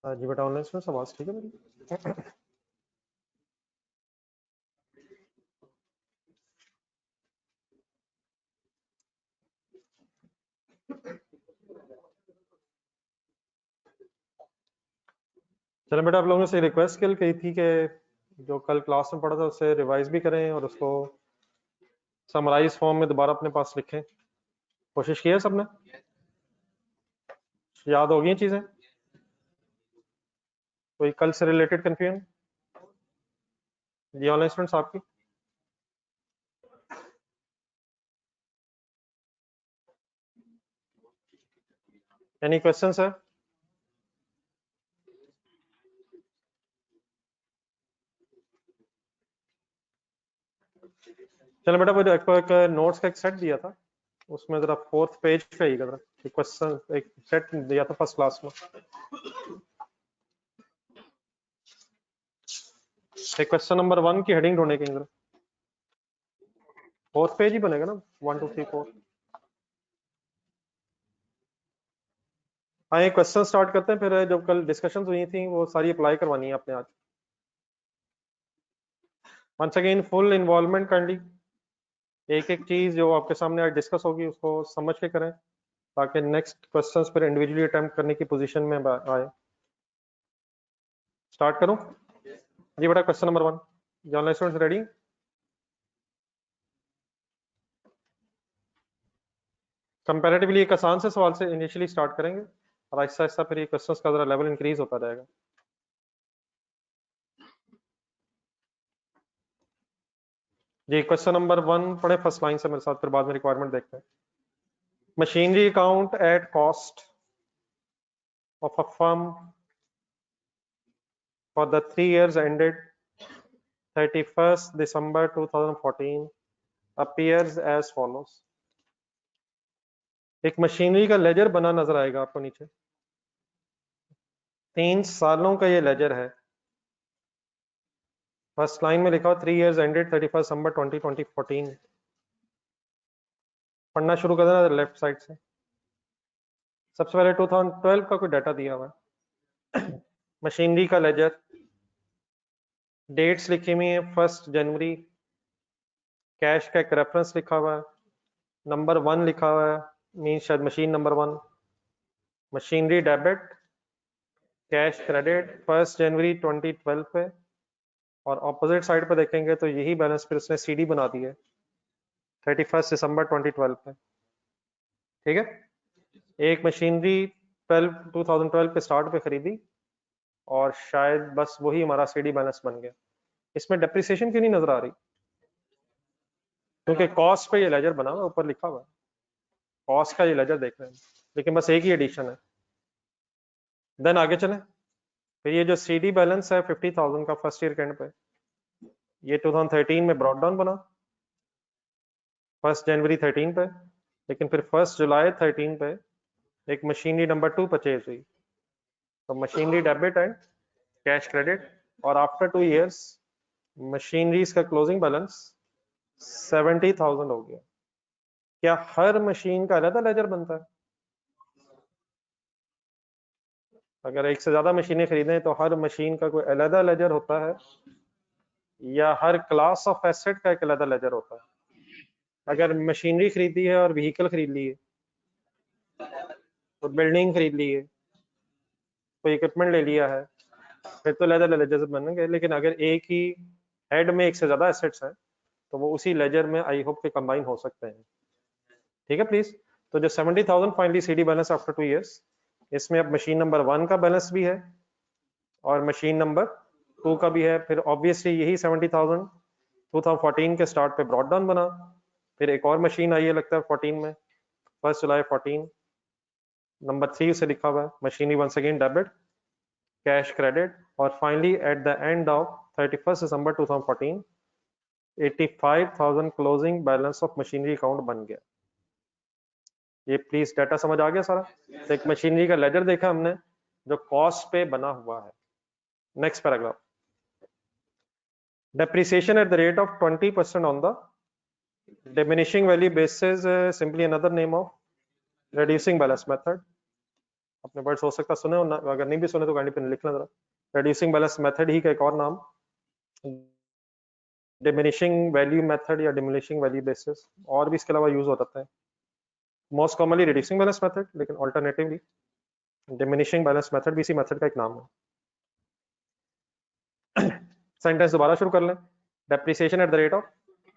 जी बेटा online students आवाज ठीक है मेरी? चलो बेटा, आप लोगों ने से रिक्वेस्ट कल कही थी कि जो कल क्लास में पढ़ा था उसे रिवाइज भी करें और उसको समराइज फॉर्म में दोबारा अपने पास लिखें। कोशिश की है सबने? याद हो गई चीजें? कोई कल से रिलेटेड कंफ्यूजन? जी ऑनलाइन स्टूडेंट्स आपकी? एनी क्वेश्चन है? चलो बेटा, वो जो एक नोट्स का एक सेट दिया था उसमें जरा फोर्थ पेज पे ही जरा एक क्वेश्चन एक सेट दिया था फर्स्ट क्लास में। एक क्वेश्चन नंबर 1 की हेडिंग ढूंढने की जरा फोर्थ पेज ही बनेगा ना, 1 2 3 4। हाँ, ये क्वेश्चन स्टार्ट करते हैं, फिर जो कल डिस्कशन हुई थी वो सारी अप्लाई करवानी है आपने आज। वंस अगेन फुल इन्वॉल्वमेंट कर ली, एक एक चीज जो आपके सामने आज डिस्कस होगी उसको समझ के करें ताकि नेक्स्ट क्वेश्चंस फिर इंडिविजुअली अटेम्प्ट करने की पोजीशन में आए। स्टार्ट करूं? जी बेटा, question number 1, journal students ready? Comparatively एक आसान से सवाल से इनिशियली स्टार्ट करेंगे और आहिस्ता आहिस्ता फिर ये क्वेश्चंस का जरा लेवल इंक्रीज होता जाएगा। जी क्वेश्चन नंबर 1 पढ़े फर्स्ट लाइन से मेरे साथ, फिर बाद में रिक्वायरमेंट देखते हैं। Machinery account at cost of a firm for the 3 years ended 31st December 2014 appears as follows। एक मशीनरी का लेजर बना नजर आएगा आपको नीचे। 3 सालों का ये लेजर है। फर्स्ट लाइन में लिखा हो 3 years ended 31st December 2014। पढ़ना शुरू कर देना लेफ्ट साइड से। सबसे पहले 2012 का कोई डाटा दिया हुआ है। मशीनरी का लेजर, डेट्स लिखी हुई है 1 जनवरी, कैश का एक रेफरेंस लिखा हुआ है, नंबर 1 लिखा हुआ है, मीन शायद machine number 1। Machinery debit, cash credit 1 जनवरी 2012 पे, और ऑपोजिट साइड पे देखेंगे तो यही बैलेंस फिर उसने सीडी बना दी है 31 दिसंबर 2012 पे। ठीक है, एक मशीनरी 2012 के स्टार्ट पे खरीदी और शायद बस वही हमारा सीडी बैलेंस बन गया। इसमें डेप्रिसिएशन क्यों नहीं नजर आ रही? क्योंकि कॉस्ट पे ये लेजर बना हुआ, ऊपर लिखा हुआ है कॉस्ट का ये लेजर देख रहे हैं, लेकिन बस एक ही एडिशन है। देन आगे चलें, फिर ये जो सीडी बैलेंस है 50,000 का फर्स्ट ईयर के एंड पे, ये 2013 में ब्रॉड डाउन बना 1 जनवरी 13 पे, लेकिन फिर 1 जुलाई 13 पे एक मशीनरी नंबर 2 परचेज हुई। तो machinery debit and cash credit, और आफ्टर 2 years मशीनरीज का क्लोजिंग बैलेंस 70,000 हो गया। क्या हर मशीन का अलग लेजर बनता है? अगर एक से ज्यादा मशीनें खरीदें तो हर मशीन का कोई अलग लेजर होता है या हर क्लास ऑफ एसेट का एक अलग लेजर होता है? अगर मशीनरी खरीदी है और व्हीकल खरीद ली है, तो बिल्डिंग खरीद ली है, कोई इक्विपमेंट ले लिया है, फिर तो लेजर लेजर बनेंगे। लेकिन अगर एक ही हेड में एक से ज्यादा एसेट्स हैं तो वो उसी लेजर में आई होप के कंबाइन हो सकते हैं। ठीक है प्लीज। तो जो 70,000 finally CD balance after 2 years, इसमें अब मशीन नंबर 1 का बैलेंस भी है और मशीन नंबर 2 का भी है। फिर ऑब्वियसली यही 70,000 2014 के स्टार्ट पे ब्रॉड डाउन बना, फिर एक और मशीन आई है लगता है 14 में, 1 जुलाई 14, नंबर 3 उसे लिखा हुआ है machinery once again debit cash credit, और finally at the end of 31 December 2014 85,000 closing balance of machinery account बन गया। ये प्लीज डाटा समझ आ गया सारा? तो एक मशीनरी का लेजर देखा हमने जो कॉस्ट पे बना हुआ है। Next paragraph, depreciation at the rate of 20% on the diminishing value basis, simply another name of reducing balance method। अपने वर्ड्स हो सकता सुने हो ना, अगर नहीं भी सुने तो काइंडली पे लिख लें जरा। रिड्यूसिंग बैलेंस मेथड ही का एक और नाम डिमिनिशिंग वैल्यू मेथड या डिमिनिशिंग वैल्यू बेसिस, और भी इसके अलावा यूज हो जाता है। Most commonly reducing balance method, लेकिन ऑल्टरनेटिवली डिमिनिशिंग बैलेंस मेथड भी इसी मेथड का एक नाम है। सेंटेंस दोबारा शुरू कर लें। Depreciation at the rate of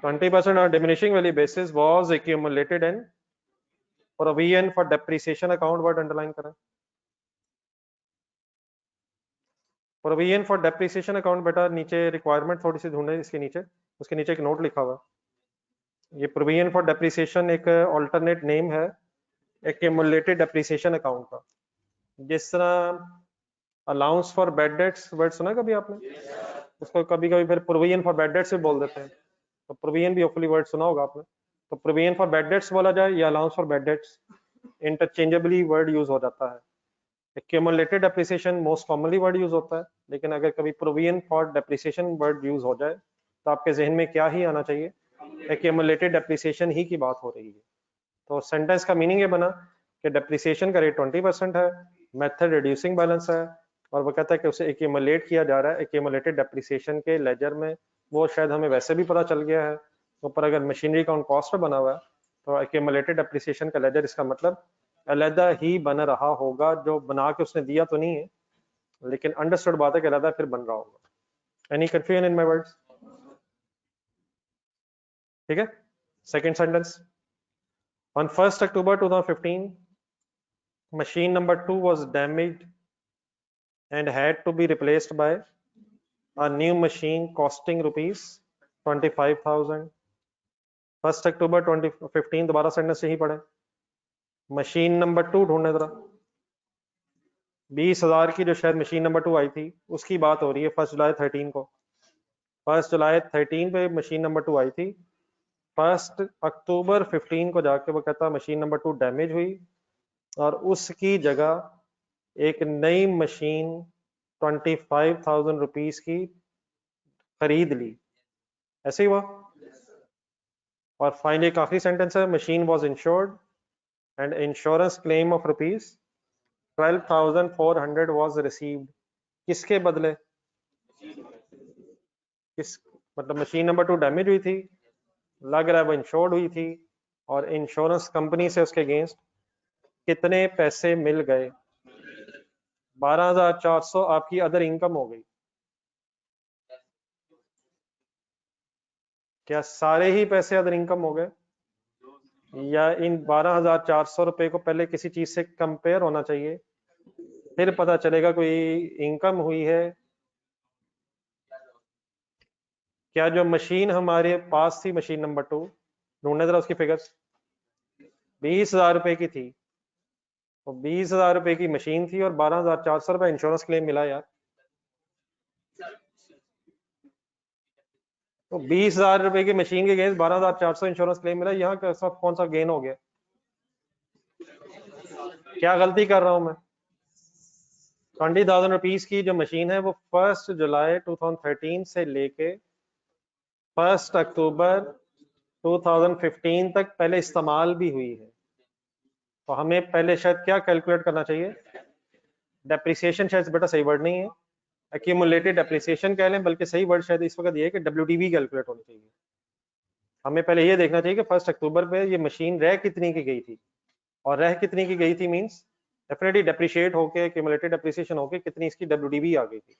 20% on diminishing value basis was accumulated in provision for depreciation account, word underline करें। प्रोविजन फॉर डेप्रिसिएशन अकाउंट बेटा नीचे रिक्वायरमेंट थोड़ी सी ढूंढे, इसके नीचे, उसके नीचे एक नोट लिखा हुआ है। ये प्रोविजन फॉर डेप्रिसिएशन एक ऑल्टरनेट नेम है एक्यूमुलेटेड डेप्रिसिएशन अकाउंट का। जिस तरह allowance for bad debts word सुना कभी आपने, उसको कभी कभी फिर प्रोविजन फॉर बैड डेट्स भी बोल देते हैं, तो प्रोविजन भी होपफुली वर्ड सुना होगा आपने। तो प्रोविजन फॉर बैड डेट्स बोला जाए या allowance for bad debts, interchangeably word use हो जाता है। Accumulated depreciation most commonly word use होता है, लेकिन अगर कभी provision for depreciation word use हो जाए तो आपके जहन में क्या ही आना चाहिए, एक्यूमुलेटेड डेप्रिसिएशन ही की बात हो रही है। तो सेंटेंस का मीनिंग ये बना कि डेप्रिसिएशन का रेट 20% है, मेथड रिड्यूसिंग बैलेंस है, और वो कहता है कि उसे एक्यूमुलेट किया जा रहा है एक्यूमुलेटेड डेप्रिसिएशन के लेजर में। वो शायद हमें वैसे भी पता चल गया है, तो पर अगर मशीनरी का कॉस्ट पर बना हुआ है तो एक्यूमुलेटेड डेप्रिसिएशन का लेजर, इसका मतलब अलहदा ही बन रहा होगा, जो बना के उसने दिया तो नहीं है, लेकिन अंडरस्टूड बात है कि अलहदा फिर बन रहा होगा। Any confusion in my words? ठीक है। Second sentence, on 1st October 2015 machine number 2 was damaged and had to be replaced by a new machine costing rupees 25,000। 1st October 2015, दोबारा सेंटेंस यही पढ़े। मशीन नंबर 2 ढूंढने जरा। 20,000 की जो शायद मशीन नंबर 2 आई थी उसकी बात हो रही है 1 जुलाई 13 को। 1 जुलाई 13 पे मशीन नंबर 2 आई थी। 1 अक्टूबर 15 को जाके वो कहता मशीन नंबर 2 डैमेज हुई और उसकी जगह एक नई मशीन 25,000 रुपीज की खरीद ली। ऐसे ही हुआ। और फाइनली एक आखिरी सेंटेंस है, machine was insured and insurance claim of rupees 12,400 was received. किसके बदले? किस मतलब मशीन नंबर 2 डैमेज हुई थी, लग रहा है वो इंश्योर्ड हुई थी, और इंश्योरेंस कंपनी से उसके अगेंस्ट कितने पैसे मिल गए? 12,400 आपकी अदर इनकम हो गई। क्या सारे ही पैसे अदर इनकम हो गए, या इन 12,400 रुपए को पहले किसी चीज से कंपेयर होना चाहिए, फिर पता चलेगा कोई इनकम हुई है? क्या जो मशीन हमारे पास थी मशीन नंबर 2, ढूंढने जरा उसकी फिगर्स, 20,000 रुपए की थी, तो 20,000 रुपए की मशीन थी और 12,400 रुपए इंश्योरेंस क्लेम मिला यार। तो 20,000 रुपए की मशीन के अगेंस्ट 12,400 इंश्योरेंस क्लेम मिला, यहाँ कैसा कौन सा गेन हो गया? क्या गलती कर रहा हूं मैं? 20,000 रुपीज की जो मशीन है वो 1 जुलाई 2013 से लेके 1 अक्टूबर 2015 तक पहले इस्तेमाल भी हुई है। तो हमें पहले शायद क्या कैलकुलेट करना चाहिए? डेप्रिसिएशन शायद बेटा सही वर्ड नहीं है, एक्यूमुलेटेड डेप्रिसिएशन कह लें, बल्कि सही वर्ड शायद इस वक्त ये है कि डब्ल्यूडीवी कैलकुलेट होनी चाहिए। हमें पहले ये देखना चाहिए कि 1 अक्टूबर पे ये मशीन रह कितनी की गई थी, और रह कितनी की गई थी मींस डेफिनेटली डेप्रिशिएट होके एक्यूमुलेटेड डेप्रिसिएशन होके कितनी इसकी डब्ल्यूडीवी आ गई थी।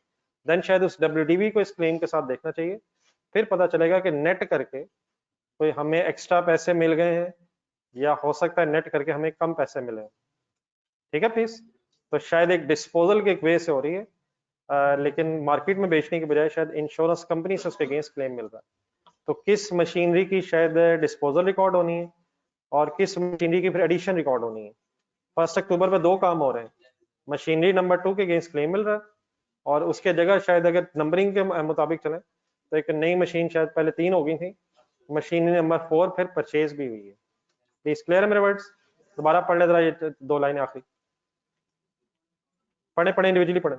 देन शायद उस डब्ल्यूडीवी को इस क्लेम के साथ देखना चाहिए, फिर पता चलेगा कि नेट करके कोई हमें एक्स्ट्रा पैसे मिल गए हैं, या हो सकता है नेट करके हमें कम पैसे मिले हैं। ठीक है प्लीज। तो शायद एक डिस्पोजल के एक वे से हो रही है, लेकिन मार्केट में बेचने की बजाय शायद इंश्योरेंस कंपनी से उसके अगेंस्ट क्लेम मिल रहा है। तो किस मशीनरी की शायद डिस्पोजल रिकॉर्ड होनी है और किस मशीनरी की फिर एडिशन रिकॉर्ड होनी है? 1 अक्टूबर पे दो काम हो रहे हैं, मशीनरी नंबर 2 के अगेंस्ट क्लेम मिल रहा है, और उसके जगह शायद अगर नंबरिंग के मुताबिक चले तो एक नई मशीन शायद पहले 3 हो गई थी, मशीन नंबर 4 फिर परचेज भी हुई है। प्लीज क्लियर है मेरे वर्ड्स? दोबारा पढ़ ले जरा ये 2 लाइनें आखिरी, पढ़े पढ़े इंडिविजुअली पढ़े।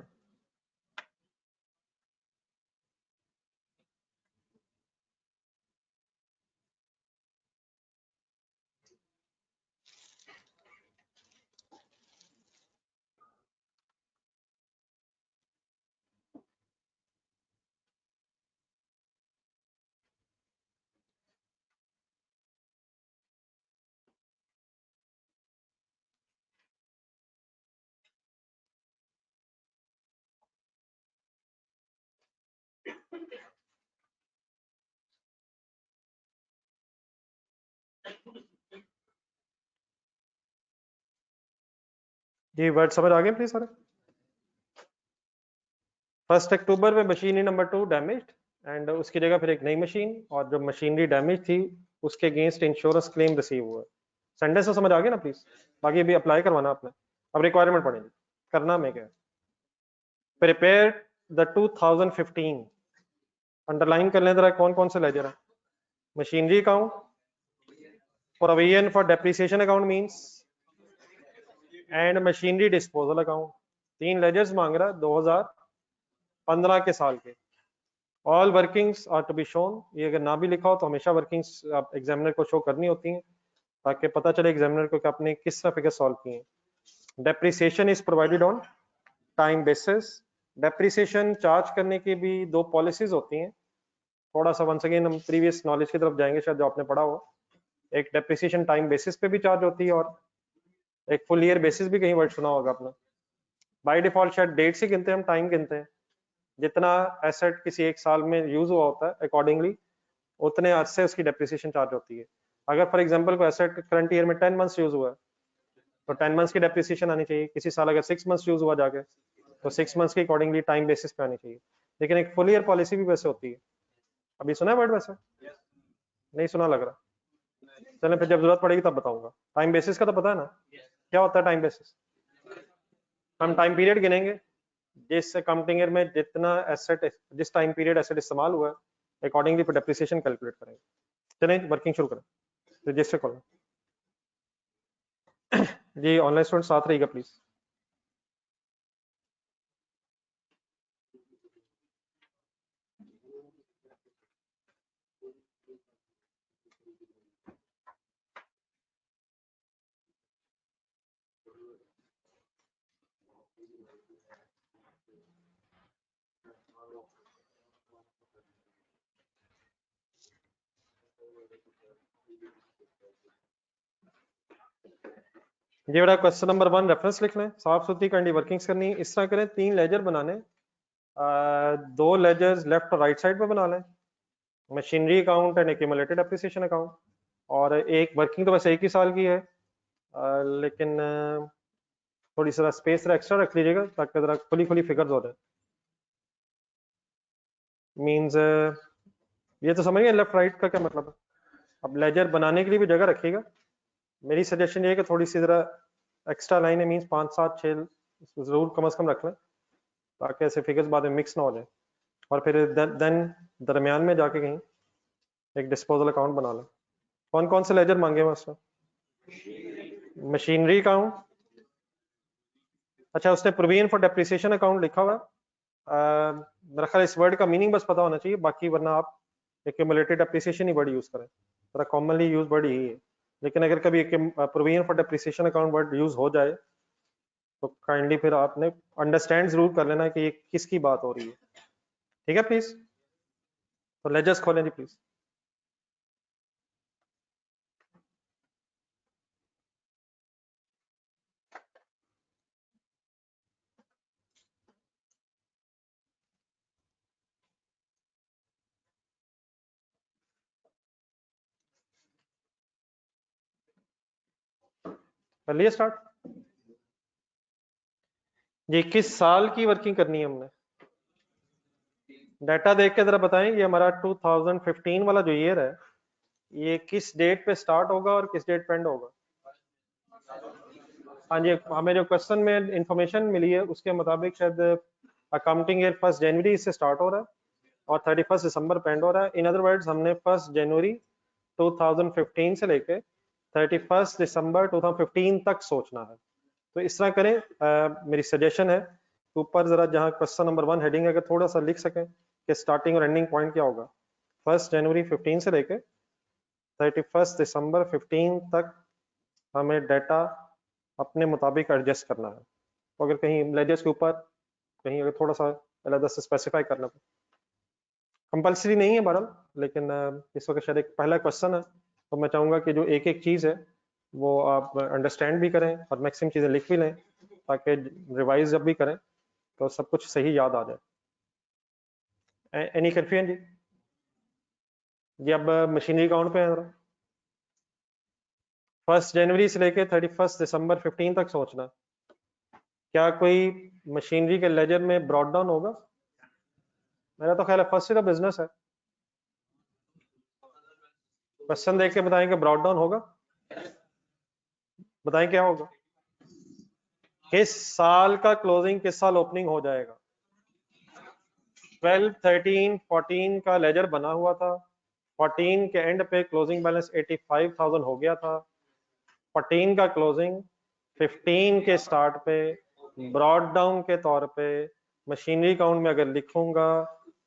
जी वर्ड समझ आ गए प्लीज सारे। 1 अक्टूबर में मशीनरी नंबर 2 डैमेज्ड एंड उसकी जगह फिर एक नई मशीन, और जो मशीनरी डैमेज थी उसके अगेंस्ट इंश्योरेंस क्लेम रिसीव हुआ। सेंटेंस से समझ आ गया ना प्लीज? बाकी अभी अप्लाई करवाना आपने। अब रिक्वायरमेंट पढ़ेंगे, करना में क्या है। प्रिपेयर द 2015, अंडरलाइन कर लें जरा कौन कौन से लेजर है। Machinery account, provision for depreciation account means, and machinery disposal account. 3 ledgers मांग रहा है 2015 के साल के। All workings are to be shown, ये अगर ना भी लिखा हो तो हमेशा वर्किंग्स आप एग्जामिनर को शो करनी होती हैं ताकि पता चले एग्जामिनर को कि आपने किस तरह फिगर सॉल्व किए हैं। Depreciation is provided on time basis. Depreciation charge करने की भी 2 पॉलिसीज होती हैं। थोड़ा सा वंस अगेन हम प्रीवियस नॉलेज की तरफ जाएंगे शायद जो आपने पढ़ा हो। एक डेप्रिसिएशन टाइम बेसिस पे भी चार्ज होती है और एक फुल ईयर बेसिस भी कहीं वर्ड सुना होगा आपने। बाय डिफॉल्ट शायद डेट से गिनते हैं हम, टाइम गिनते हैं। जितना एसेट किसी एक साल में यूज हुआ होता है अकॉर्डिंगली उतने अरसे उसकी डेप्रिसिएशन चार्ज होती है। अगर फॉर एग्जांपल कोई एसेट करंट ईयर में 10 मंथ्स यूज हुआ है तो 10 मंथ्स की डेप्रिसिएशन आनी चाहिए। किसी साल अगर 6 मंथ्स यूज हुआ जाके तो 6 मंथ्स की अकॉर्डिंगली टाइम बेसिस पे आनी चाहिए। लेकिन एक फुल ईयर पॉलिसी भी वैसे होती है। अभी सुना है वर्ड वैसे? नहीं सुना लग रहा। चलें फिर जब जरूरत पड़ेगी तब बताऊंगा। टाइम बेसिस का तो पता है ना क्या होता है टाइम बेसिस? हम टाइम पीरियड गिनेंगे जिस अकाउंटिंग ईयर में जितना एसेट जिस टाइम पीरियड एसेट इस्तेमाल हुआ है अकॉर्डिंगली फिर डेप्रिसिएशन कैलकुलेट करेंगे। चलें वर्किंग शुरू करें। रजिस्टर कॉल जी ऑनलाइन स्टूडेंट साथ रहिएगा प्लीज। ये बड़ा क्वेश्चन नंबर 1 रेफरेंस लिख लें। साफ सुथरी करनी वर्किंग्स करनी इस तरह करें। 3 लेजर बनाने, 2 लेजर्स लेफ्ट और राइट साइड पे बना लें, machinery account and accumulated appreciation account. और एक वर्किंग तो वैसे एक ही साल की है लेकिन थोड़ी सा स्पेस एक्स्ट्रा रख लीजिएगा ताकि जरा खुली खुली फिगर्स हो जाए। मींस ये तो समझ गए लेफ्ट राइट का क्या मतलब है। अब लेजर बनाने के लिए भी जगह रखिएगा। मेरी सजेशन ये है कि थोड़ी सी जरा एक्स्ट्रा लाइन है, मींस 5 7 6 जरूर कम से कम रख लें ताकि ऐसे फिगर्स बाद में मिक्स ना हो जाए। और फिर देन दरमियान में जाके कहीं एक डिस्पोजल अकाउंट बना लें। कौन कौन से लेजर मांगे हैं उसमें? मशीनरी अकाउंट, अच्छा उसने प्रोविजन फॉर डेप्रिसिएशन अकाउंट लिखा हुआ है। मेरा ख्याल इस वर्ड का मीनिंग बस पता होना चाहिए, बाकी वरना आप एक्यूमुलेटेड डेप्रिसिएशन ही वर्ड यूज करें, थोड़ा कॉमनली यूज वर्ड यही है। लेकिन अगर कभी provision for depreciation account word use हो जाए तो काइंडली फिर आपने अंडरस्टैंड जरूर कर लेना कि ये किसकी बात हो रही है। ठीक है प्लीज, तो लेजर्स खोलें जी प्लीज। कर लिए स्टार्ट जी। किस साल की वर्किंग करनी है हमने? डाटा देख के जरा बताएं ये हमारा 2015 वाला जो ईयर है ये किस डेट पे स्टार्ट होगा और किस डेट पे एंड होगा? हाँ जी, हमें जो क्वेश्चन में इंफॉर्मेशन मिली है उसके मुताबिक शायद अकाउंटिंग ईयर 1 जनवरी से स्टार्ट हो रहा है और 31 दिसंबर पे एंड हो रहा है। इन अदर वर्ड्स हमने 1 जनवरी 2015 से लेके 31 दिसंबर 2015 तक सोचना है। तो इस तरह करें, मेरी सजेशन है ऊपर जरा जहाँ क्वेश्चन नंबर 1 हेडिंग है अगर थोड़ा सा लिख सकें कि स्टार्टिंग और एंडिंग पॉइंट क्या होगा। 1 जनवरी 15 से लेके 31 दिसंबर 15 तक हमें डाटा अपने मुताबिक एडजस्ट करना है। तो अगर कहीं लेजर्स के ऊपर कहीं अगर थोड़ा सा अलग से स्पेसिफाई करना, कंपलसरी नहीं है बहरहाल, लेकिन इस वक्त शायद एक पहला क्वेश्चन है तो मैं चाहूँगा कि जो एक एक चीज़ है वो आप अंडरस्टैंड भी करें और मैक्सिमम चीज़ें लिख भी लें ताकि रिवाइज जब भी करें तो सब कुछ सही याद आ जाए। एनी कन्फ्यूजन जी? जी अब मशीनरी अकाउंट पे है जरा। 1 जनवरी से लेके 31 दिसंबर 15 तक सोचना। क्या कोई मशीनरी के लेजर में ब्रॉड डाउन होगा? मेरा तो ख्याल है फर्स्ट ही तो बिजनेस है। क्वेश्चन देख के बताएं कि ब्रॉड डाउन होगा, बताएं क्या होगा। किस साल का क्लोजिंग किस साल ओपनिंग हो जाएगा? 12, 13, 14 का लेजर बना हुआ था, 14 के एंड पे क्लोजिंग बैलेंस 85,000 हो गया था। 14 का क्लोजिंग 15 के स्टार्ट पे ब्रॉड डाउन के तौर पे मशीनरी काउंट में अगर लिखूंगा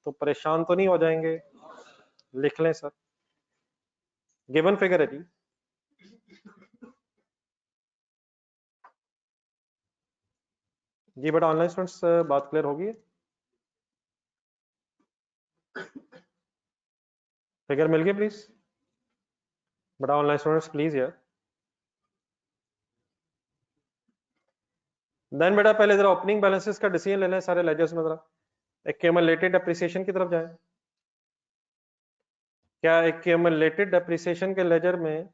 तो परेशान तो नहीं हो जाएंगे? लिख लें सर, गिवन फिगर है जी। जी बेटा ऑनलाइन स्टूडेंट्स बात क्लियर होगी? फिगर मिल गई प्लीज बेटा ऑनलाइन स्टूडेंट्स प्लीज यार। देन बेटा पहले जरा ओपनिंग बैलेंसेस का डिसीजन ले लें सारे लेजर्स में, जरा एक्यूमुलेटेड डेप्रिसिएशन की तरफ जाएं। क्या एक्यूमुलेटेड डेप्रिसिएशन के लेजर में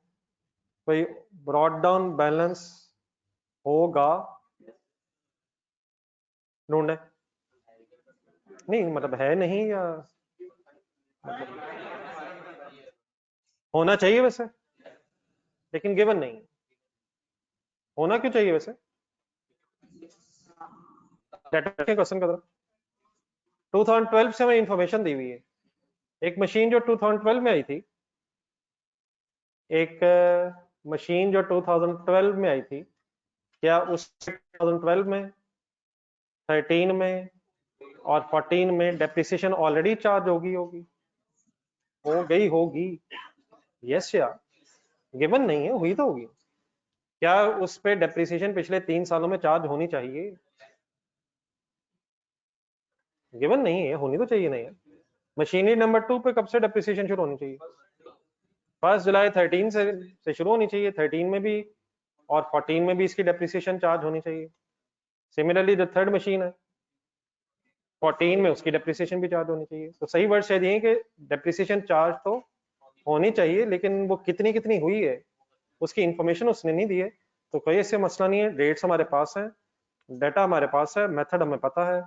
कोई ब्रॉड डाउन बैलेंस होगा? ढूंढे, नहीं मतलब है नहीं या होना चाहिए वैसे, लेकिन गिवन नहीं। होना क्यों चाहिए वैसे? डाटा के क्वेश्चन का तरफ 2012 से हमें इंफॉर्मेशन दी हुई है। एक मशीन जो 2012 में आई थी, एक मशीन जो 2012 में आई थी, क्या उस 2012 में, 13 में और 14 में डेप्रिसिएशन ऑलरेडी चार्ज होगी? हो गई होगी, यस या गिवन नहीं है, हुई तो होगी। क्या उस पे डेप्रिसिएशन पिछले 3 सालों में चार्ज होनी चाहिए? गिवन नहीं है, होनी तो चाहिए नहीं है। मशीनरी नंबर 2 पे कब से डेप्रिसिएशन शुरू होनी चाहिए? 1 जुलाई 13 से शुरू होनी चाहिए, 13 में भी और 14 में भी इसकी डेप्रिसिएशन चार्ज होनी चाहिए। सिमिलरली जो थर्ड मशीन है 14 में उसकी डेप्रिसिएशन भी चार्ज होनी चाहिए। तो सही वर्ड शायद ये कि डेप्रिसिएशन चार्ज तो होनी चाहिए, लेकिन वो कितनी कितनी हुई है उसकी इंफॉर्मेशन उसने नहीं दी है। तो कोई ऐसे मसला नहीं है, डेट्स हमारे पास है, डाटा हमारे पास है, मेथड हमें पता है,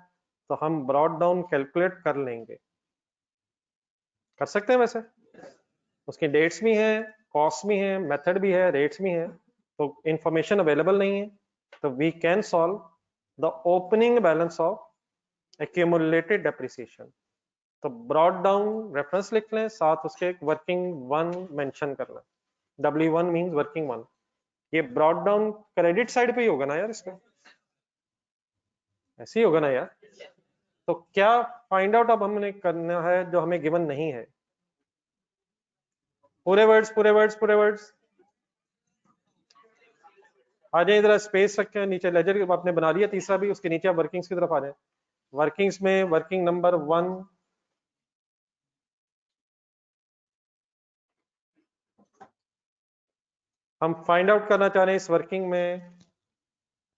तो हम ब्रॉड डाउन कैलकुलेट कर लेंगे। कर सकते हैं वैसे, उसकी डेट्स भी हैं, कॉस्ट भी है, मेथड भी है, रेट्स भी हैं, तो इंफॉर्मेशन अवेलेबल नहीं है, तो we can solve the opening balance of accumulated depreciation. तो ब्रॉड डाउन रेफरेंस लिख लें, साथ उसके एक वर्किंग वन मेंशन कर लें। W1 means working one. ये ब्रॉड डाउन क्रेडिट साइड पे ही होगा ना यार, इसमें ऐसे ही होगा ना यार। तो क्या फाइंड आउट अब हमने करना है जो हमें गिवन नहीं है? पूरे वर्ड्स पूरे वर्ड्स पूरे वर्ड्स आ जाए, इधर स्पेस रखें नीचे, लेजर आपने बना लिया तीसरा भी, उसके नीचे आप वर्किंग्स की तरफ आ जाए। वर्किंग्स में वर्किंग नंबर 1, हम फाइंड आउट करना चाह रहे हैं इस वर्किंग में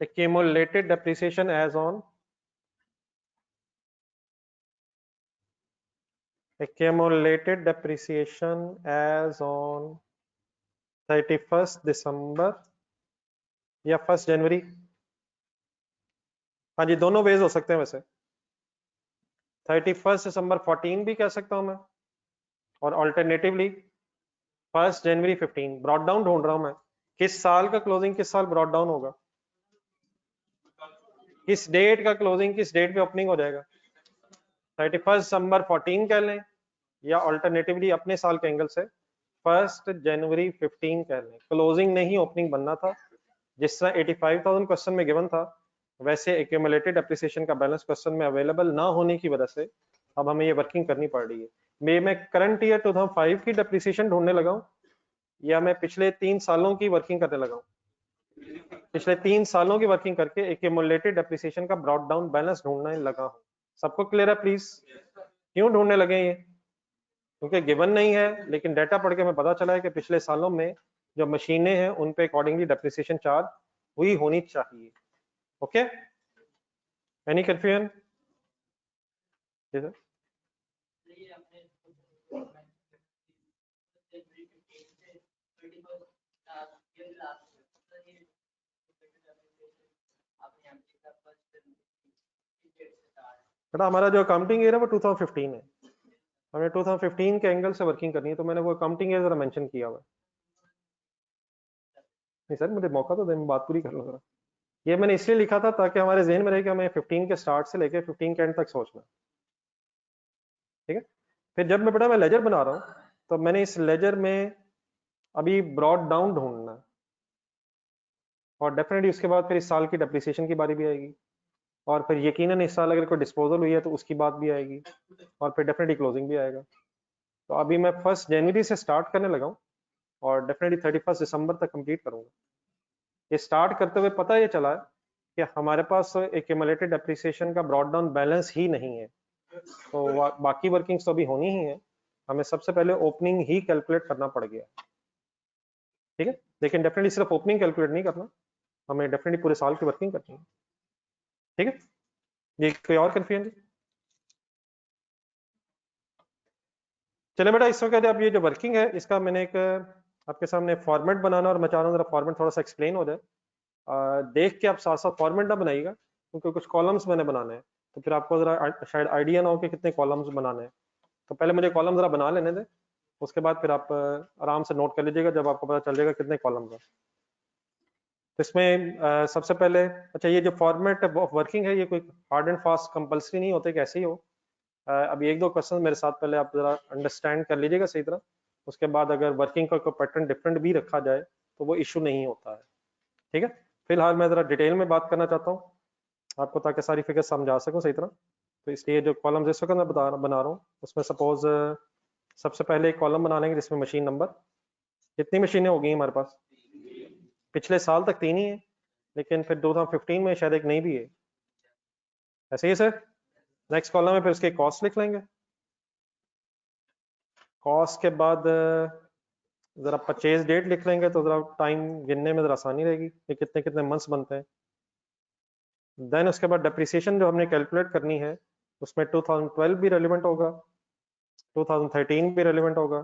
accumulated depreciation as on accumulated depreciation as on 31st दिसंबर या 1 जनवरी। हाँ जी, दोनों वेज हो सकते हैं वैसे। 31 दिसंबर 14 भी कह सकता हूं मैं, और ऑल्टरनेटिवली 1 जनवरी 15। ब्रॉड डाउन ढूंढ रहा हूं मैं, किस साल का क्लोजिंग किस साल ब्रॉड डाउन होगा, किस डेट का क्लोजिंग किस डेट पे ओपनिंग हो जाएगा। 31 दिसंबर 14 कह लें, या ऑल्टरनेटिवली अपने साल के एंगल से 1 जनवरी 15 कह लें। क्लोजिंग नहीं ओपनिंग बनना था, जिस तरह 85,000 क्वेश्चन में गिवन था, वैसे एक्यूमुलेटेड एप्रिसिएशन का बैलेंस क्वेश्चन में अवेलेबल ना होने की वजह से अब हमें ये वर्किंग करनी पड़ रही है। मैं करंट ईयर 2005 की डेप्रिसिएशन ढूंढने लगा हूं, या मैं पिछले 3 सालों की वर्किंग करने लगा हूं? पिछले 3 सालों की वर्किंग करके एक्यूमुलेटेड डेप्रिसिएशन का ब्रॉड डाउन बैलेंस ढूंढने लगा हूं। सबको क्लियर है प्लीज? क्यों ढूंढने लगे ये? क्योंकि गिवन नहीं है, लेकिन डाटा पढ़ के हमें पता चला है कि पिछले सालों में जो मशीनें हैं उन पे अकॉर्डिंगली डेप्रिसिएशन चार्ज हुई होनी चाहिए। Okay, any confusion? बेटा हमारा जो अकाउंटिंग ईयर है वो 2015 है, हमें 2015 के एंगल से वर्किंग करनी है, तो मैंने वो अकाउंटिंग ईयर जरा मेंशन किया हुआ है। नहीं सर मुझे मौका तो दे, मैं बात पूरी कर लूँ जरा। ये मैंने इसलिए लिखा था ताकि हमारे जहन में रहे कि हमें 15 के स्टार्ट से लेके 15 के एंड तक सोचना, ठीक है। फिर जब मैं बेटा मैं लेजर बना रहा हूँ तो मैंने इस लेजर में अभी ब्रॉड डाउन ढूंढना है, और डेफिनेटली उसके बाद फिर इस साल की डेप्रिसिएशन की बारी भी आएगी, और फिर यकीनन इस साल अगर कोई डिस्पोजल हुई है तो उसकी बात भी आएगी, और फिर डेफिनेटली क्लोजिंग भी आएगा। तो अभी मैं 1 जनवरी से स्टार्ट करने लगा हूँ और डेफिनेटली 31 दिसंबर तक कंप्लीट करूंगा। ये स्टार्ट करते हुए पता ये चला है कि हमारे पास एक्यूमुलेटेड डेप्रिसिएशन का ब्रॉड डाउन बैलेंस ही नहीं है, तो बाकी वर्किंग्स तो अभी होनी ही है, हमें सबसे पहले ओपनिंग ही कैलकुलेट करना पड़ गया, ठीक है। लेकिन डेफिनेटली सिर्फ ओपनिंग कैलकुलेट नहीं करना, हमें डेफिनेटली पूरे साल की वर्किंग करनी है, ठीक है। ये कोई और कंफ्यूजन? चले बेटा इस वक्त अब ये जो वर्किंग है इसका मैंने एक आपके सामने फॉर्मेट बनाना, और मैं चाह रहा हूँ जरा फॉर्मेट थोड़ा सा एक्सप्लेन हो जाए। देख के आप साथ साथ फॉर्मेट ना बनाइएगा, क्योंकि कुछ कॉलम्स मैंने बनाने हैं, तो फिर आपको जरा शायद आइडिया ना हो कि कितने कॉलम्स बनाने हैं। तो पहले मुझे कॉलम जरा बना लेने दें, उसके बाद फिर आप आराम से नोट कर लीजिएगा जब आपको पता चल जाएगा कितने कॉलम्स हैं। तो इसमें सबसे पहले, अच्छा ये जो फॉर्मेट ऑफ वर्किंग है ये कोई हार्ड एंड फास्ट कंपलसरी नहीं होते कि ऐसे ही हो। अभी एक दो क्वेश्चन मेरे साथ पहले आप जरा अंडरस्टैंड कर लीजिएगा सही तरह, उसके बाद अगर वर्किंग का कोई पैटर्न डिफरेंट भी रखा जाए तो वो इशू नहीं होता है, ठीक है। फिलहाल मैं जरा डिटेल में बात करना चाहता हूँ आपको, ताकि सारी फिगर समझा सकूँ सही तरह। तो इसलिए जो कॉलम्स इस वक्त मैं बना रहा हूँ उसमें सपोज सबसे पहले एक कॉलम बना लेंगे जिसमें मशीन नंबर, कितनी मशीनें हो गई हमारे पास, पिछले साल तक 3 ही है, लेकिन फिर 2015 में शायद एक नई भी है, ऐसे ही सर। नेक्स्ट कॉलम में फिर उसके कॉस्ट लिख लेंगे, कॉस्ट के बाद जरा परचेज डेट लिख लेंगे तो जरा टाइम गिनने में जरा आसानी रहेगी कि कितने कितने मंथ्स बनते हैं। देन उसके बाद डेप्रिसिएशन जो हमने कैलकुलेट करनी है उसमें 2012 भी रेलिवेंट होगा, 2013 भी रेलिवेंट होगा,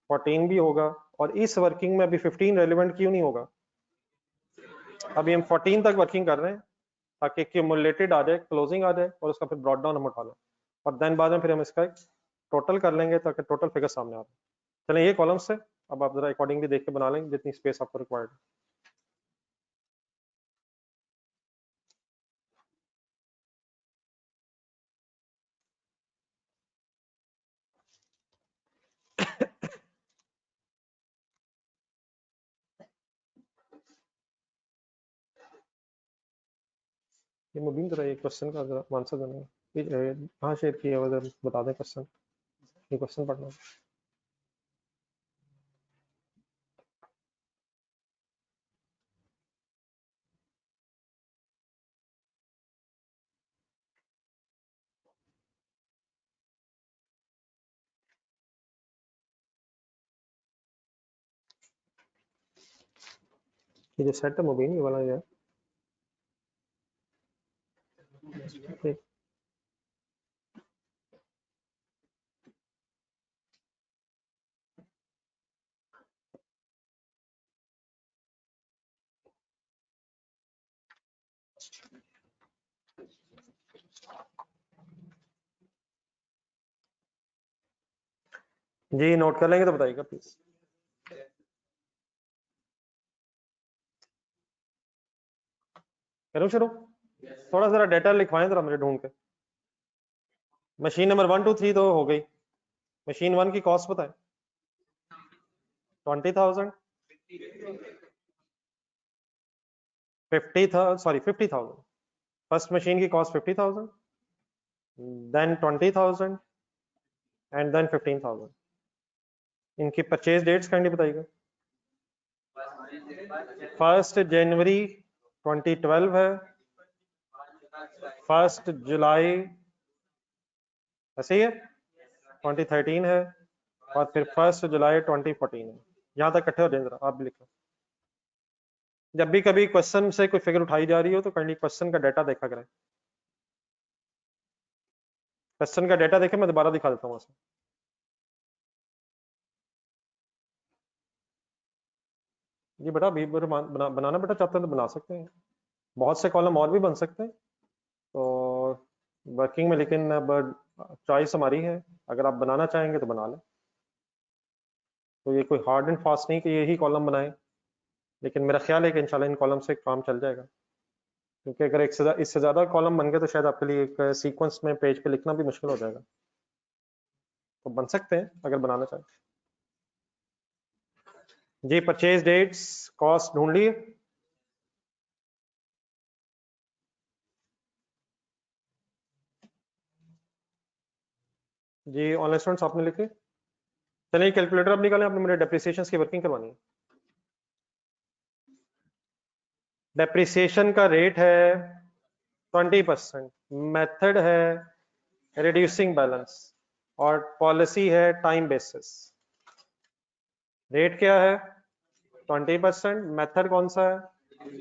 14 भी होगा, और इस वर्किंग में अभी 15 रेलिवेंट क्यों नहीं होगा? अभी हम 14 तक वर्किंग कर रहे हैं ताकि क्यूमुलेटेड आ जाए, क्लोजिंग आ जाए, और उसका फिर ब्रॉड डाउन हम उठा लें, और देन बाद में फिर हम इसका टोटल कर लेंगे ताकि टोटल फिगर सामने आ जाए। चलें ये कॉलम्स से अब आप जरा अकॉर्डिंगली देख के बना लेंगे जितनी स्पेस आपको रिक्वायर्ड है। ये मुबीन जरा ये क्वेश्चन का जरा आंसर देना, कहाँ शेयर किया हुआ जरा बता दें क्वेश्चन, ये क्वेश्चन पढ़ना है। ये जो सेट है मुबीन ये वाला ये है। जी नोट कर लेंगे तो बताइएगा प्लीज। करूँ शुरू? थोड़ा जरा डेटा लिखवाएं जरा मुझे ढूंढ के। मशीन नंबर 1 2 3 तो हो गई, मशीन 1 की कॉस्ट बताएं। 20,000, 50,000। फर्स्ट मशीन की कॉस्ट 50,000, देन 20,000 एंड देन 15,000। इनकी परचेज डेट्स काइंडली बताइएगा। 1 जनवरी 2012 है, 1 जुलाई ऐसे ही है, 2013 है, और फिर 1 जुलाई 2014 है। यहाँ तक इकट्ठे हो जाए जरा, आप भी लिखो। जब भी कभी क्वेश्चन से कोई फिगर उठाई जा रही हो तो काइंडली क्वेश्चन का डाटा देखा करें। क्वेश्चन का डाटा देखें, मैं दोबारा दिखा देता हूँ। जी बेटा अभी बनाना बेटा चाहते हैं तो बना सकते हैं, बहुत से कॉलम और भी बन सकते हैं। तो वर्किंग में, लेकिन अब चॉइस हमारी है, अगर आप बनाना चाहेंगे तो बना लें। तो ये कोई हार्ड एंड फास्ट नहीं कि यही कॉलम बनाएं, लेकिन मेरा ख्याल है कि इंशाल्लाह इन कॉलम से काम चल जाएगा, क्योंकि अगर इससे ज़्यादा कॉलम बन गए तो शायद आपके लिए एक सीक्वेंस में पेज पे लिखना भी मुश्किल हो जाएगा। तो बन सकते हैं अगर बनाना चाहें। जी, परचेज डेट्स, कॉस्ट ढूंढ लिए? जी, ऑनलाइन स्टूडेंट्स आपने लिखे? चलिए कैलकुलेटर अब निकालें, आपने मुझे डेप्रिसिएशन की वर्किंग करवानी है। डेप्रिसिएशन का रेट है 20%, मेथड है रिड्यूसिंग बैलेंस, और पॉलिसी है टाइम बेसिस। रेट क्या है? 20%, मेथड कौन सा है?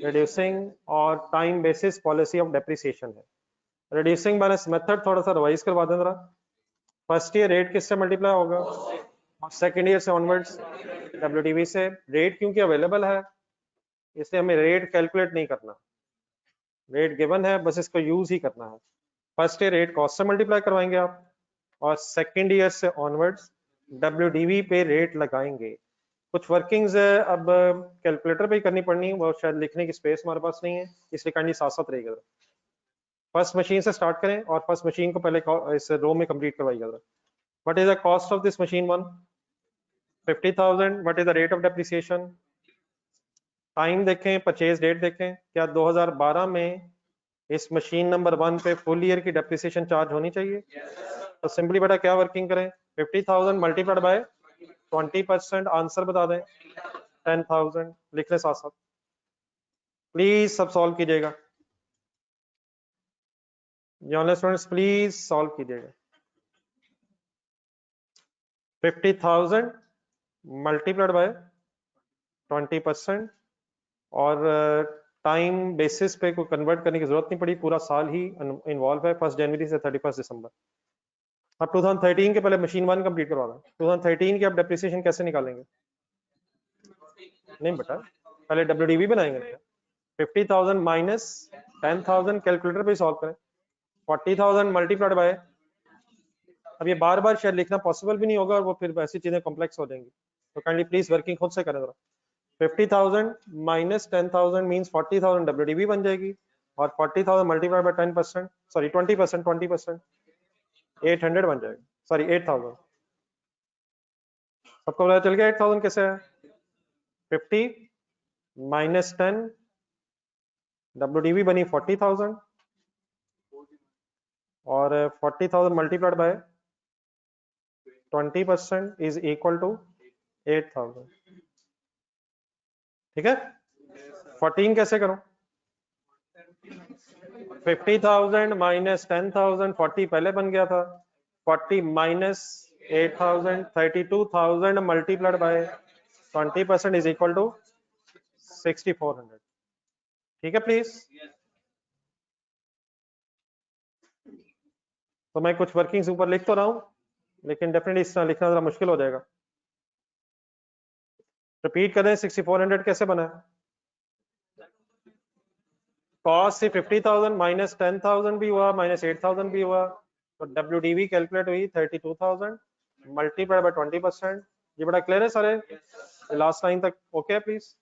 रिड्यूसिंग, और time basis policy of depreciation है। रिड्यूसिंग बैलेंस मेथड थोड़ा सा रिवाइज करवा दें जरा। फर्स्ट ईयर रेट किससे मल्टीप्लाई होगा? सेकेंड ईयर से ऑनवर्ड्स डब्ल्यूडीवी से। रेट क्योंकि अवेलेबल है इसलिए हमें रेट कैलकुलेट नहीं करना, रेट गिवन है, बस इसको यूज ही करना है। फर्स्ट ईयर रेट कॉस्ट से मल्टीप्लाई करवाएंगे आप, और सेकेंड ईयर से ऑनवर्ड्स डब्ल्यूडीवी पे रेट लगाएंगे। कुछ वर्किंग्स अब कैलकुलेटर पे ही करनी पड़नी है, वो शायद लिखने की स्पेस हमारे पास नहीं है, इसलिए काइंडली साथ साथ रहेगा। फर्स्ट मशीन से स्टार्ट करें और फर्स्ट मशीन को पहले इस रो में कंप्लीट करवाइएगा। What is the cost of this machine 1? 50,000। What is the rate of depreciation? Time देखें, परचेज डेट देखें, क्या 2012 में इस मशीन नंबर 1 पे फुल ईयर की डेप्रिसिएशन चार्ज होनी चाहिए? तो सिंपली बेटा क्या वर्किंग करें, 50,000 मल्टीप्लाइड बाय 20%, आंसर बता दें 10,000। लिख लें साथ साथ, प्लीज सब सॉल्व कीजिएगा। ऑनलाइन स्टूडेंट्स प्लीज सॉल्व कीजिएगा। 50,000 मल्टीप्लाइड बाय 20%, और टाइम बेसिस पे को कन्वर्ट करने की जरूरत नहीं पड़ी, पूरा साल ही इन्वॉल्व है, 1 जनवरी से 31 दिसंबर। अब 2013 के पहले मशीन 1 कंप्लीट करवा दें। 2013 की आप डेप्रिसिएशन कैसे निकालेंगे? नहीं बेटा, पहले डब्ल्यूडीवी बनाएंगे। 50,000 माइनस 10,000 कैलकुलेटर पे सॉल्व करें। 40,000 मल्टीप्लाइड बाय, अब ये बार बार शायद लिखना पॉसिबल भी नहीं होगा और वो फिर ऐसी चीजें कॉम्प्लेक्स हो जाएंगी, तो काइंडली प्लीज वर्किंग खुद से करें जरा। 50,000 माइनस 10,000 मीन्स 40,000 डब्ल्यूडीवी बन जाएगी, और 40,000 मल्टीप्लाइड बाय 10%, सॉरी 20%, 800 बन जाएगा, सॉरी 8,000। सबको पता चल गया 8,000 कैसे है? 50 माइनस 10, डब्ल्यूडीवी बनी 40,000, और 40,000 multiplied by 20% is equal to 8,000। ठीक है? 14 कैसे करो? 50,000 माइनस 10,000, 40 पहले बन गया था, 40 minus 8,000, 32,000 multiplied by 20% is equal to 6,400। ठीक है प्लीज? तो मैं कुछ वर्किंग्स ऊपर लिख तो रहा हूं, लेकिन डेफिनेटली इस तरह लिखना जरा मुश्किल हो जाएगा। रिपीट करें, 6,400 कैसे बना है? कॉस्ट से 50,000 माइनस 10,000 भी हुआ, माइनस 8,000 भी हुआ, तो डब्ल्यूडीवी कैलकुलेट हुई 32,000 मल्टीप्लाइड बाय 20%। ये बड़ा क्लियर है सारे? लास्ट लाइन तक ओके है प्लीज?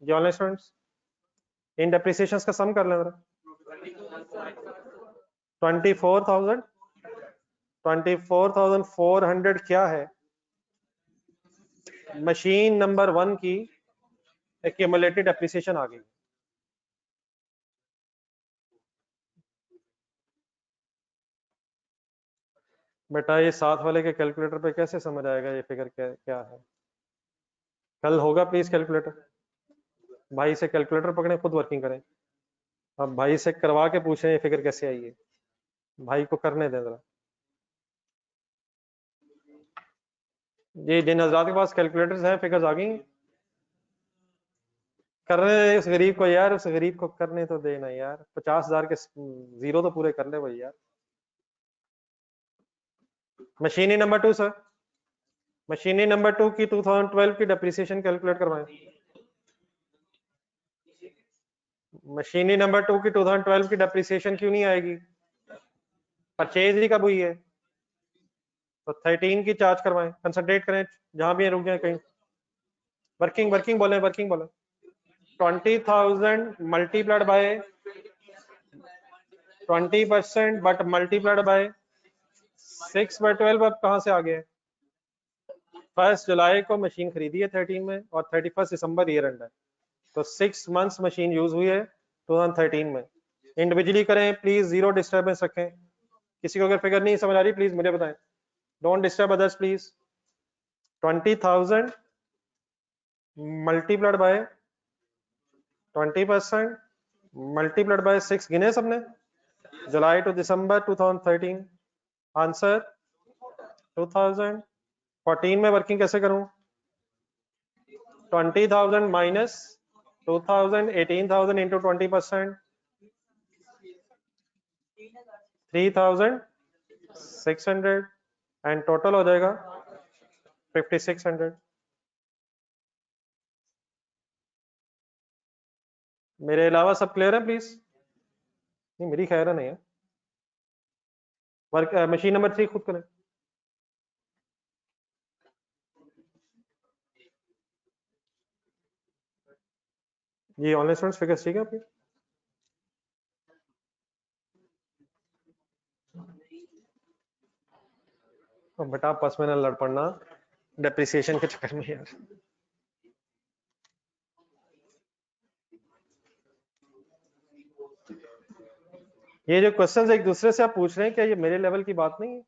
जी ऑनलाइन स्टूडेंट्स, इन डेप्रिसिएशंस का सम कर लें जरा। 24,000, 24,400 क्या है? मशीन नंबर 1 की एक्यूमुलेटेड डेप्रिसिएशन आ गई। बेटा ये साथ वाले के कैलकुलेटर पे कैसे समझ आएगा ये फिगर क्या क्या है? कल होगा प्लीज कैलकुलेटर, भाई से कैलकुलेटर पकड़े, खुद वर्किंग करें। अब भाई से करवा के पूछें ये फिगर कैसे आई है, भाई को करने दें जरा। ये जिन हजरात के पास कैलकुलेटर्स हैं, फिगर्स आ गई, करने दे उस गरीब को यार, उस गरीब को करने तो देना यार, 50,000 के जीरो तो पूरे कर ले भाई यार। मशीनी नंबर 2 सर, मशीनी नंबर 2 की 2012 की डेप्रिसिएशन कैलकुलेट करवाएं। मशीनी नंबर 2 की 2012 की डेप्रिसिएशन क्यों नहीं आएगी? परचेज ही कब हुई है, तो 13 की चार्ज करवाएं, कंसंट्रेट करें जहां भी रुक गए कहीं। वर्किंग वर्किंग बोले, वर्किंग बोले। 20,000 multiplied by 20% but multiplied bye 6/12। अब कहां से आ गए? 1 जुलाई को मशीन खरीदी है 13 में और 31 दिसंबर ईयर एंड है, तो 6 मंथ्स मशीन यूज हुई है 2013 में। इंडिविजुअली करें प्लीज, जीरो डिस्टर्बेंस रखें। किसी को अगर फिगर नहीं समझ आ रही प्लीज मुझे बताएं, don't disturb others please. 20,000 multiplied by 20% multiplied by 6 गिने सबने, जुलाई टू दिसंबर 2013। आंसर 2014 में वर्किंग कैसे करूं? 20,000 माइनस 2000, 18,000 इंटू 20%, 3,600 एंड टोटल हो जाएगा 5,600। मेरे अलावा सब क्लियर है प्लीज? नहीं मेरी खैर नहीं है। वर्क मशीन नंबर 3 खुद करें। ये ऑनलाइन स्टूडेंट्स फिगर्स ठीक है आपकी? बेटा आपस में ना लड़ पड़ना डेप्रिसिएशन के चक्कर में यार। ये जो क्वेश्चंस एक दूसरे से आप पूछ रहे हैं, क्या ये मेरे लेवल की बात नहीं है?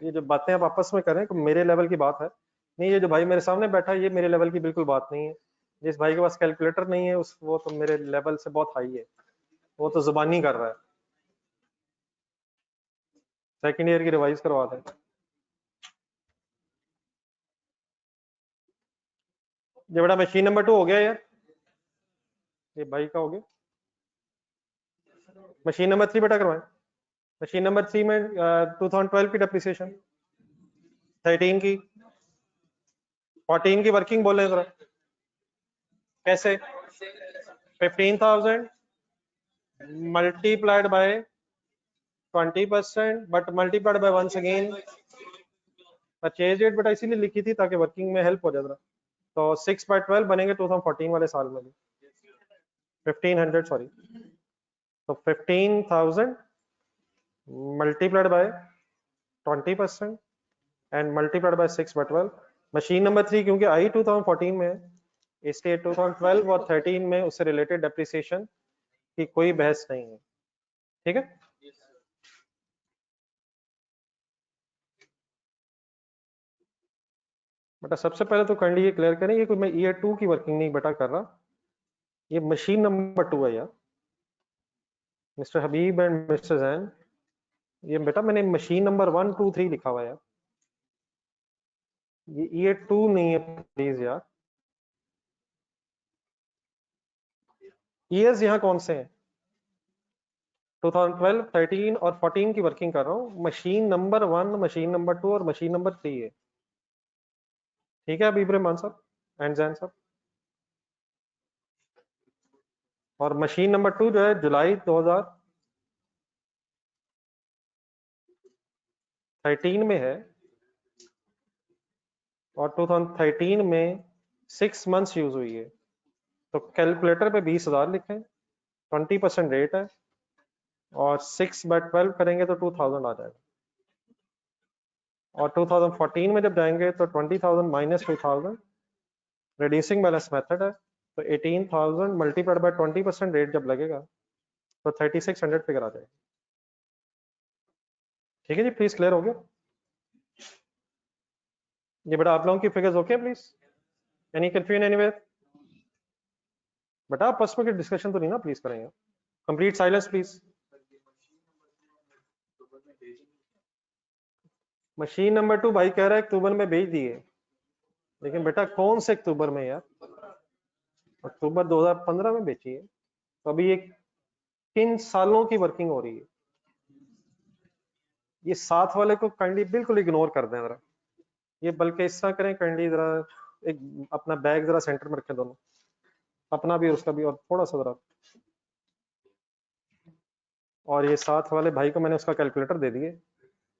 ये जो बातें आप आपस में करें तो मेरे लेवल की बात है नहीं। ये जो भाई मेरे सामने बैठा है ये मेरे लेवल की बिल्कुल बात नहीं है। जिस भाई के पास कैलकुलेटर नहीं है उस वो तो मेरे लेवल से बहुत हाई है, वो तो जुबानी कर रहा है। सेकंड ईयर की रिवाइज करवा दें। ये बड़ा मशीन नंबर 2 हो गया यार, ये भाई का हो गया। मशीन नंबर 3 बेटा करवाएं। मशीन नंबर 3 में 2012 की डेप्रिसिएशन, 13 की, 14 की वर्किंग बोले जरा कैसे? 15,000 multiplied by 20% but multiplied by once again purchase date बेटा इसीलिए लिखी थी ताकि वर्किंग में हेल्प हो जाए। तो 6/12 बनेंगे 2014 वाले साल में भी 1500 सॉरी। तो 15,000 multiplied by 20% and multiplied by 6/12। Machine number 3 क्योंकि आई 2014 में है इसलिए 2012 और 13 में उससे रिलेटेड डेप्रिसिएशन की कोई बहस नहीं है। ठीक है, बेटा सबसे पहले तो काइंडली ये क्लियर करें, ये कोई मैं ईयर 2 की वर्किंग नहीं बेटा कर रहा, ये मशीन नंबर 2 है यार mister Habib and mister Jain. ये बेटा मैंने मशीन नंबर 1 2 3 लिखा हुआ है यार, ये ईयर 2 नहीं है प्लीज यार। ईयर्स यहाँ कौन से हैं? 2012, 13 और 14 की वर्किंग कर रहा हूँ। मशीन नंबर 1, मशीन नंबर 2 और मशीन नंबर 3 है। ठीक है हबीब रहमान साहब एंड जैन साहब। और मशीन नंबर 2 जो है जुलाई 2013 में है और 2013 में 6 मंथ्स यूज हुई है। तो कैलकुलेटर पे 20,000 लिखें, 20% रेट है और 6/12 करेंगे तो 2,000 आ जाएगा। और 2014 में जब जाएंगे तो 20,000 माइनस 2,000 रिड्यूसिंग बैलेंस मेथड है, तो 18,000 मल्टीप्लाइड बाय 20% रेट जब लगेगा तो 3,600 फिगर आ जाएगा। ठीक है जी, प्लीज क्लियर हो गया? ये बेटा आप लोगों की figures okay please? Any confusion anywhere? बेटा आपस में डिस्कशन तो नहीं ना प्लीज करेंगे, complete silence please. Machine number 2 भाई कह रहा है अक्टूबर में भेज दिए, लेकिन बेटा कौन से अक्टूबर में यार? अक्टूबर 2015 में बेची है, तो अभी ये किन सालों की वर्किंग हो रही है? ये साथ वाले को काइंडली बिल्कुल इग्नोर कर दें जरा, ये बल्कि इस तरह करें काइंडली जरा, एक अपना बैग जरा सेंटर में रखें दोनों, अपना भी और उसका भी, और थोड़ा सा जरा और ये साथ वाले भाई को मैंने उसका कैलकुलेटर दे दिए।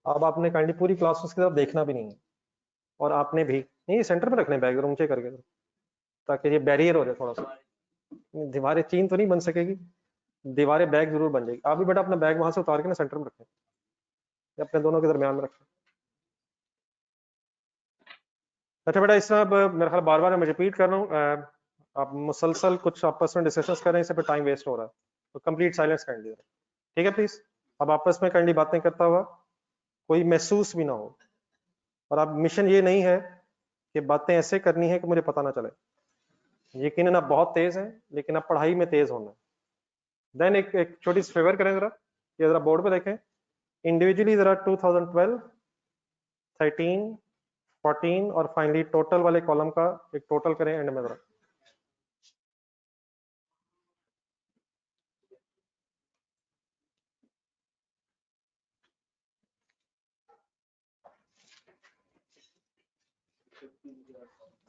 अब आपने काइंडली पूरी क्लास उसकी तरफ देखना भी नहीं है, और आपने भी नहीं, सेंटर पे रखने बैग ऊंचे करके, ताकि ये बैरियर हो जाए थोड़ा सा। दीवारें चीन तो नहीं बन सकेगी, दीवारें बैग जरूर बन जाएगी। आप भी बेटा अपना बैग वहां से उतार के ना सेंटर में रखें, या अपने दोनों के दरमियान में रखें। अच्छा बेटा, इस तरह अब मेरे ख्याल बार बार मैं रिपीट कर रहा हूँ, आप मुसलसल कुछ आपस में डिस्कशन कर रहे हैं, इससे फिर टाइम वेस्ट हो रहा है, तो कंप्लीट साइलेंस कर लीजिए, ठीक है प्लीज। अब आपस में काइंडली बातें करता हुआ, कोई महसूस भी ना हो। और आप मिशन ये नहीं है कि बातें ऐसे करनी है कि मुझे पता ना चले। यकीनन आप बहुत तेज हैं, लेकिन आप पढ़ाई में तेज होना है। देन एक छोटी सी फेवर करें जरा, ये जरा बोर्ड पे देखें इंडिविजुअली जरा 2012, 13, 14 और फाइनली टोटल वाले कॉलम का एक टोटल करें एंड में जरा।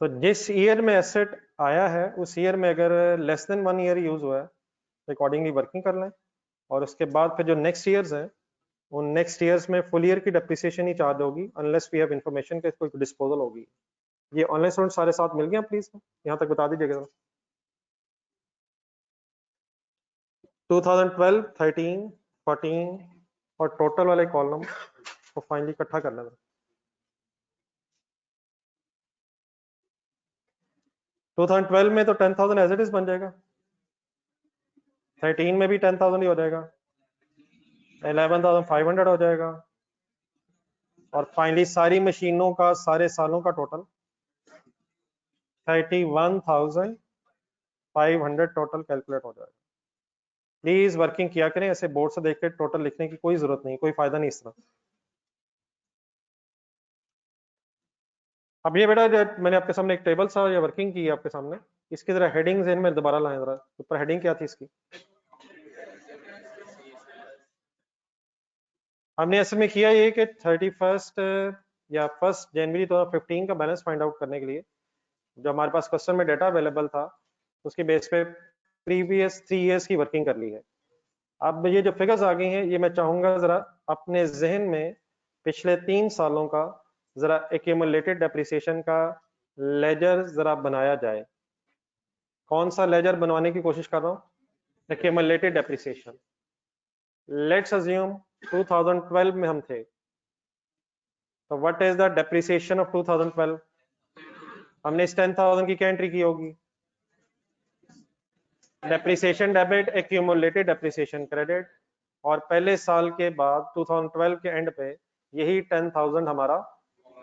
तो जिस ईयर में एसेट आया है उस ईयर में अगर लेस देन 1 ईयर यूज हुआ है, अकॉर्डिंगली वर्किंग कर लें। और उसके बाद फिर जो नेक्स्ट ईयर्स हैं, उन नेक्स्ट ईयर्स में फुल ईयर की डेप्रिसिएशन ही चार्ज होगी, अनलेस वी हैव इंफॉर्मेशन के कोई डिस्पोजल होगी। ये ऑनलाइन स्टूडेंट सारे साथ मिल गए प्लीज, यहाँ तक बता दीजिएगा। 2012, 13, 14 और टोटल वाले कॉलम को फाइनली इकट्ठा कर लेना। 2012 में तो 10,000 एज इट इज बन जाएगा, 13 में भी 10,000 ही हो जाएगा, 11,500 हो जाएगा, और फाइनली सारी मशीनों का सारे सालों का टोटल 31,500 टोटल कैलकुलेट हो जाएगा। प्लीज वर्किंग किया करें, ऐसे बोर्ड से देख के टोटल लिखने की कोई जरूरत नहीं, कोई फायदा नहीं इस तरह। अब ये बेटा मैंने आपके सामने एक टेबल सा या वर्किंग की है आपके सामने, इसकी जरा हेडिंग ज़हन में दोबारा लाएं जरा, ऊपर हेडिंग क्या थी इसकी। हमने असल में किया ये कि 31 या 1 जनवरी 2015 का बैलेंस फाइंड आउट करने के लिए जो हमारे पास क्वेश्चन में डेटा अवेलेबल था, उसके बेस पे प्रीवियस 3 इयर्स की वर्किंग कर ली है। अब ये जो फिगर्स आ गई हैं, ये मैं चाहूंगा जरा अपने जहन में पिछले 3 सालों का जरा एक्यूमुलेटेड डेप्रिसिएशन का लेजर जरा बनाया जाए। कौन सा लेजर बनवाने की कोशिश कर रहा हूँ? Accumulated depreciation. लेट्स अज्यूम 2012 में हम थे, तो what is the depreciation of 2012? हमने इस 10,000 की क्या एंट्री की होगी? Depreciation debit, accumulated depreciation credit, और पहले साल के बाद 2012 के एंड पे यही 10,000 हमारा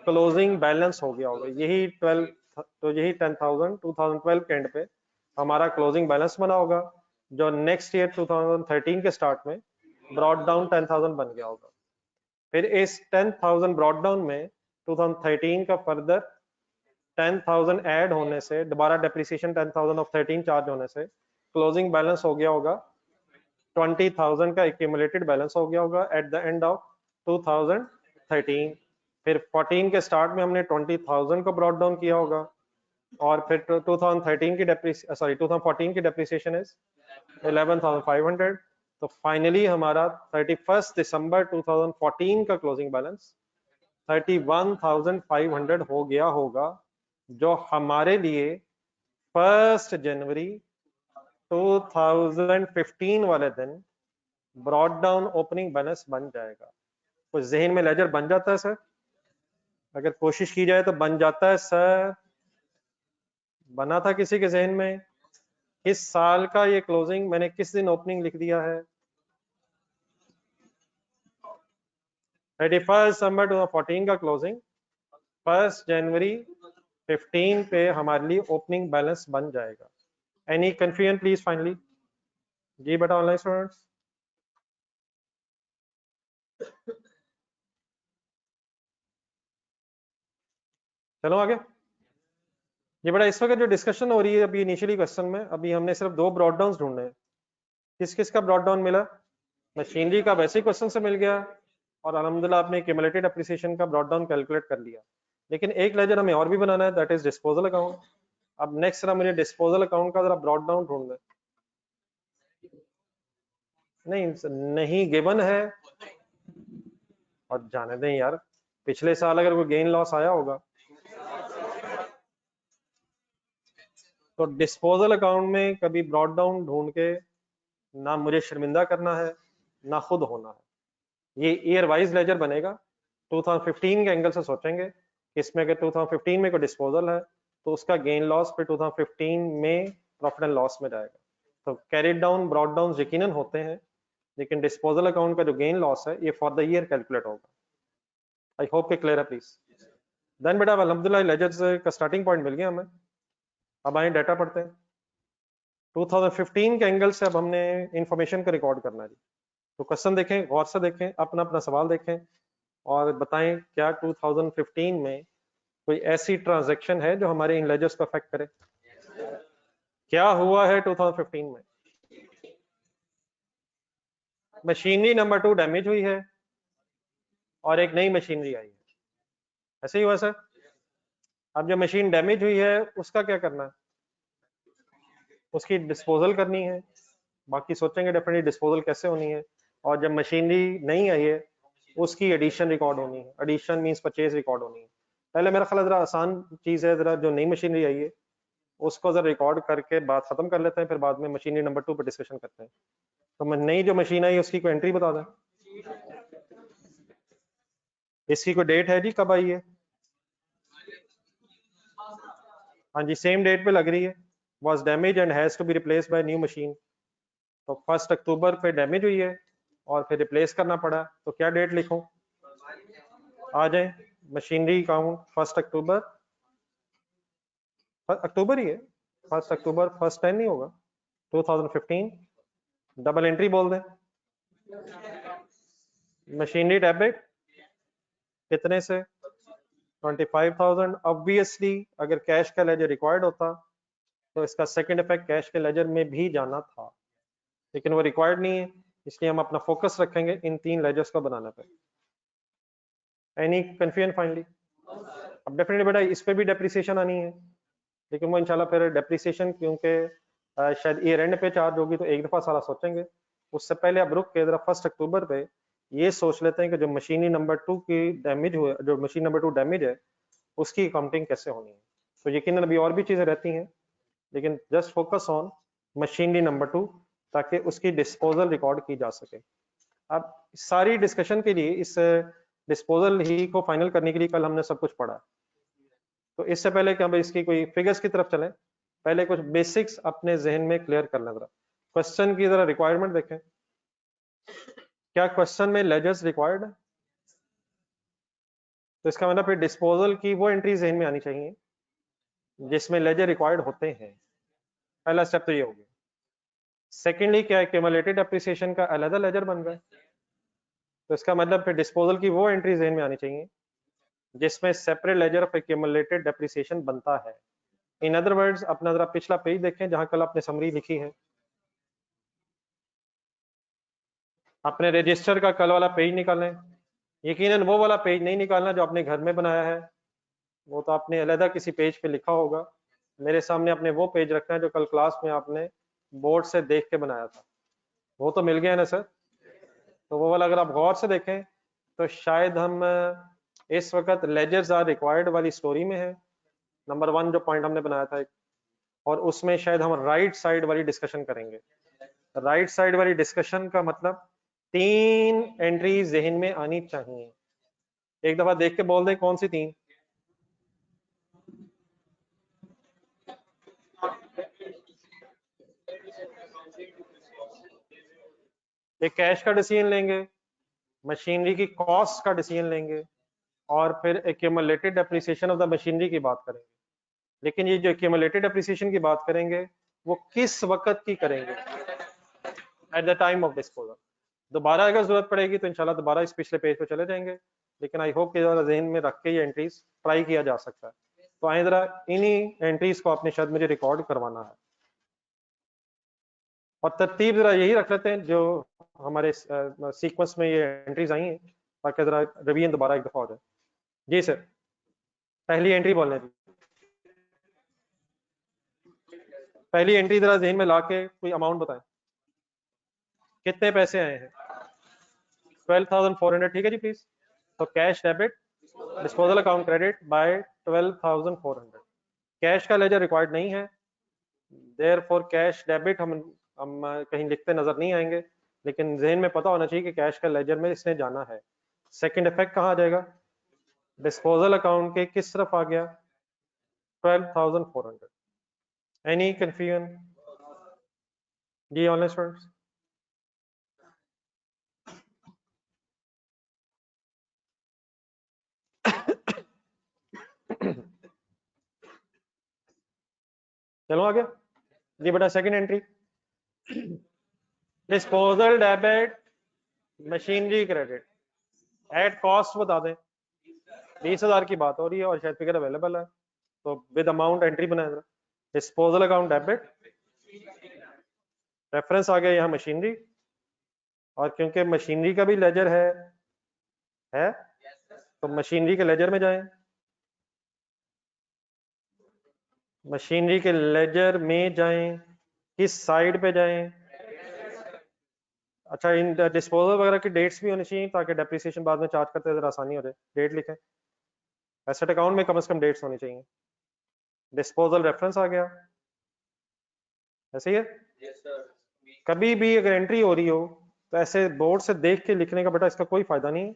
क्लोजिंग बैलेंस हो गया होगा। यही 12, तो यही 10,000 2012 के एंड पे हमारा क्लोजिंग बैलेंस बना होगा, जो नेक्स्ट ईयर 2013 के स्टार्ट में ब्रॉड डाउन 10,000 बन गया होगा। फिर इस 10,000 ब्रॉड डाउन में 2013 का फर्दर 10,000 ऐड होने से, दोबारा डेप्रिसिएशन 10,000 ऑफ 13 चार्ज होने से क्लोजिंग बैलेंस हो गया होगा 20,000 का एक्यूमुलेटेड बैलेंस हो गया होगा एट द एंड ऑफ 2013। फिर 14 के स्टार्ट में हमने 20,000 को ब्रॉड डाउन किया होगा, और फिर 2013 की 2014 की डेप्रिसिएशन इज 11,500। तो फाइनली हमारा 31 दिसंबर 2014 का क्लोजिंग बैलेंस 31,500 हो गया होगा, जो हमारे लिए 1 जनवरी 2015 वाले दिन ब्रॉड डाउन ओपनिंग बैलेंस बन जाएगा। कुछ जहन में लेजर बन जाता है सर? अगर कोशिश की जाए तो बन जाता है सर? बना था किसी के जहन में? इस साल का ये क्लोजिंग मैंने किस दिन ओपनिंग लिख दिया है? 31 दिसंबर 2014 का क्लोजिंग 1 जनवरी 15 पे हमारे लिए ओपनिंग बैलेंस बन जाएगा। Any confusion please finally? जी बेटा ऑनलाइन स्टूडेंट्स, चलो आगे। ये बड़ा इस वक्त जो डिस्कशन हो रही है अभी इनिशियली क्वेश्चन में, अभी हमने सिर्फ 2 ब्रॉड डाउन ढूंढने हैं। किस किस का ब्रॉड डाउन मिला? मशीनरी का वैसे ही क्वेश्चन से मिल गया, और अलहमदुलिल्लाह आपने क्यूमुलेटेड एप्रिसिएशन का ब्रॉड डाउन कैलकुलेट कर लिया। लेकिन एक लेजर हमें और भी बनाना है, दैट इज डिस्पोजल अकाउंट। अब नेक्स्ट जरा मुझे डिस्पोजल अकाउंट का जरा ब्रॉड डाउन ढूंढना है। नहीं गिवन है, और जाने दें यार, पिछले साल अगर कोई गेन लॉस आया होगा तो डिस्पोजल अकाउंट में कभी ब्रॉड डाउन ढूंढ के ना मुझे शर्मिंदा करना है ना खुद होना है। ये ईयर वाइज लेजर बनेगा, 2015 के एंगल से सोचेंगे कि इसमें अगर 2015 में कोई डिस्पोजल है तो उसका गेन लॉस फिर 2015 में प्रॉफिट एंड लॉस में जाएगा। तो कैरिड डाउन ब्रॉड डाउन यकीनन होते हैं, लेकिन डिस्पोजल अकाउंट का जो गेन लॉस है ये फॉर द ईयर कैलकुलेट होगा। आई होप के क्लियर है प्लीज। देन बेटा अल्हम्दुलिल्लाह लेजर्स का स्टार्टिंग पॉइंट मिल गया हमें। अब आए डाटा पढ़ते हैं। 2015 के एंगल से अब हमने इंफॉर्मेशन को रिकॉर्ड करना है जी। तो क्वेश्चन देखें, गौर से देखें, अपना अपना सवाल देखें और बताएं क्या 2015 में कोई ऐसी ट्रांजैक्शन है जो हमारे इन लेजर्स को अफेक्ट करे। क्या हुआ है 2015 में? मशीनरी नंबर 2 डैमेज हुई है और एक नई मशीनरी आई है, ऐसे ही हुआ सर। अब जो मशीन डैमेज हुई है उसका क्या करना है? उसकी डिस्पोजल करनी है, बाकी सोचेंगे डेफिनेटली डिस्पोजल कैसे होनी है। और जब मशीनरी नहीं आई है उसकी एडिशन रिकॉर्ड होनी है, एडिशन मींस परचेज रिकॉर्ड होनी है। पहले मेरा ख्याल जरा आसान चीज है, जरा जो नई मशीनरी आई है उसको जरा रिकॉर्ड करके बात खत्म कर लेते हैं, फिर बाद में मशीनरी नंबर 2 पर डिस्कशन करते हैं। तो नई जो मशीन आई उसकी कोई एंट्री बता दें, इसकी कोई डेट है जी कब आई है? हाँ जी सेम डेट पे लग रही है, was damage and has to be replaced by new machine. तो 1 अक्टूबर पे डैमेज हुई है और फिर रिप्लेस करना पड़ा, तो क्या डेट लिखूं? आ जाए, मशीनरी काउंट 1 अक्टूबर, अक्टूबर ही है, 1 अक्टूबर, 1 10 नहीं होगा, 2015 डबल एंट्री बोल दें। मशीनरी डेबिट कितने से? 25,000। ऑब्वियसली अगर कैश का लेजर रिक्वायर्ड होता तो इसका सेकंड इफेक्ट कैश के लेजर में भी जाना था, लेकिन वो रिक्वायर्ड नहीं है, इसलिए हम अपना फोकस रखेंगे इन 3 लेजर्स को बनाने पे। Any confusion finally? अब डेफिनेटली बेटा इस पे भी डेप्रिसिएशन आनी है, लेकिन वो इंशाल्लाह फिर डेप्रिसिएशन क्योंकि शायद ईयर एंड पे चार्ज होगी तो एक दफा सारा सोचेंगे। उससे पहले अब रुक के जरा 1 अक्टूबर पे ये सोच लेते हैं कि जो मशीनरी नंबर 2 की डैमेज हुआ, जो मशीन नंबर 2 डैमेज है उसकी अकाउंटिंग कैसे होनी है। तो यकीनन अभी और भी चीजें रहती हैं, लेकिन just focus on machinery number 2 ताकि उसकी डिस्पोजल रिकॉर्ड की जा सके। अब सारी डिस्कशन के लिए इस डिस्पोजल ही को फाइनल करने के लिए कल हमने सब कुछ पढ़ा, तो इससे पहले कि हम इसकी कोई फिगर्स की तरफ चलें, पहले कुछ बेसिक्स अपने जहन में क्लियर कर लें। जरा क्वेश्चन की जरा रिक्वायरमेंट देखें, क्या क्वेश्चन में लेजर्स रिक्वायर्ड है? तो इसका मतलब फिर डिस्पोजल की वो एंट्री जहन में आनी चाहिए जिसमें लेजर रिक्वायर्ड होते हैं। पहला स्टेप तो ये हो गया। सेकेंडली क्या एक्यूमुलेटेड एप्रिसिएशन का अलग लेजर बन गया, तो इसका मतलब फिर डिस्पोजल की वो एंट्री जहन में आनी चाहिए जिसमें separate laser of accumulated depreciation बनता है। इन अदर वर्ड्स अपना जरा पिछला पेज देखें जहां कल आपने समरी लिखी है, अपने रजिस्टर का कल वाला पेज निकालें। यकीनन वो वाला पेज नहीं निकालना जो आपने घर में बनाया है, वो तो आपने अलग किसी पेज पे लिखा होगा। मेरे सामने आपने वो पेज रखना है जो कल क्लास में आपने बोर्ड से देख के बनाया था। वो तो मिल गया ना सर? तो वो वाला अगर आप गौर से देखें तो शायद हम इस वक्त लेजर्स आर रिक्वायर्ड वाली स्टोरी में है, नंबर 1 जो पॉइंट हमने बनाया था एक, और उसमें शायद हम राइट साइड वाली डिस्कशन करेंगे। राइट साइड वाली डिस्कशन का मतलब 3 एंट्री जहन में आनी चाहिए। एक दफा देख के बोल दें कौन सी 3? एक कैश का डिसीजन लेंगे, मशीनरी की कॉस्ट का डिसीजन लेंगे, और फिर accumulated depreciation of the machinery की बात करेंगे। लेकिन ये जो एक्यूमुलेटेड डेप्रिसिएशन की बात करेंगे वो किस वक्त की करेंगे? At the time of disposal. दोबारा अगर जरूरत पड़ेगी तो इंशाल्लाह दोबारा इस पिछले पेज पे चले जाएंगे, लेकिन आई होप कि जरा जहन में रख के ये एंट्रीज ट्राई किया जा सकता है। तो आए जरा इन्हीं एंट्रीज को आपने शायद मुझे रिकॉर्ड करवाना है, और तरतीब जरा यही रख लेते हैं जो हमारे सीक्वेंस में ये एंट्रीज आई हैं, ताकि जरा रिवीजन दोबारा एक दफा हो जाए। जी सर, पहली एंट्री बोलने दी, पहली एंट्री जरा जहन में ला के कोई अमाउंट बताएं। कितने पैसे आए हैं? 12,400, ठीक है जी प्लीज। तो cash debit, disposal account credit by 12,400। Cash का लेजर रिक्वायर्ड नहीं है, देयरफॉर कैश डेबिट हम कहीं लिखते नजर नहीं आएंगे, लेकिन जहन में पता होना चाहिए कि कैश का लेजर में इसने जाना है। सेकंड इफेक्ट कहाँ आ जाएगा? डिस्पोजल अकाउंट के किस तरफ आ गया? 12,400। एनी कंफ्यूजन जी ऑनलाइन स्टूडेंट्स? चलो आ गया जी बेटा। Second entry, disposal debit machinery credit at cost बता दें। 20,000 की बात हो रही है और शायद फिगर अवेलेबल है, तो विद अमाउंट एंट्री बनाए जरा। डिस्पोजल अकाउंट डेबिट, रेफरेंस आ गया यहाँ मशीनरी, और क्योंकि मशीनरी का भी लेजर है तो मशीनरी के लेजर में जाएं। मशीनरी के लेजर में जाएं, किस साइड पे जाएं? अच्छा, इन डिस्पोजल वगैरह की डेट्स भी होनी चाहिए ताकि डेप्रिसिएशन बाद में चार्ज करते जरा आसानी हो जाए। डेट लिखें, एसेट अकाउंट में कम से कम डेट्स होनी चाहिए। डिस्पोजल रेफरेंस आ गया, ऐसे ही है। कभी भी अगर एंट्री हो रही हो तो ऐसे बोर्ड से देख के लिखने का बेटा इसका कोई फायदा नहीं है।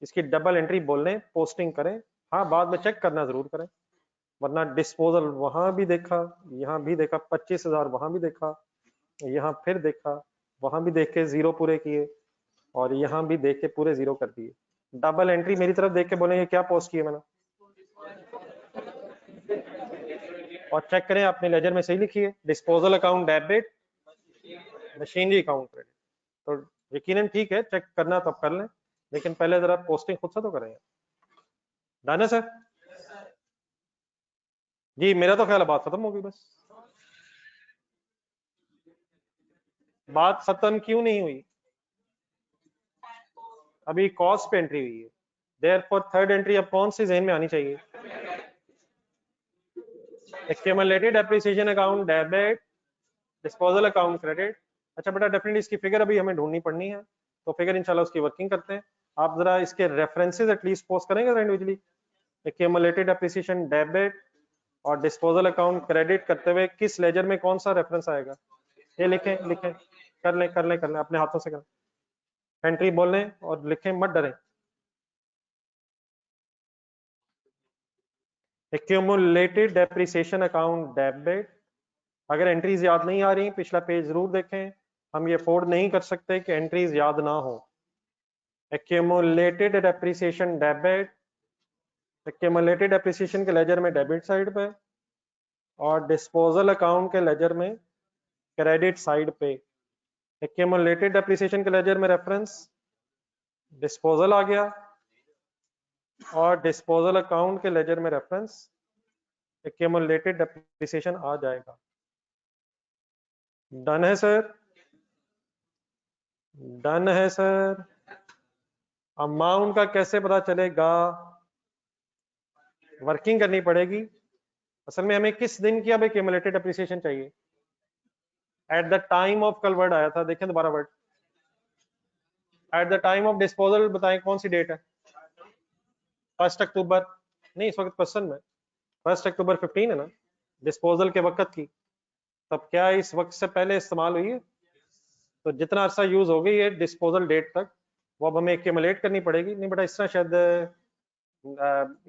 इसकी डबल एंट्री बोल लें, पोस्टिंग करें, हाँ बाद में चेक करना जरूर करें, वरना डिस्पोजल वहां भी देखा, यहाँ भी देखा, 25,000 वहां भी देखा, यहाँ फिर देखा, वहां भी देख के जीरो पूरे किए, और यहाँ भी देख के पूरे जीरो कर दिए। डबल एंट्री मेरी तरफ देख के बोलेंगे क्या पोस्ट किए मैंने, और चेक करें अपने लेजर में सही लिखी है। Disposal account debit, machinery account credit, तो यकीनन ठीक है, चेक करना तब कर लें, लेकिन पहले जरा पोस्टिंग खुद से तो करें। डन है सर? जी मेरा तो ख्याल है बात खत्म होगी बस। बात खत्म क्यों नहीं हुई? अभी कॉस्ट पे एंट्री हुई है, देयरफॉर थर्ड एंट्री अब कौन सी जहन में आनी चाहिए? Accumulated depreciation account debit, disposal account credit. अच्छा बेटा, डेफिनेटली इसकी फिगर अभी हमें ढूंढनी पड़नी है, तो फिगर इंशाल्लाह उसकी वर्किंग करते हैं। आप जरा इसके रेफरेंसेस एटलीस्ट पोस्ट करेंगे इंडिविजुअली। एक्यूमुलेटेड डेप्रिसिएशन डेबिट और डिस्पोजल अकाउंट क्रेडिट करते हुए किस लेजर में कौन सा रेफरेंस आएगा? ये लिखें लिखें, कर लें अपने हाथों से करें, एंट्री बोल लें और लिखें, मत डरें। Accumulated depreciation account debit. अगर एंट्रीज याद नहीं आ रही, पिछला पेज जरूर देखें, हम ये अफोर्ड नहीं कर सकते कि एंट्रीज याद ना हो। Accumulated depreciation debit, accumulated depreciation के लेजर में डेबिट साइड पे, और डिस्पोजल अकाउंट के लेजर में क्रेडिट साइड पे। एक्यूमुलेटेड डेप्रिसिएशन के लेजर में रेफरेंस डिस्पोजल आ गया, और डिस्पोजल अकाउंट के लेजर में रेफरेंस एक्यूमुलेटेड डेप्रिसिएशन आ जाएगा। डन है सर? डन है सर? अमाउंट का कैसे पता चलेगा? वर्किंग करनी पड़ेगी। असल में हमें किस दिन की अब एक्यूमुलेटेड डेप्रिसिएशन चाहिए? एट द टाइम ऑफ, कल वर्ड आया था, देखें दोबारा word, at the time of disposal. बताएं कौन सी डेट है? 1 अक्टूबर नहीं, इस वक्त क्वेश्चन में 1 अक्टूबर 15 है ना डिस्पोजल के वक्त की, तब क्या इस वक्त से पहले इस्तेमाल हुई है? तो जितना अरसा यूज हो गई है डिस्पोजल डेट तक, वो अब हमें एक्यूमुलेट करनी पड़ेगी। नहीं बेटा, इस तरह शायद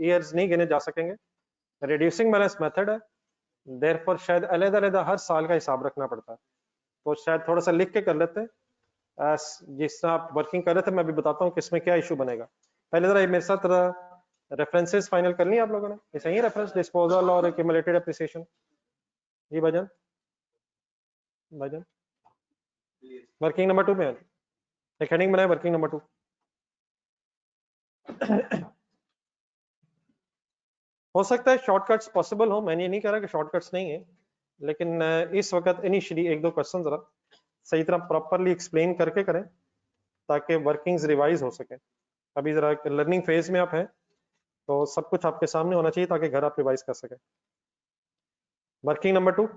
ईयर्स नहीं गिने जा सकेंगे, रिड्यूसिंग बैलेंस मेथड है, देयरफॉर शायद अलग-अलग हर साल का हिसाब रखना पड़ता है। तो शायद थोड़ा सा लिख के कर लेते हैं, जिस तरह आप वर्किंग कर रहे थे मैं भी बताता हूँ किसमें क्या इशू बनेगा। पहले जरा मेरे साथ रेफरेंसेस फाइनल कर लिया आप लोगों ने? ये सही है रेफरेंस, डिस्पोजल और एक्यूमुलेटेड एप्रिसिएशन? जी भजन, भजन वर्किंग नंबर 2 में है, एक हेडिंग बनाए वर्किंग नंबर 2। हो सकता है शॉर्टकट्स पॉसिबल हो, मैंने ये नहीं कह रहा कि शॉर्टकट्स नहीं है, लेकिन इस वक्त इनिशियली एक दो क्वेश्चन जरा सही तरह प्रॉपरली एक्सप्लेन करके करें ताकि वर्किंग्स रिवाइज हो सके। अभी जरा लर्निंग फेज में आप हैं, तो सब कुछ आपके सामने होना चाहिए ताकि घर आप रिवाइज कर सकें। वर्किंग नंबर 2,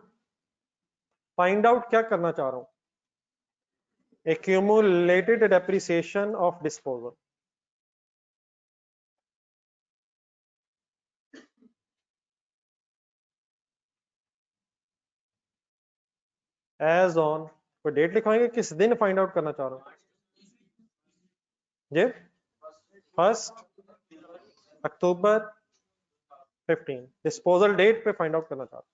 फाइंड आउट क्या करना चाह रहा हूं? accumulated depreciation of disposal as on, कोई डेट लिखवाएंगे, किस दिन फाइंड आउट करना चाह रहा हूँ जी? 1 अक्टूबर 15 डिस्पोजल डेट पे फाइंड आउट करना चाह रहा हूँ।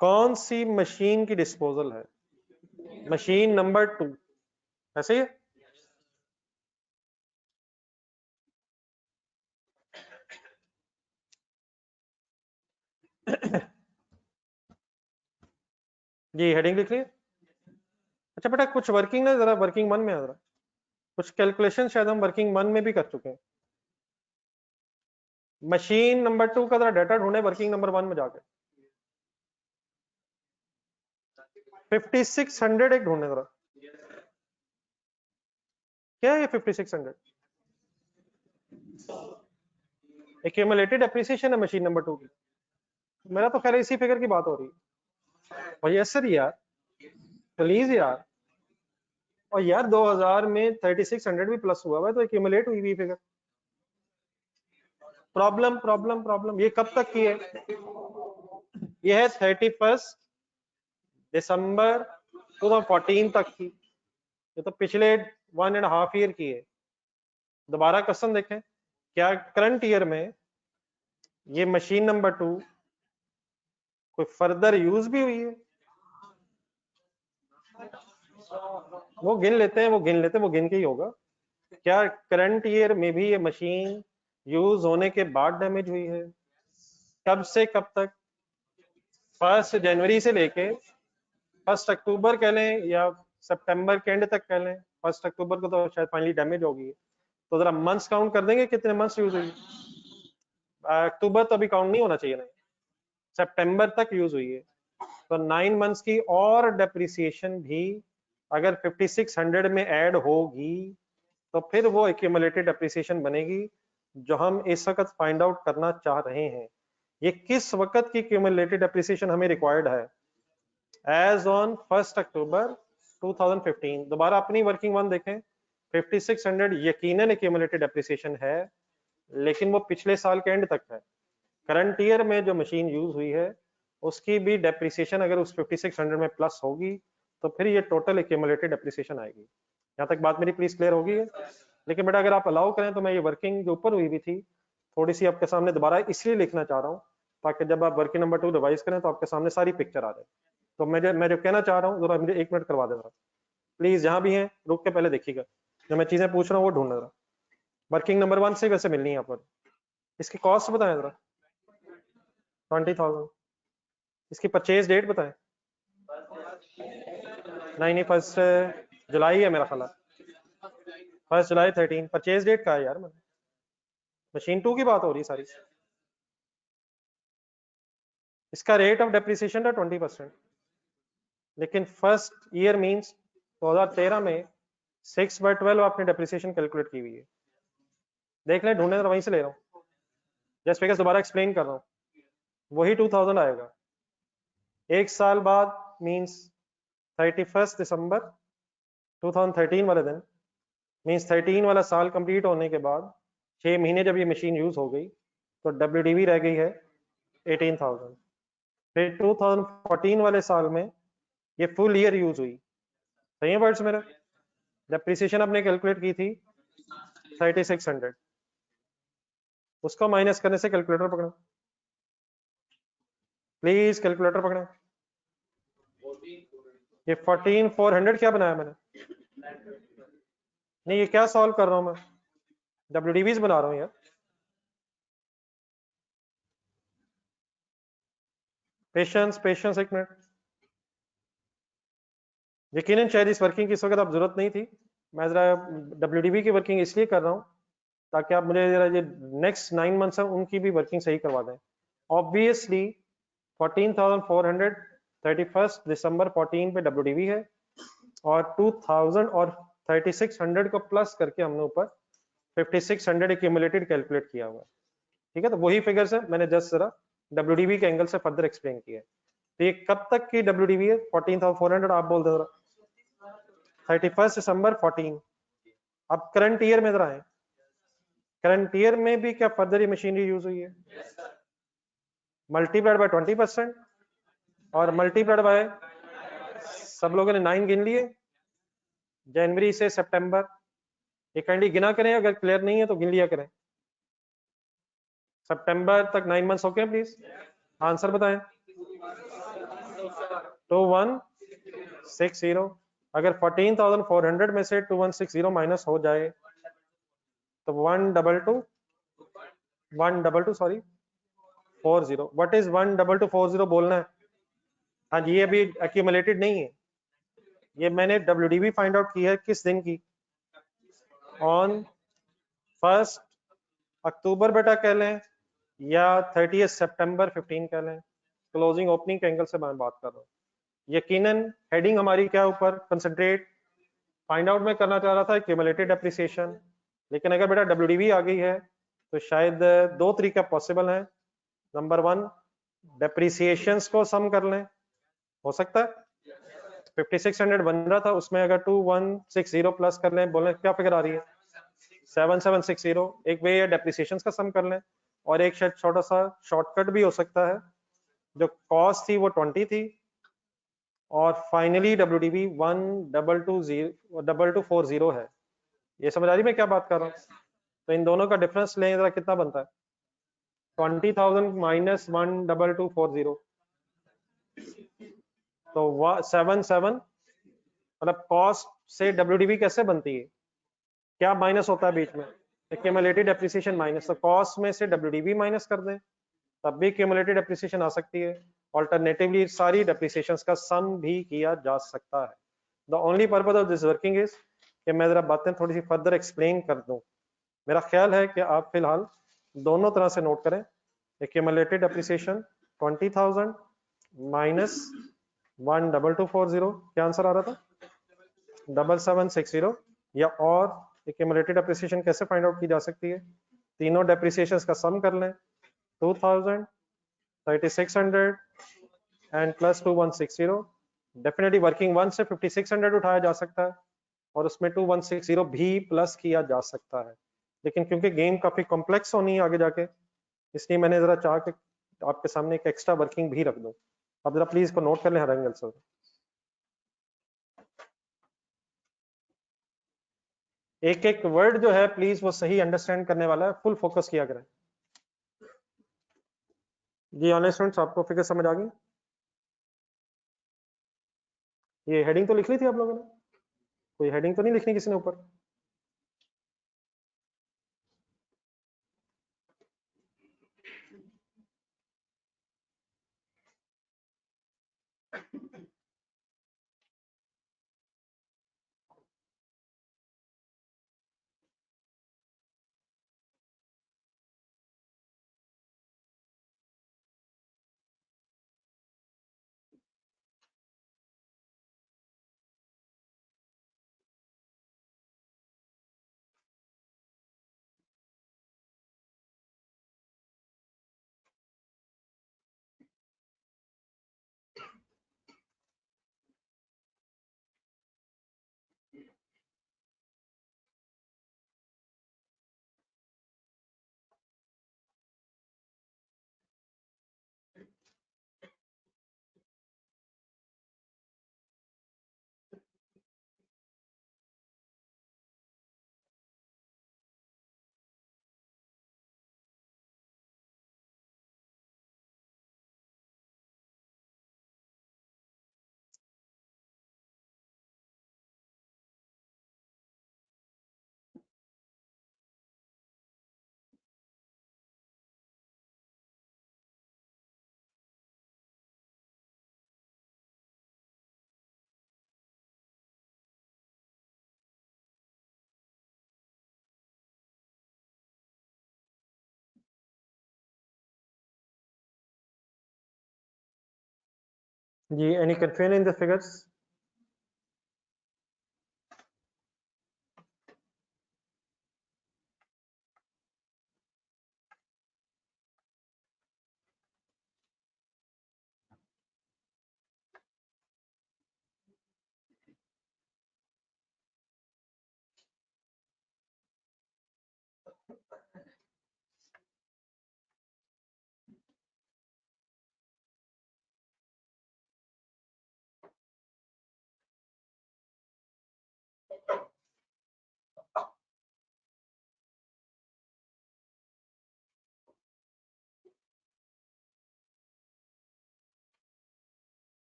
कौन सी मशीन की डिस्पोजल है? मशीन नंबर 2, ऐसे ही है? जी हेडिंग लिख ली। अच्छा बेटा कुछ वर्किंग ना जरा वर्किंग 1 में जरा कुछ कैलकुलेशन शायद हम वर्किंग 1 में भी कर चुके हैं। मशीन नंबर 2 का जरा डाटा ढूंढे वर्किंग नंबर 1 में जाके। 5600 एक ढूंढने जरा। क्या है ये 5600? एक्यूमुलेटेड एप्रिसिएशन है मशीन नंबर 2 की। मेरा तो खैर इसी फिगर की बात हो रही है। और यस सर यार, प्लीज यार। और यार 2000 में 3600 भी प्लस हुआ है तो एक्यूमुलेट हुई भी फिगर। प्रॉब्लम प्रॉब्लम प्रॉब्लम, ये कब तक की है? ये है 31 दिसंबर 2014 तक की। ये तो पिछले 1.5 ईयर की है। दोबारा क्वेश्चन देखें, क्या करंट ईयर में ये मशीन नंबर 2 कोई फर्दर यूज भी हुई है? वो गिन लेते हैं, वो गिन के ही होगा। क्या करंट ईयर में भी ये मशीन यूज होने के बाद डैमेज हुई है? कब से कब तक? 1 जनवरी से लेके 1 अक्टूबर कह लें या सितंबर के एंड तक कह लें। 1 अक्टूबर को तो शायद फाइनली डैमेज होगी। तो जरा मंथ्स काउंट कर देंगे कितने मंथ्स यूज हुई? अक्टूबर तो अभी काउंट नहीं होना चाहिए ना, सितंबर तक यूज हुई है। तो 9 मंथ्स की और डेप्रिसिएशन भी अगर 5600 में ऐड होगी तो फिर वो एक्यूमुलेटेड डेप्रिसिएशन बनेगी जो हम इस वक्त फाइंड आउट करना चाह रहे हैं। ये किस वक्त की एक्यूमुलेटेड डेप्रिसिएशन हमें रिक्वायर्ड है? एज ऑन 1 अक्टूबर 2015। दोबारा अपनी वर्किंग 1 देखें। 5600 यकीनन एक्यूमुलेटेड डेप्रिसिएशन है, लेकिन वो पिछले साल के एंड तक है। करंट ईयर में जो मशीन यूज हुई है उसकी भी डेप्रिसिएशन अगर उस 5600 में प्लस होगी तो फिर ये टोटल एक्यूमुलेटेड डेप्रिसिएशन आएगी। यहाँ तक बात मेरी प्लीज क्लियर होगी है? लेकिन बेटा अगर आप अलाउ करें तो मैं ये वर्किंग जो ऊपर हुई भी थी थोड़ी सी आपके सामने दोबारा इसलिए लिखना चाह रहा हूँ ताकि जब आप वर्किंग नंबर 2 रिवाइज करें तो आपके सामने सारी पिक्चर आ जाए। तो मैं जो कहना चाह रहा हूँ जरा मुझे 1 मिनट करवा देना प्लीज। जहां भी हैं रुक के पहले देखिएगा, जो मैं चीजें पूछ रहा हूँ वो ढूंढना जरा। वर्किंग नंबर 1 से वैसे मिलनी है आपको। इसकी कॉस्ट बताएं जरा। 20,000। इसकी परचेज डेट बताएं। नहीं 1 जुलाई है मेरा ख्याल। 1 जुलाई 13 परचेज डेट का है यार। मैं मशीन 2 की बात हो रही सारी। इसका रेट ऑफ डेप्रिसिएशन था 20%, लेकिन फर्स्ट ईयर मींस 2013 में 6/12 आपने डेप्रिसिएशन कैलकुलेट की हुई है। देख लें, ढूंढने वहीं से ले रहा हूँ, जस्ट फिगर्स दोबारा एक्सप्लेन कर रहा हूँ। वही 2000 आएगा। एक साल बाद मींस 31 दिसंबर 2013 वाले दिन, मींस 13 वाला साल कंप्लीट होने के बाद 6 महीने जब ये मशीन यूज हो गई तो WDV रह गई है 18,000। फिर 2014 वाले साल में ये फुल ईयर यूज हुई। सही है वर्ड्स मेरा? डेप्रिसिएशन आपने कैलकुलेट की थी 3600, उसको माइनस करने से कैलकुलेटर पकड़ा प्लीज, कैलकुलेटर पकड़े। ये 14400 क्या बनाया मैंने? नहीं ये क्या सॉल्व कर रहा हूं मैं? WDVs बना रहा हूं यार। Patience patience, 1 minute. यकीनन शायद इस वर्किंग की इस वक्त आप जरूरत नहीं थी। मैं जरा WDV की वर्किंग इसलिए कर रहा हूँ ताकि आप मुझे जरा ये नेक्स्ट 9 मंथ्स है उनकी भी वर्किंग सही करवा दें। ऑब्वियसली 14,400 31 दिसंबर 14 पे WDV है और 2000 और 3600 को प्लस करके हमने ऊपर 5600 एक्यूमुलेटेड कैलकुलेट किया हुआ है। ठीक है, तो वही फिगर्स है, मैंने जस्ट जरा WDV के एंगल से फर्दर एक्सप्लेन किया है। तो ये कब तक की WDV है? 14,400 आप बोल दो जरा। 31 दिसंबर 14। अब करंट ईयर में जरा है, करंट ईयर में भी क्या फर्दर ये मशीनरी यूज हुई है? मल्टीप्लाइड बाय 20% और मल्टीप्लाइड बाय, सब लोगों ने 9 गिन लिए, जनवरी से सितंबर। ये काइंडली गिना करें, अगर क्लियर नहीं है तो गिन लिया करें। सितंबर तक 9 मंथ्स हो गए प्लीज, आंसर बताएं। 2160। अगर 14,400 में से 2160 माइनस हो जाए तो 122 सॉरी 40। व्हाट इज 12240 बोलना है। हाँ जी, ये अभी एक्यूमुलेटेड नहीं है, ये मैंने WDV फाइंड आउट की है किस दिन की, ऑन 1 अक्टूबर बेटा कह लें या 30 सितंबर 15 कह लें। क्लोजिंग ओपनिंग के एंगल से मैं बात कर रहा हूँ। यकीनन हेडिंग हमारी क्या ऊपर कंसंट्रेट, फाइंड आउट में करना चाह रहा था क्यूमुलेटेड डेप्रिसिएशन, लेकिन अगर बेटा WDV आ गई है तो शायद दो तरीका पॉसिबल है। नंबर 1, डेप्रिसिएशंस को सम कर लें, हो सकता है 5600 बन रहा था, उसमें अगर 2160 प्लस कर लें, बोले क्या फिगर आ रही है 7760। एक वे डेप्रिसिएशंस का सम कर लें, और एक शायद छोटा सा शॉर्टकट भी हो सकता है, जो कॉस्ट थी वो 20 थी और फाइनली WDV 12240 है। ये समझ आ रही मैं क्या बात कर रहा हूँ? तो इन दोनों का डिफरेंस लें जरा, कितना बनता है 20,000 माइनस 12240, तो 77, मतलब कॉस्ट से WDV कैसे बनती है, क्या माइनस होता है बीच में, एक्यूमुलेटेड डेप्रिसिएशन माइनस, तो कॉस्ट में से WDV माइनस कर दें तब भी एक्यूमुलेटेड डेप्रिसिएशन आ सकती है। ऑल्टरनेटिवली सारी डेप्रिसिएशंस का सम भी किया जा सकता है। The only purpose of this working is कि मैं जरा बातें थोड़ी सी फर्दर एक्सप्लेन कर दूं। मेरा ख्याल है कि आप फिलहाल दोनों तरह से नोट करें, एक्यूमुलेटेड डेप्रिसिएशन 20,000 माइनस 12240, क्या आंसर आ रहा था 7760, या और एक्यूमुलेटेड डेप्रिसिएशन कैसे फाइंड आउट की जा सकती है, तीनों डेप्रिसिएशंस का सम कर लें 2000 3600 एंड प्लस 2160। डेफिनेटली वर्किंग 1 से 5600 उठाया जा सकता है और उसमें 2160 भी प्लस किया जा सकता है, लेकिन क्योंकि गेम काफी कॉम्प्लेक्स होनी है आगे जाके, इसलिए मैंने जरा चाह के आपके सामने एक एक्स्ट्रा वर्किंग भी रख दूं। अब जरा प्लीज को नोट कर लें हर एंगल से। एक एक वर्ड जो है प्लीज वो सही अंडरस्टैंड करने वाला है, फुल फोकस किया करें। जी ऑनलाइन स्टूडेंट्स, आपको फिगर समझ आ गई? ये हेडिंग तो लिख ली थी आप लोगों ने, कोई हेडिंग तो नहीं लिखनी किसी ने ऊपर? जी any confusion in the figures?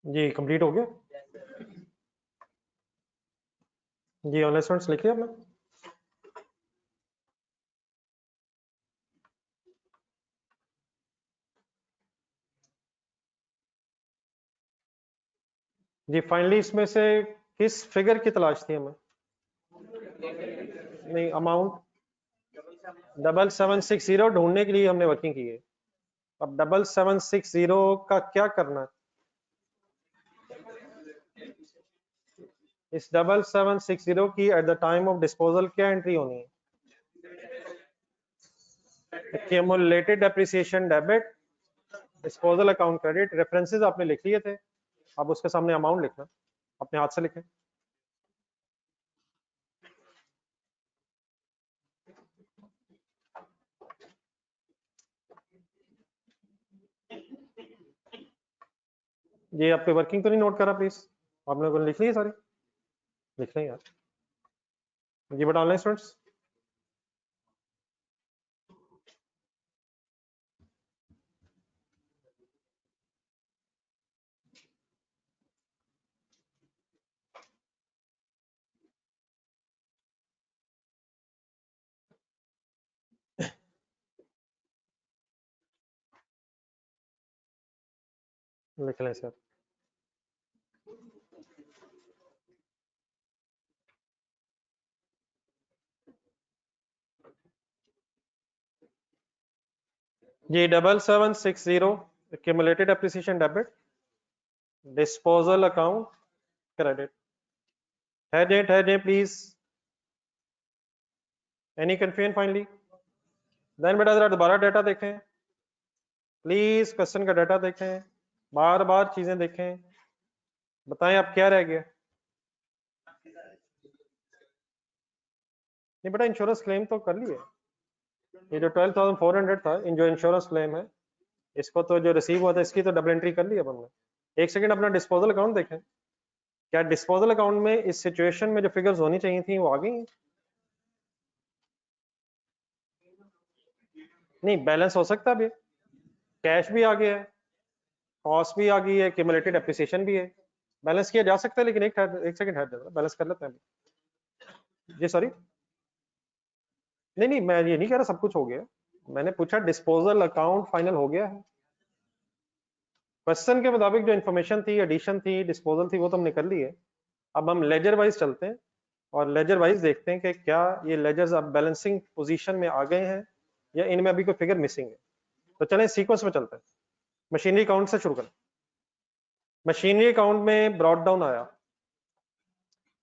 जी कंप्लीट हो गया जी। ऑनलाइन स्टूडेंट्स लिखिए आपने। जी फाइनली इसमें से किस फिगर की तलाश थी हमें? नहीं, अमाउंट 7760 ढूंढने के लिए हमने वर्किंग की है। अब 7760 का क्या करना है? इस 7760 की at the time of disposal क्या एंट्री होनी है? Accumulated depreciation debit, disposal account credit. References आपने लिख लिए थे, अब उसके सामने अमाउंट लिखना, अपने हाथ से लिखें। ये आपके वर्किंग तो नहीं नोट करा प्लीज? आप लोगों ने लिख ली है सारी? लिख लें यार जी। बट ऑनलाइन स्टूडेंट्स लिख लें सर। जी 7760 accumulated appreciation debit, disposal account credit। ठहर जाए please. Any confusion finally? Then बेटा जरा दोबारा डाटा देखें प्लीज, क्वेश्चन का डाटा देखें, बार बार चीजें देखें, बताएं अब क्या रह गया। नहीं बेटा इंश्योरेंस क्लेम तो कर लिया। ये जो 12,400 था इन जो इंश्योरेंस क्लेम है, इसको तो जो रिसीव हुआ था इसकी तो डबल एंट्री कर ली अब हमने। एक सेकंड अपना डिस्पोजल अकाउंट देखें, क्या डिस्पोजल अकाउंट में इस सिचुएशन में जो फिगर्स होनी चाहिए थी वो आ गई हैं? नहीं, बैलेंस हो सकता है, कैश भी आ गया है, कॉस्ट भी आ गई है, क्यूमुलेटेड एप्रिसिएशन भी है, बैलेंस किया जा सकता है। लेकिन एक सेकंड है, बैलेंस कर लेते हैं अभी। जी सॉरी, नहीं मैं ये नहीं कह रहा सब कुछ हो गया, मैंने पूछा डिस्पोजल अकाउंट फाइनल हो गया है। क्वेश्चन के मुताबिक जो इन्फॉर्मेशन थी, एडिशन थी, डिस्पोजल थी, वो तो हमने कर ली है। अब हम लेजर वाइज चलते हैं और लेजर वाइज देखते हैं कि क्या ये लेजर्स अब बैलेंसिंग पोजीशन में आ गए हैं या इनमें अभी कोई फिगर मिसिंग है। तो चलें सीक्वेंस में चलते हैं। मशीनरी अकाउंट से शुरू करें। मशीनरी अकाउंट में ब्रॉड डाउन आया,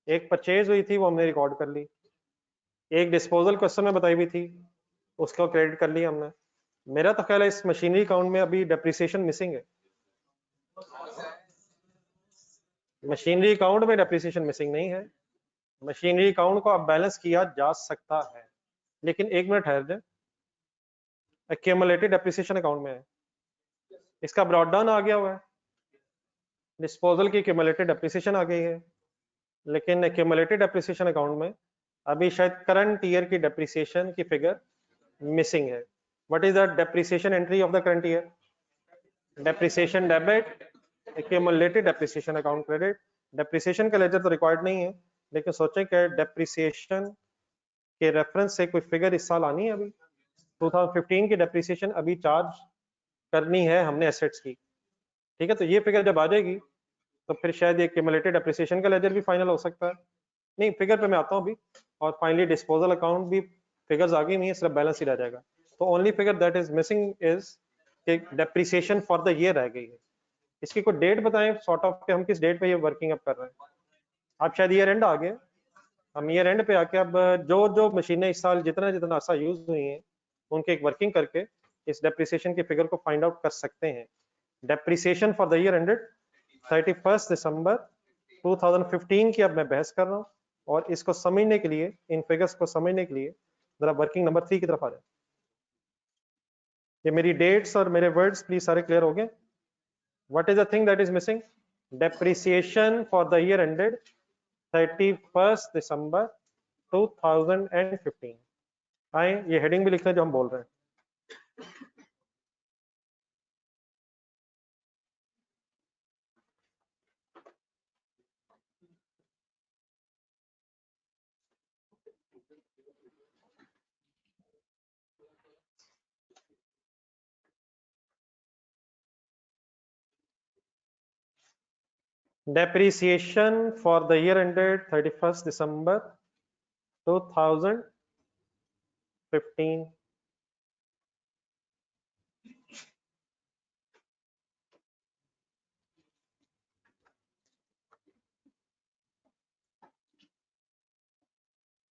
एक परचेज हुई थी वो हमने रिकॉर्ड कर ली, एक डिस्पोजल क्वेश्चन में बताई हुई थी उसको क्रेडिट कर लिया हमने। मेरा तो ख्याल है इस मशीनरी अकाउंट में अभी डेप्रिसिएशन मिसिंग है। मशीनरी अकाउंट में डेप्रिसिएशन मिसिंग नहीं है, मशीनरी अकाउंट को अब बैलेंस किया जा सकता है। लेकिन एक मिनट ठहर जाए, एक्यूमुलेटेड डेप्रिसिएशन अकाउंट में है, इसका ब्रॉड डाउन आ गया हुआ है, डिस्पोजल की एक्यूमुलेटेड डेप्रिसिएशन आ गई है, लेकिन एक्यूमुलेटेड डेप्रिसिएशन अकाउंट में अभी शायद करंट ईयर की डेप्रिसिएशन की फिगर मिसिंग है। What is the depreciation entry of the current year? Depreciation debit, accumulated depreciation account credit. Depreciation का लेजर तो रिक्वायर्ड नहीं है, लेकिन सोचें कि डेप्रिसिएशन के रेफरेंस से कोई फिगर इस साल आनी है अभी 2015 की डेप्रिसिएशन अभी चार्ज करनी है हमने एसेट्स की। ठीक है, तो ये फिगर जब आ जाएगी तो फिर शायद ये क्यूमुलेटेड डेप्रिसिएशन का लेजर भी फाइनल हो सकता है। नहीं, फिगर पे मैं आता हूँ अभी। और फाइनली डिस्पोजल अकाउंट भी फिगर्स आ गई नहीं है, सिर्फ बैलेंस ही रह जाएगा। तो only figure that is missing is depreciation for the year रह गई है। इसकी कोई डेट बताएं सॉर्ट ऑफ कि हम किस डेट पे ये वर्किंग अप कर रहे हैं। आप शायद ईयर एंड आ गए, हम ईयर एंड पे आके अब जो जो मशीनें इस साल जितना जितना ऐसा यूज हुई हैं उनके एक वर्किंग करके इस डेप्रिसिएशन की फिगर को फाइंड आउट कर सकते हैं। Depreciation for the year ended 31 दिसंबर 2015 की अब मैं बहस कर रहा हूँ, और इसको समझने के लिए, इन फिगर्स को समझने के लिए जरा वर्किंग नंबर 3 की तरफ आ जाए। ये मेरी डेट्स और मेरे वर्ड्स प्लीज सारे क्लियर हो गए? What is the thing that is missing? Depreciation for the year ended 31 दिसंबर 2015। आए ये हेडिंग भी लिख लें जो हम बोल रहे हैं। Depreciation for the year ended 31st December 2015.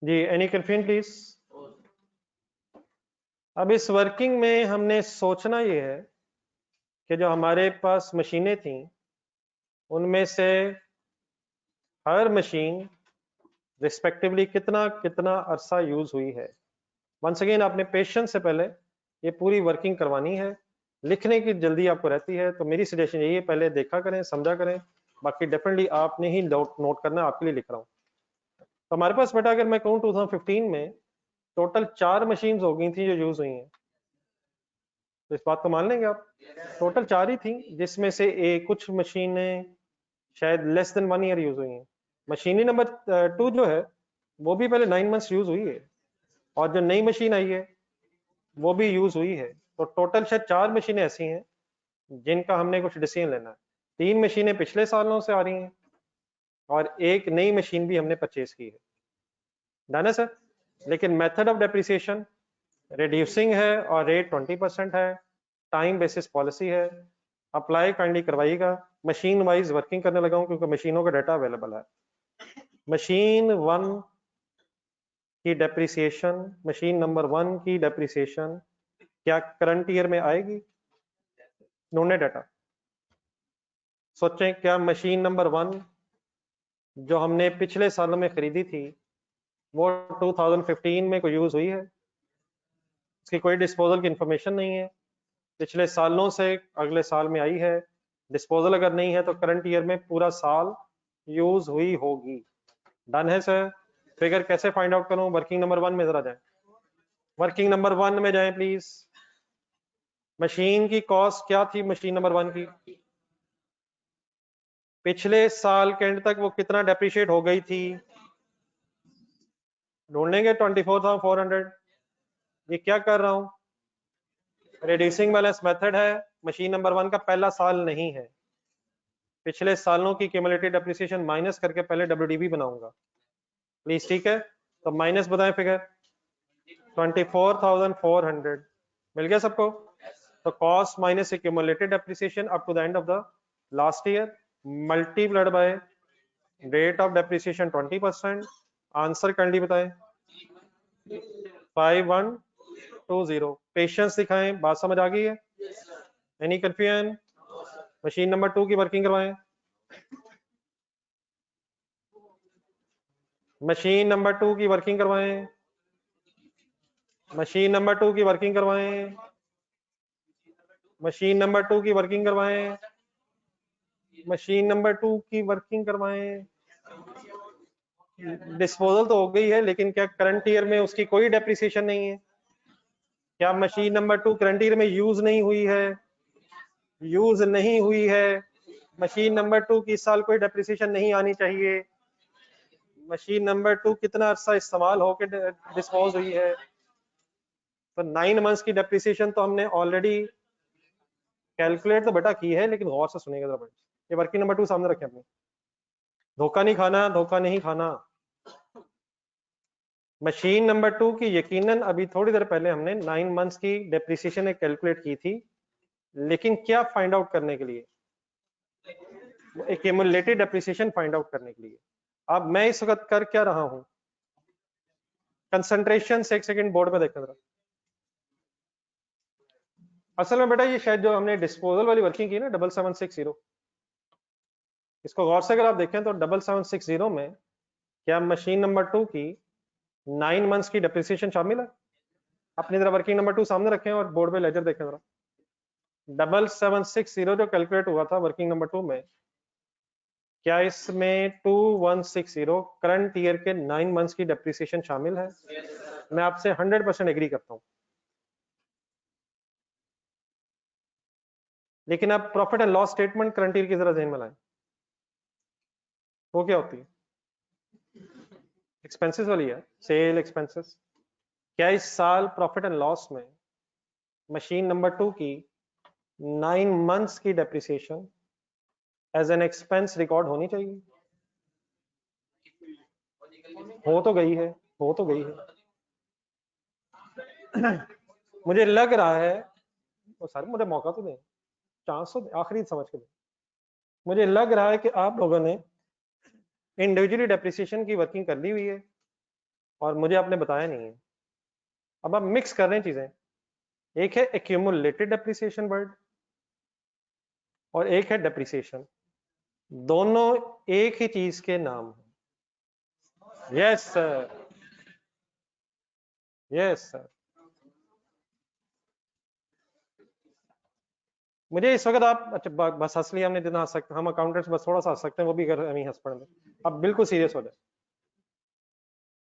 जी, एनी कंफ्यूजन प्लीज। अब इस वर्किंग में हमने सोचना ये है कि जो हमारे पास मशीनें थी उनमें से हर मशीन रिस्पेक्टिवली कितना कितना अरसा यूज हुई है। वंस अगेन आपने पेशेंस से पहले ये पूरी वर्किंग करवानी है। लिखने की जल्दी आपको रहती है तो मेरी सजेशन यही है, पहले देखा करें, समझा करें, बाकी डेफिनेटली आपने ही नोट करना, आपके लिए लिख रहा हूँ। तो हमारे पास बेटा अगर मैं कहूँ 2015 में टोटल 4 मशीन्स हो गई थी जो यूज हुई हैं, तो इस बात को मान लेंगे आप? टोटल 4 ही थी, जिसमें से कुछ मशीनें शायद लेस देन 1 ईयर यूज हुई हैं। मशीनरी नंबर 2 जो है वो भी पहले 9 मंथ्स यूज हुई है, और जो नई मशीन आई है वो भी यूज हुई है। तो टोटल शायद 4 मशीनें ऐसी हैं जिनका हमने कुछ डिसीजन लेना है। 3 मशीनें पिछले सालों से आ रही हैं और एक नई मशीन भी हमने परचेज की है। डन है सर? लेकिन मेथड ऑफ डेप्रिसिएशन रिड्यूसिंग है और रेट 20% है, टाइम बेसिस पॉलिसी है। अप्लाई काइंडली करवाइएगा। मशीन वाइज वर्किंग करने लगा हूं क्योंकि मशीनों का डाटा अवेलेबल है। मशीन 1 की डेप्रिसिएशन, मशीन नंबर 1 की डेप्रिसिएशन क्या करंट ईयर में आएगी? ढूंढने डाटा। सोचें, क्या मशीन नंबर 1 जो हमने पिछले सालों में खरीदी थी वो 2015 में कोई यूज हुई है? इसकी कोई डिस्पोजल की इंफॉर्मेशन नहीं है, पिछले सालों से अगले साल में आई है। डिस्पोजल अगर नहीं है तो करंट ईयर में पूरा साल यूज हुई होगी। डन है सर? फिगर कैसे फाइंड आउट करूं? वर्किंग नंबर 1 में जरा जाएं, वर्किंग नंबर 1 में जाएं प्लीज। मशीन की कॉस्ट क्या थी मशीन नंबर 1 की? पिछले साल के एंड तक वो कितना डेप्रिशिएट हो गई थी? ढूंढ लेंगे 24,400। ये क्या कर रहा हूं? रिड्यूसिंग बैलेंस मेथड है। मशीन नंबर 1 का पहला साल नहीं है, पिछले सालों की क्यूमुलेटिव डेप्रिसिएशन माइनस करके पहले डब्ल्यूडीबी बनाऊंगा प्लीज। ठीक है, तो माइनस बताएं फिगर। 24,400 मिल गया सबको? तो cost minus cumulated depreciation up to the end of the last year multiplied by rate of depreciation 20%। Answer कैंडी बताएं। 5120। पेशेंस दिखाएं। बात समझ आ गई है? Any confusion? मशीन नंबर 2 की वर्किंग करवाएं। मशीन नंबर 2 की वर्किंग करवाएं। मशीन नंबर 2 की वर्किंग करवाएं। मशीन नंबर 2 की वर्किंग करवाएं। मशीन नंबर 2 की वर्किंग करवाएं। डिस्पोजल तो हो गई है, लेकिन क्या करंट ईयर में उसकी कोई डेप्रिसिएशन नहीं है? क्या मशीन नंबर 2 करंट ईयर में यूज नहीं हुई है? यूज नहीं हुई है। मशीन नंबर 2 की इस साल कोई डेप्रिसिएशन नहीं आनी चाहिए। मशीन नंबर 2 कितना अर्सा इस्तेमाल होकर डिस्पोज हुई है? तो 9 मंथ्स की डेप्रिसिएशन तो हमने ऑलरेडी कैलकुलेट तो बेटा की है, लेकिन गौर से सुनेगा जरा। ये वर्किंग नंबर 2 सामने रखें अपने। धोखा नहीं खाना, धोखा नहीं खाना। मशीन नंबर 2 की यकीनन अभी थोड़ी देर पहले हमने 9 मंथ्स की डेप्रिसिएशन कैलकुलेट की थी, लेकिन क्या फाइंड आउट करने के लिए? एक्यूमुलेटेड डेप्रिसिएशन फाइंड आउट करने के लिए। अब मैं इस वक्त कर क्या रहा हूं? कंसंट्रेशन से एक सेकंड बोर्ड पे देखना जरा। असल में बेटा ये शायद जो हमने डिस्पोजल वाली वर्किंग की ना 7760, इसको गौर से अगर आप देखें तो 7760 में क्या मशीन नंबर 2 की 9 मंथ्स की डेप्रिसिएशन शामिल है? अपनी जरा वर्किंग नंबर 2 सामने रखें और बोर्ड पे लेजर देखें जरा। 7760 जो कैलकुलेट हुआ था वर्किंग नंबर 2 में, क्या इसमें 2160 करंट ईयर के 9 मंथ्स की डेप्रिसिएशन शामिल है? मैं आपसे 100% एग्री करता हूं। लेकिन अब profit and loss statement current year की जरा ध्यान में लाएं, वो क्या होती है? एक्सपेंसेस वाली है, सेल एक्सपेंसेस। क्या इस साल प्रॉफिट एंड लॉस में मशीन नंबर 2 की 9 मंथ्स की depreciation as an expense record होनी चाहिए? हो तो गई है, हो तो गई है। मुझे लग रहा है वो सर, मुझे मौका तो दें, चांस तो आखिरी समझ के दें। मुझे लग रहा है कि आप लोगों ने इंडिविजुअली डेप्रिसिएशन की वर्किंग कर ली हुई है और मुझे आपने बताया नहीं है। अब आप मिक्स कर रहे हैं चीजें, एक है एक्यूमुलेटेड डेप्रिसिएशन वर्ड और एक है डेप्रिसिएशन, दोनों एक ही चीज के नाम हैं। Yes sir, yes sir. मुझे इस वक्त आप अच्छा बस हंस लिया हमने, जितना हंस सकते हम अकाउंटेंट्स बस थोड़ा सा हंस सकते हैं, वो भी अगर नहीं हंस पड़े। अब बिल्कुल सीरियस हो जाए।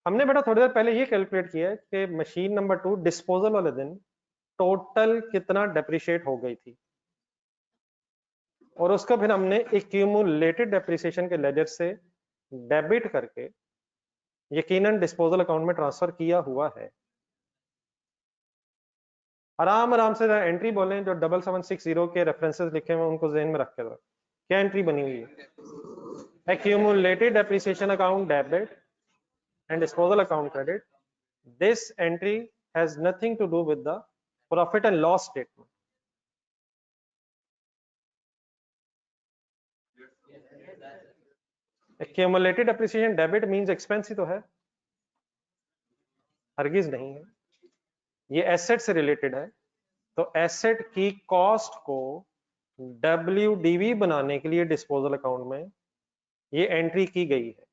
हमने बेटा थोड़ी देर पहले ये कैलकुलेट किया है कि मशीन नंबर 2 डिस्पोजल वाले दिन टोटल कितना डेप्रिशिएट हो गई थी, और उसका फिर हमने एक्यूमुलेटेड डेप्रिसिएशन के लेजर से डेबिट करके यकीनन डिस्पोजल अकाउंट में ट्रांसफर किया हुआ है। आराम आराम से एंट्री बोलें, जो 7760 के रेफरेंसेस लिखे हुए उनको जहन में रख कर। क्या एंट्री बनी हुई है? Accumulated depreciation account debit and disposal account credit. This entry has nothing to do with the profit and loss statement. Accumulated depreciation debit means expense ही तो है, हरगिज नहीं है। ये एसेट से रिलेटेड है, तो एसेट की कॉस्ट को WDV बनाने के लिए डिस्पोजल अकाउंट में ये एंट्री की गई है।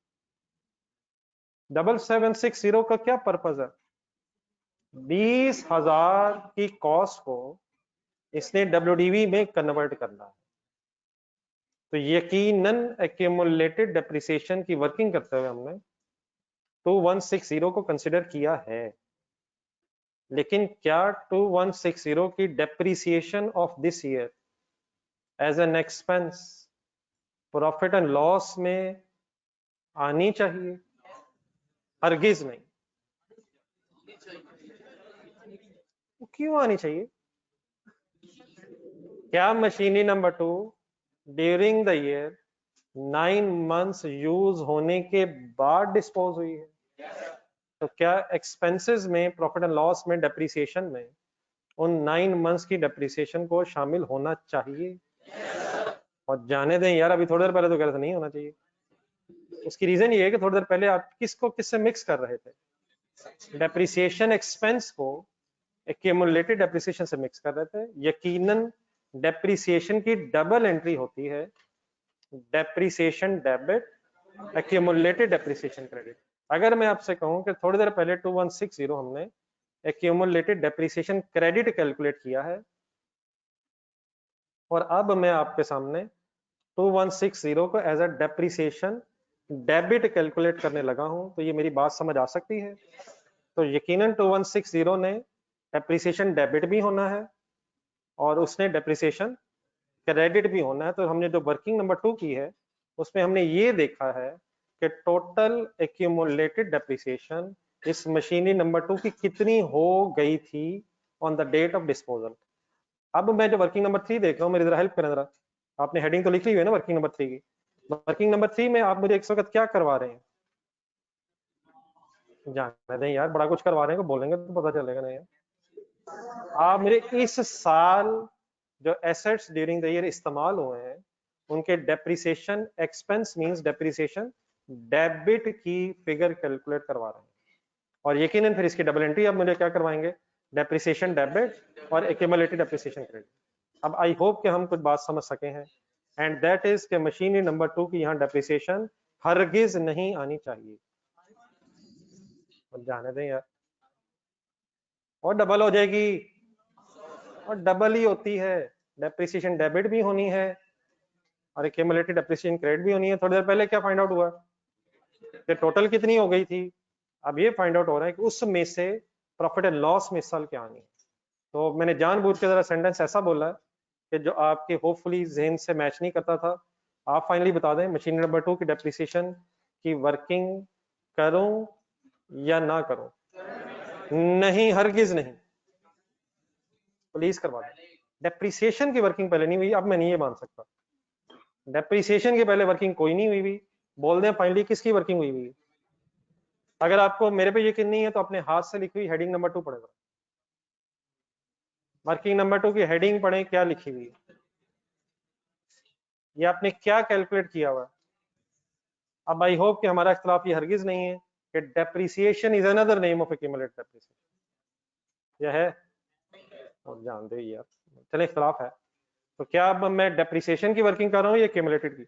7760 का क्या पर्पज है? 20,000 की कॉस्ट को इसने WDV में कन्वर्ट करना है, तो यकीनन एक्यूमुलेटेड डेप्रिसिएशन की वर्किंग करते हुए हमने 2160 को कंसिडर किया है। लेकिन क्या 2160 की depreciation of this year as an expense profit and loss में आनी चाहिए? हरगिज नहीं। क्यों आनी चाहिए? क्या machinery number 2 during the year 9 months use होने के बाद डिस्पोज हुई है? तो क्या एक्सपेंसेस में, प्रॉफिट एंड लॉस में, डेप्रिसिएशन में उन 9 मंथ्स की डेप्रिसिएशन को शामिल होना चाहिए? और जाने दें यार, अभी थोड़ी देर पहले तो कह रहे थे नहीं होना चाहिए। उसकी रीजन ये है कि थोड़ी देर पहले आप किसको किससे मिक्स कर रहे थे? डेप्रिसिएशन एक्सपेंस को एक्यूमुलेटेड डेप्रिसिएशन से मिक्स कर रहे थे। यकीनन डेप्रिसिएशन की डबल एंट्री होती है, depreciation debit, accumulated depreciation credit. अगर मैं आपसे कहूं कि थोड़ी देर पहले 2160 हमने एक्यूमुलेटेड डेप्रिसिएशन क्रेडिट कैलकुलेट किया है, और अब मैं आपके सामने 2160 को as a depreciation debit calculate करने लगा हूं, तो ये मेरी बात समझ आ सकती है? तो यकीनन 2160 ने डेप्रिसिएशन डेबिट भी होना है और उसने डेप्रिसिएशन क्रेडिट भी होना है। तो हमने जो वर्किंग नंबर 2 की है उसमें हमने ये देखा है कि टोटल एक्यूमुलेटेड डेप्रिसिएशन इस मशीनरी नंबर 2 की कितनी हो गई थी on the date of disposal. अब मैं जो वर्किंग नंबर 3 देख रहा हूँ, मेरी जरा हेल्प करें जरा। आपने हेडिंग तो लिखी हुई है ना वर्किंग नंबर 3 की? वर्किंग नंबर 3 में आप मुझे इस वक्त क्या करवा रहे हैं? जाने दें यार, बड़ा कुछ करवा रहे हैं, को बोलेंगे तो पता चलेगा नहीं यार। आप मेरे इस साल जो एसेट्स ड्यूरिंग द ईयर इस्तेमाल हुए हैं उनके depreciation expense means depreciation debit की फिगर कैलकुलेट करवा रहे हैं, और यकीनन फिर इसकी डबल एंट्री अब मुझे क्या करवाएंगे? डेप्रिसिएशन डेबिट और एक्यूमुलेटेड डेप्रिसिएशन क्रेडिट। अब आई होप कि हम कुछ बात समझ सके हैं, एंड दैट इज के मशीनरी नंबर 2 की यहाँ डेप्रिसिएशन हरगिज नहीं आनी चाहिए। जाने दें यार, और डबल हो जाएगी, और डबल ही होती है। डेप्रिसिएशन डेबिट भी होनी है और एक्यूमुलेटेड डेप्रिसिएशन क्रेडिट भी होनी है। थोड़ी देर पहले क्या फाइंड आउट हुआ कि टोटल कितनी हो गई थी? अब ये फाइंड आउट हो रहा है कि उसमें से प्रॉफिट एंड लॉस में इस साल क्या आनी है। तो मैंने जानबूझ के जरा सेंटेंस ऐसा बोला कि जो आपके होपफुली जहन से मैच नहीं करता था। आप फाइनली बता दें मशीन नंबर 2 की डेप्रिसिएशन की वर्किंग करूं या ना करूं? नहीं, हरगिज नहीं, प्लीज करवा दो। डेप्रिसिएशन की वर्किंग पहले नहीं हुई, अब मैं नहीं ये मान सकता। डेप्रिसिएशन के पहले वर्किंग कोई नहीं हुई हुई, बोल दें फाइनली किसकी वर्किंग हुई हुई। अगर आपको मेरे पे यकीन नहीं है तो अपने हाथ से लिखी हुई हेडिंग नंबर 2 पढ़ेगा। वर्किंग नंबर 2 की हेडिंग पढ़ें, क्या लिखी हुई है, ये आपने क्या कैलकुलेट किया हुआ है। अब आई होप कि हमारा इख्तलाफ ये हरगिज नहीं है कि depreciation is another name of accumulated depreciation. यह है, और जान दे यार, चले इख्तलाफ है। तो क्या अब मैं डेप्रिसिएशन की वर्किंग कर रहा हूँ या एक्यूमुलेटेड की?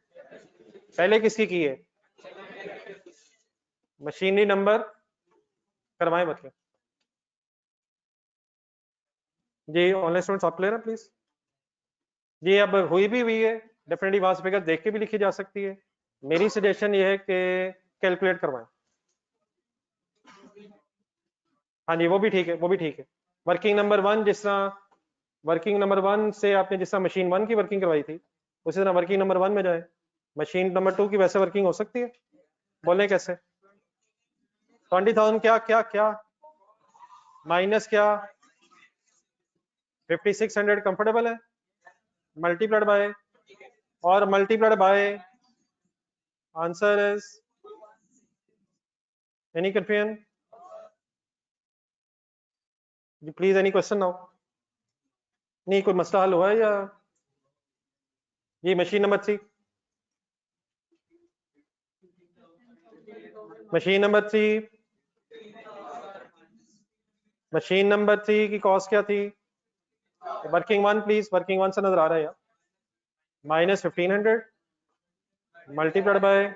पहले किसकी की है? मशीनरी नंबर करवाएं बच्चे जी। ऑनलाइन स्टूडेंट्स आप क्लियर है प्लीज जी। अब हुई भी हुई है, डेफिनेटली वहां से फिगर देख के भी लिखी जा सकती है। मेरी सजेशन ये है कि कैलकुलेट करवाएं। हाँ जी, वो भी ठीक है, वो भी ठीक है। वर्किंग नंबर 1 जिस तरह, वर्किंग नंबर 1 से आपने जिस तरह मशीन 1 की वर्किंग करवाई थी, उसी तरह वर्किंग नंबर 1 में जाए। मशीन नंबर 2 की वैसे वर्किंग हो सकती है? बोले कैसे? 20,000 क्या क्या क्या माइनस क्या 5600 कंफर्टेबल है, मल्टीप्लाइड बाय, और multiplied bye answer is, any confusion please, any question now? नहीं, कोई मसला हल हुआ है या? ये machine number 3, machine number 3, machine number 3 की कॉस्ट क्या थी? वर्किंग 1 प्लीज, वर्किंग 1 से नजर आ रहा है यार। माइनस 1500 मल्टीप्लाइड बाय,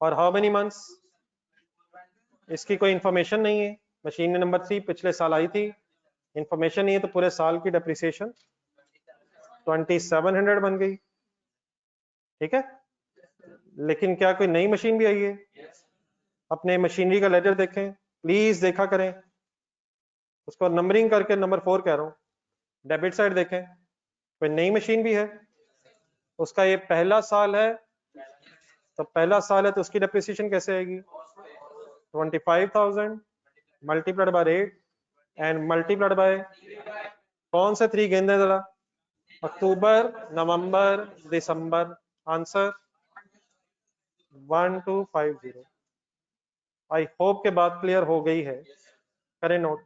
और हाउ मेनी मंथ्स? इसकी कोई इंफॉर्मेशन नहीं है। मशीन नंबर 3 पिछले साल आई थी, इंफॉर्मेशन नहीं है, तो पूरे साल की डेप्रिसिएशन 2700 बन गई। ठीक है, लेकिन क्या कोई नई मशीन भी आई है? अपने मशीनरी का लेजर देखें प्लीज, देखा करें उसको, नंबरिंग करके नंबर 4 कह रहा हूँ। डेबिट साइड देखें, कोई नई मशीन भी है? उसका ये पहला साल है, तो पहला साल है तो उसकी डेप्रिसिएशन कैसे आएगी? 25,000 multiplied by 8 and multiplied by कौन से 3 गेंदे जरा? अक्टूबर, नवंबर, दिसंबर। आंसर 1250। आई होप के बात क्लियर हो गई है, करें नोट।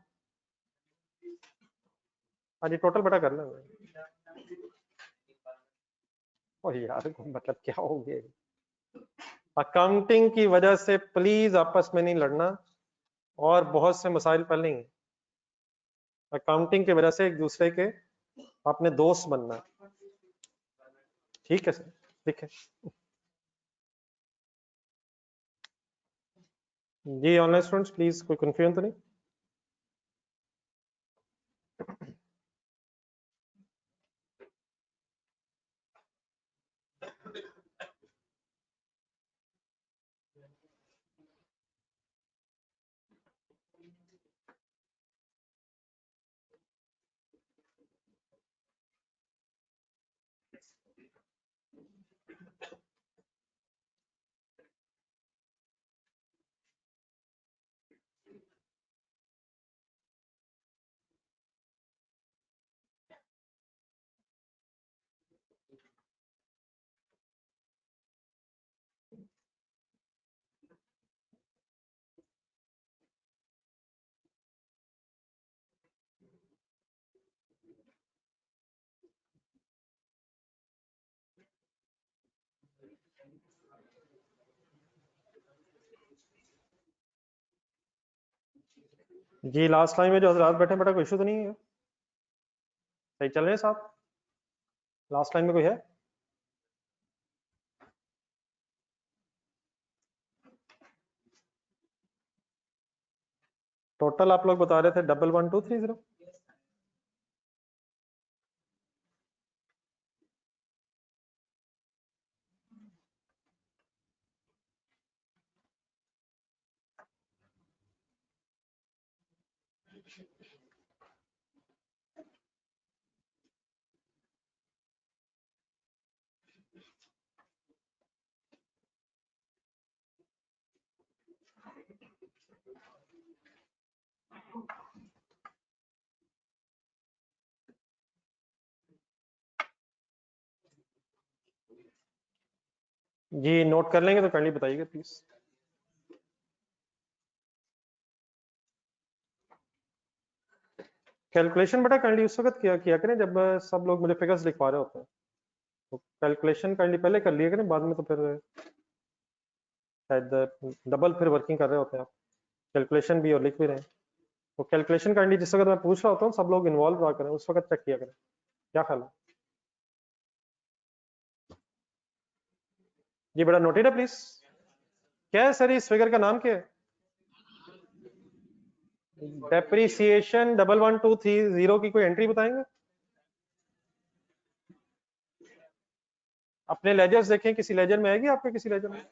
हाँ जी, टोटल बटा कर लेंगे। ओ यार, मतलब क्या हो गया? अकाउंटिंग की वजह से प्लीज आपस में नहीं लड़ना, और बहुत से मसाइल पल नहीं है। अकाउंटिंग की वजह से एक दूसरे के अपने दोस्त बनना है। ठीक है सर, ठीक है जी। ऑनलाइन स्टूडेंट्स प्लीज, कोई कंफ्यूजन तो नहीं? जी, लास्ट लाइन में जो हजरात बैठे, बेटा कोई इशू तो नहीं है? सही चल रहे हैं साहब? लास्ट लाइन में कोई है? टोटल आप लोग बता रहे थे 11,1230। जी नोट कर लेंगे तो काइंडली बताइएगा प्लीज। कैलकुलेशन बेटा काइंडली उस वक्त किया किया करें जब सब लोग मुझे फिगर्स लिखवा रहे होते हैं, तो कैलकुलेशन काइंडली पहले कर लिया करें, बाद में तो फिर शायद डबल फिर वर्किंग कर रहे होते हैं आप, कैलकुलेशन भी और लिख भी रहे हैं। तो कैलकुलेशन काइंडली जिस वक्त मैं पूछ रहा होता हूँ सब लोग इन्वॉल्व रहा करें, उस वक्त चेक किया करें। क्या ख्याल है जी बेटा? नोटेड है प्लीज। क्या है सर इस फिगर का नाम क्या है? डेप्रिसिएशन 11230 की कोई एंट्री बताएंगे? अपने लेजर्स देखें, किसी लेजर में आएगी आपके? किसी लेजर में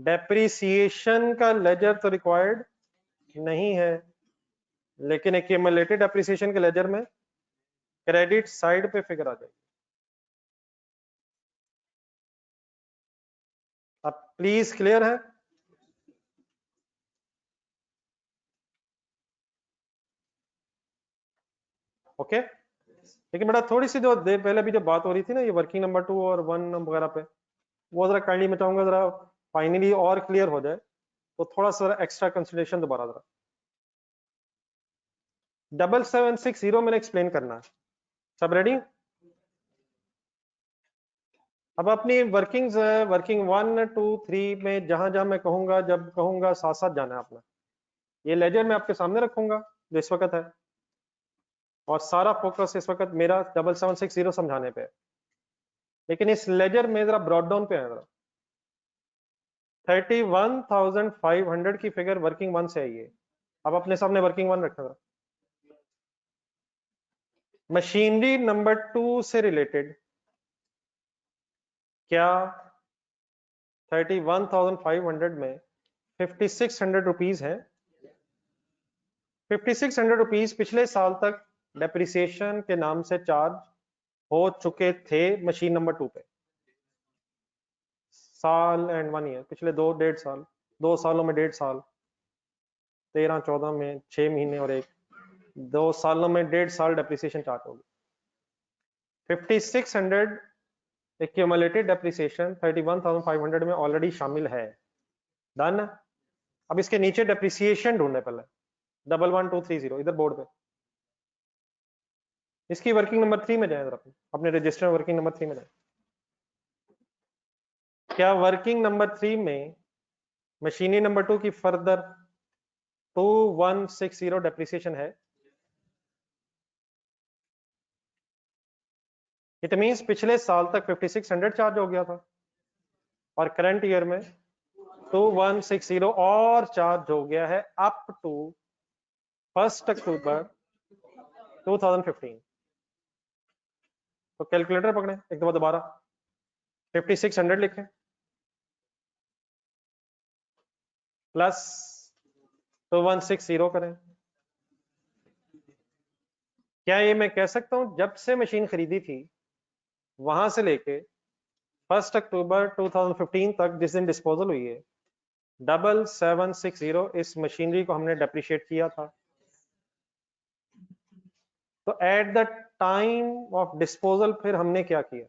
डेप्रिसिएशन का लेजर तो रिक्वायर्ड नहीं है, लेकिन एक्यूमुलेटेड डेप्रिसिएशन के लेजर में क्रेडिट साइड पे फिगर आ जाएगी। अब प्लीज क्लियर है? ओके लेकिन बेटा थोड़ी सी जो देर पहले भी जो बात हो रही थी ना, ये वर्किंग नंबर 2 और 1 वगैरह पे, वो जरा काइंडली मैं चाहूंगा जरा फाइनली और क्लियर हो जाए, तो थोड़ा सा एक्स्ट्रा कंसिडरेशन दोबारा जरा 7760 मैंने एक्सप्लेन करना है। सब रेडी? अब अपनी वर्किंग्स वर्किंग 1 2 3 में जहां जहां मैं कहूंगा, जब कहूंगा साथ साथ जाना है अपना। ये लेजर मैं आपके सामने रखूंगा जो इस वक्त है, और सारा फोकस इस वक्त मेरा 7760 समझाने पे है, लेकिन इस लेजर में जरा ब्रॉड डाउन पे है जरा। 31,500 की फिगर वर्किंग 1 से आई है। अब अपने सामने वर्किंग 1 रखा जरा। मशीनरी नंबर 2 से रिलेटेड क्या 31,500 में 5600 रुपीज है? 5600 रुपीज पिछले साल तक डेप्रिसिएशन के नाम से चार्ज हो चुके थे मशीन नंबर 2 पे। साल एंड 1 ईयर, पिछले 2 1.5 साल, 2 सालों में 1.5 साल, 13 14 में 6 महीने और 2 सालों में 1.5 साल डेप्रिसिएशन चार्ज होगी। 5600 एक्यूमुलेटेड डेप्रिसिएशन 31,500 में ऑलरेडी शामिल है। डन। अब इसके नीचे डेप्रिसिएशन ढूंढने पहले 11230 इधर बोर्ड पे। इसकी वर्किंग नंबर 3 में जाए जरा, अपने रजिस्टर वर्किंग नंबर 3 में जाए। क्या वर्किंग नंबर 3 में मशीनरी नंबर 2 की फर्दर 2160 डेप्रिसिएशन है? इट मींस पिछले साल तक 5600 चार्ज हो गया था, और करंट ईयर में 2160 और चार्ज हो गया है अप टू 1 अक्टूबर 2015। तो कैलकुलेटर पकड़े एक दफा दोबारा, 5600 लिखें प्लस 2160 करें। क्या ये मैं कह सकता हूं जब से मशीन खरीदी थी वहां से लेके 1 अक्टूबर 2015 तक जिस दिन डिस्पोजल हुई है, 7760 इस मशीनरी को हमने डेप्रिशिएट किया था। तो at the time of disposal फिर हमने क्या किया,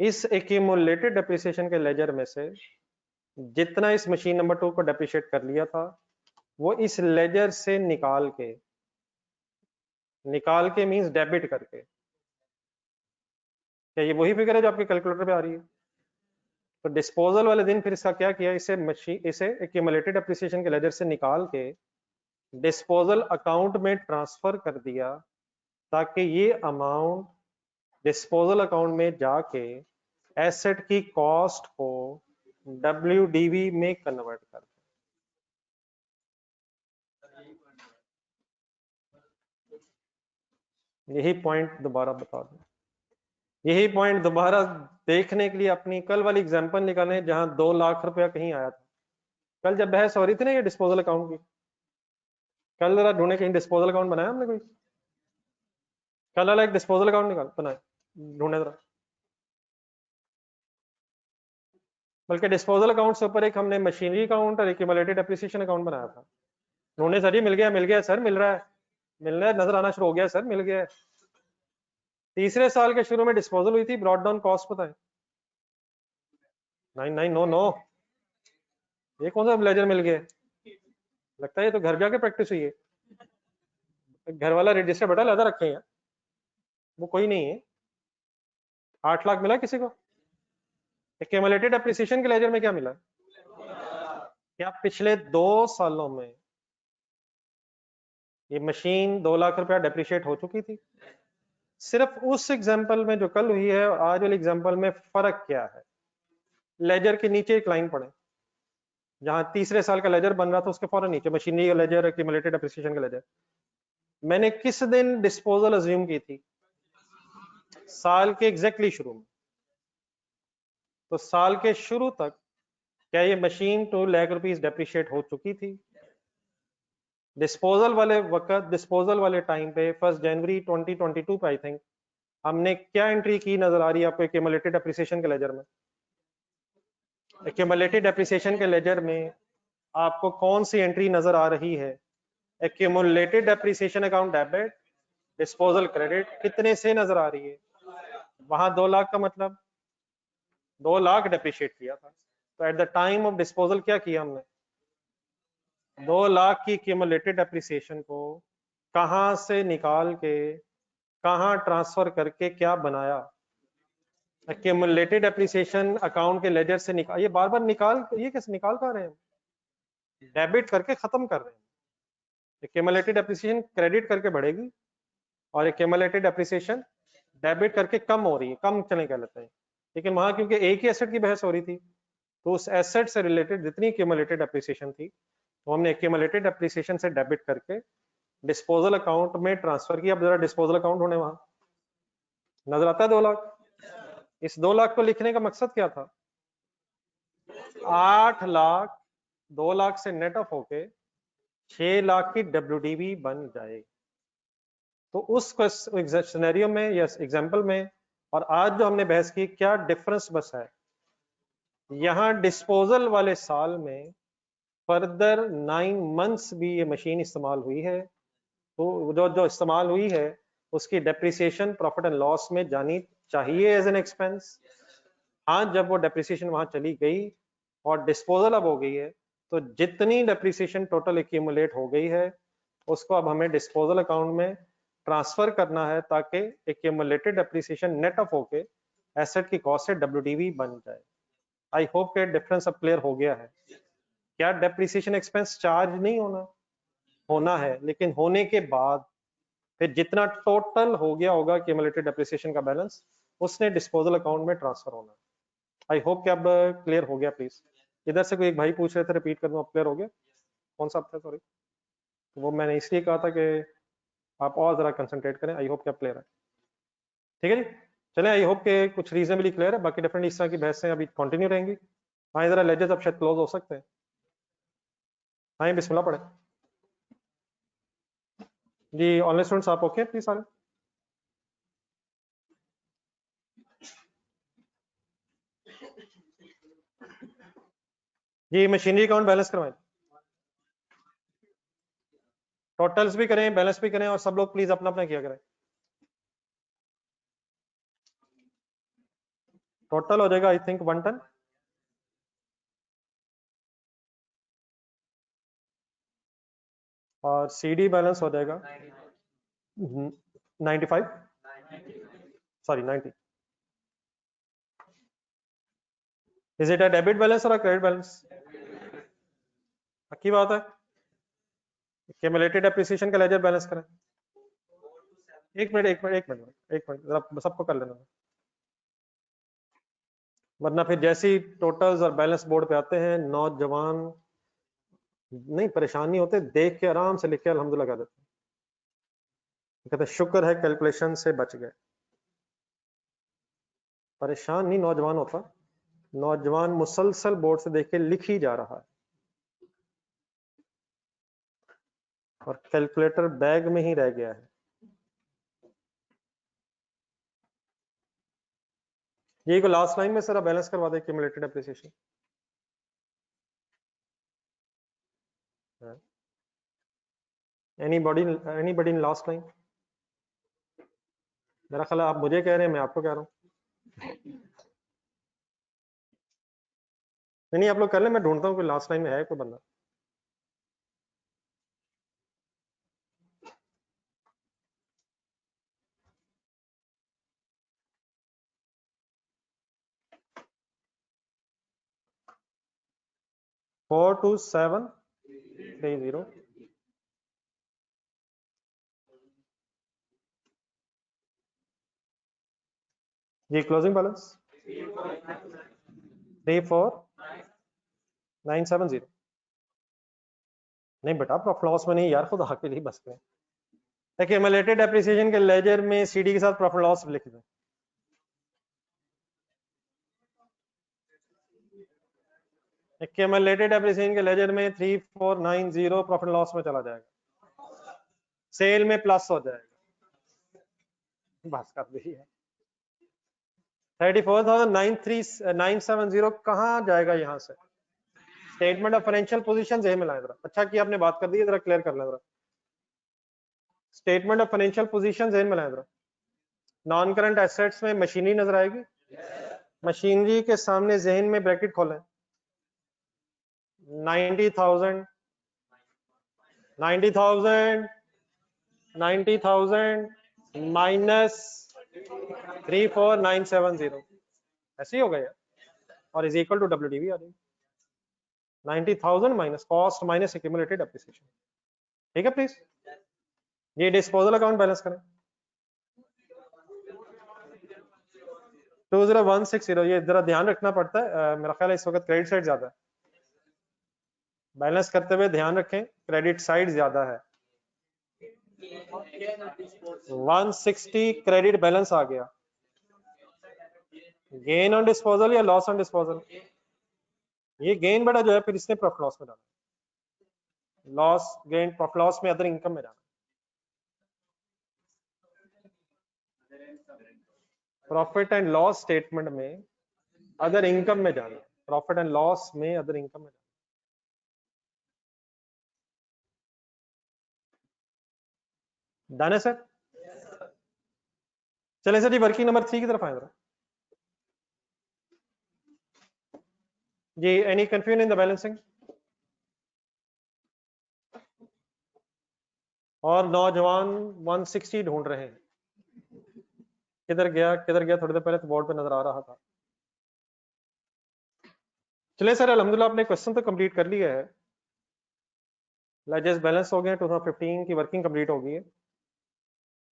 इस एक्यूमुलेटेड डेप्रिसिएशन के लेजर में से जितना इस मशीन नंबर 2 को डेप्रिशिएट कर लिया था, वो इस लेजर से निकाल के मींस डेबिट करके। क्या ये वही फिगर है जो आपके कैलकुलेटर पे आ रही है? तो डिस्पोजल वाले दिन फिर इसका क्या किया, इसे एक्यूमुलेटेड डेप्रिसिएशन के लेजर से निकाल के डिस्पोजल अकाउंट में ट्रांसफर कर दिया, ताकि ये अमाउंट डिस्पोजल अकाउंट में जाके एसेट की कॉस्ट को WDV में कन्वर्ट कर दे। यही पॉइंट दोबारा बता दूं, यही पॉइंट दोबारा देखने के लिए अपनी कल वाली एग्जांपल निकालें जहां 2 लाख रुपया कहीं आया था। कल जब बहस हो रही थी ना ये डिस्पोजल अकाउंट की, कल जरा ढूंढे कहीं डिस्पोजल अकाउंट बनाया हमने कोई? कल वाला एक डिस्पोजल अकाउंट निकाल बनाए, ढूंढे जरा। बल्कि डिस्पोजल अकाउंट से ऊपर एक हमने मशीनरी अकाउंट और एक्यूमुलेटेड डेप्रिसिएशन अकाउंट बनाया था। उन्होंने सर जी मिल गया सर, मिल रहा है, नजर आना शुरू हो गया सर, मिल गया है। तीसरे साल के शुरू में डिस्पोजल हुई थी, ब्रॉड डाउन कॉस्ट पता है 9999। ये कौन सा लेजर मिल गया? लगता है ये तो घर जाके प्रैक्टिस हुई है। घर वाला रजिस्टर बटा लगा रखे हैं, वो कोई नहीं है। 8 लाख मिला किसी को? एक्यूमुलेटेड एप्रिसिएशन के लेजर में क्या मिला? क्या पिछले 2 सालों में ये मशीन 2 लाख रुपया डेप्रिशिएट हो चुकी थी? सिर्फ उस एग्जांपल में जो कल हुई है और आज वाली एग्जांपल में फर्क क्या है? लेजर के नीचे एक लाइन पढ़े, जहां तीसरे साल का लेजर बन रहा था उसके फौरन नीचे मशीनरी का लेजर, एक्यूमुलेटेड एप्रिसिएशन का लेजर। मैंने किस दिन डिस्पोजल अज्यूम की थी? साल के एग्जैक्टली शुरू में। तो साल के शुरू तक क्या ये मशीन 2 लाख रुपीस डेप्रिशिएट हो चुकी थी? डिस्पोजल वाले वक्त, डिस्पोजल वाले टाइम पे 1 जनवरी 2022 पे आई थिंक हमने क्या एंट्री की नजर आ रही है आपको एक्यूमुलेटेड एप्रिसिएशन के लेजर में? एक्यूमुलेटेड एप्रिसिएशन के लेजर में आपको कौन सी एंट्री नजर आ रही है? Accumulated appreciation account debit, disposal credit, कितने से नजर आ रही है? वहां 2 लाख का मतलब 2 लाख डेप्रिशिएट किया था। तो at the time of disposal क्या किया हमने? 2 लाख की एक्यूमुलेटेड एप्रिसिएशन को कहां से निकाल के कहां ट्रांसफर करके क्या बनाया? एक्यूमुलेटेड एप्रिसिएशन अकाउंट के लेजर से निकाल, ये बार बार निकाल, ये कैसे निकाल पा रहे हैं? डेबिट करके खत्म कर रहे हैं। एक्यूमुलेटेड एप्रिसिएशन क्रेडिट करके बढ़ेगी और एक्यूमुलेटेड एप्रिसिएशन डेबिट करके कम हो रही है, कम चले कह लेते हैं। लेकिन वहां क्योंकि एक ही एसेट की बहस हो रही थी, तो उस एसेट से रिलेटेड जितनी एक्यूमुलेटेड एप्रिसिएशन थी तो हमने एक्यूमुलेटेड एप्रिसिएशन से डेबिट करके डिस्पोजल अकाउंट में ट्रांसफर किया। अब जरा डिस्पोजल अकाउंट होने वहां नजर आता है 2 लाख। इस 2 लाख को लिखने का मकसद क्या था? 8 लाख 2 लाख से नेट ऑफ होके 6 लाख की डब्ल्यूडीबी बन जाए। तो उस सिनेरियो में या एग्जांपल में और आज जो हमने बहस की, क्या डिफरेंस बस है? यहाँ डिस्पोजल वाले साल में फर्दर 9 मंथ्स भी ये मशीन इस्तेमाल हुई है, तो जो जो इस्तेमाल हुई है उसकी डेप्रिसिएशन प्रॉफिट एंड लॉस में जानी चाहिए एज एन एक्सपेंस। हाँ, जब वो डेप्रिसिएशन वहां चली गई और डिस्पोजल अब हो गई है, तो जितनी डेप्रिसिएशन टोटल एक्यूमुलेट हो गई है उसको अब हमें डिस्पोजल अकाउंट में ट्रांसफर करना है ताकि एक्यूमुलेटेड डेप्रिसिएशन नेट ऑफ होके एसेट की कॉस्ट से डब्ल्यूडीवी बन जाए। आई होप के डिफरेंस अब क्लियर हो गया है। क्या डेप्रिसिएशन एक्सपेंस चार्ज नहीं होना है, लेकिन होने के बाद फिर जितना टोटल हो गया होगा एक्यूमुलेटेड डेप्रिसिएशन का बैलेंस उसने डिस्पोजल अकाउंट में ट्रांसफर होना है। आई होप कि अब क्लियर हो गया। प्लीज इधर से कोई एक भाई पूछ रहे थे, रिपीट कर दूं, अब क्लियर हो गया? कौन सा था? सॉरी, तो वो मैंने इसलिए कहा था कि आप और जरा कंसंट्रेट करें। आई होप कि अब क्लियर है। ठीक है जी, चलें। आई होप के कुछ रीजनेबली क्लियर है, बाकी डेफिनेटली इस तरह की बहसें अभी कंटिन्यू रहेंगी। हाँ, जरा लेजर्स अब शायद क्लोज हो सकते हैं। हाँ, बिस्मिल्लाह पढ़े जी। ऑनलाइन स्टूडेंट्स आप ओके प्लीज सारे? जी, मशीनरी अकाउंट बैलेंस करवाएं, टोटल्स भी करें, बैलेंस भी करें, और सब लोग प्लीज अपना अपना किया करें। टोटल हो जाएगा आई थिंक 1 टन, और सीडी बैलेंस हो जाएगा 95, sorry 90। Is it a debit balance और अ क्रेडिट बैलेंस? पक्की बात है? एक्यूमुलेटेड एप्रिसिएशन का लेजर बैलेंस करें। एक मिनट जरा सबको कर लेना, वरना फिर जैसे ही टोटल्स और बैलेंस बोर्ड पे आते हैं नौजवान नहीं परेशान नहीं होते, देख के आराम से लिख के अल्हम्दुलिल्लाह कर देते हैं, कहते शुक्र है कैलकुलेशन से बच गए। परेशान नहीं नौजवान होता, नौजवान मुसलसल बोर्ड से देख के लिख ही जा रहा है, और कैलकुलेटर बैग में ही रह गया है। ये को लास्ट लाइन में सर बैलेंस करवा दे cumulated appreciation. Anybody in last line? मेरा ख्याल आप मुझे कह रहे हैं, मैं आपको कह रहा हूँ। नहीं आप लोग कर ले, मैं ढूंढता हूँ कोई लास्ट लाइन में है कोई बंदा। फोर टू सेवन 30 जी। Closing balance 34970। नहीं बेटा प्रॉफिट लॉस में नहीं यार, खुद के लिए बस में। एक्यूमुलेटेड एप्रिसिएशन के लेजर में सीडी के साथ प्रॉफिट लॉस लिख दें। एक्यूमुलेटेड एप्रिसिएशन के लेजर में 3490 प्रॉफिट लॉस में चला जाएगा, सेल में प्लस हो जाएगा, बस कर दी है। 34,970 कहाँ जाएगा यहाँ से? स्टेटमेंट ऑफ फाइनेंशियल पोजीशन जेब में लाए जरा। अच्छा कि आपने बात कर दी, जरा क्लियर कर लें जरा। स्टेटमेंट ऑफ फाइनेंशियल पोजीशन जेब में लाए जरा। नॉन करंट एसेट्स में मशीनरी नजर आएगी, मशीनरी के सामने जहन में ब्रैकेट खोलें। 90,000 माइनस 34970 ऐसे ही हो गया, और इज इक्वल टू WDV आ जाएगी। 90,000 minus cost minus accumulated appreciation. ठीक है प्लीज। ये डिस्पोजल अकाउंट बैलेंस करें 20160। ये जरा ध्यान रखना पड़ता है, मेरा ख्याल है इस वक्त क्रेडिट साइड ज्यादा है, बैलेंस करते हुए ध्यान रखें क्रेडिट साइड ज्यादा है। 160 क्रेडिट बैलेंस आ गया। गेन ऑन डिस्पोजल या लॉस ऑन डिस्पोजल? ये गेन बेटा जो है फिर इसने प्रॉफिट लॉस में डाला, लॉस गेन प्रॉफिट लॉस में अदर इनकम में जाना। प्रॉफिट एंड लॉस स्टेटमेंट में अदर इनकम में जाना, प्रॉफिट एंड लॉस में अदर इनकम में जाना। डन है सर? चले सर जी वर्किंग नंबर 3 की तरफ आए जरा जी। Any confusion in the balancing? और नौजवान 160 ढूंढ रहे हैं, किधर गया थोड़ी देर पहले तो बोर्ड पे नजर आ रहा था। चले सर अल्हम्दुलिल्लाह आपने क्वेश्चन तो कंप्लीट कर लिया है, लेजेस बैलेंस हो गए, 2015 की वर्किंग कंप्लीट हो गई है।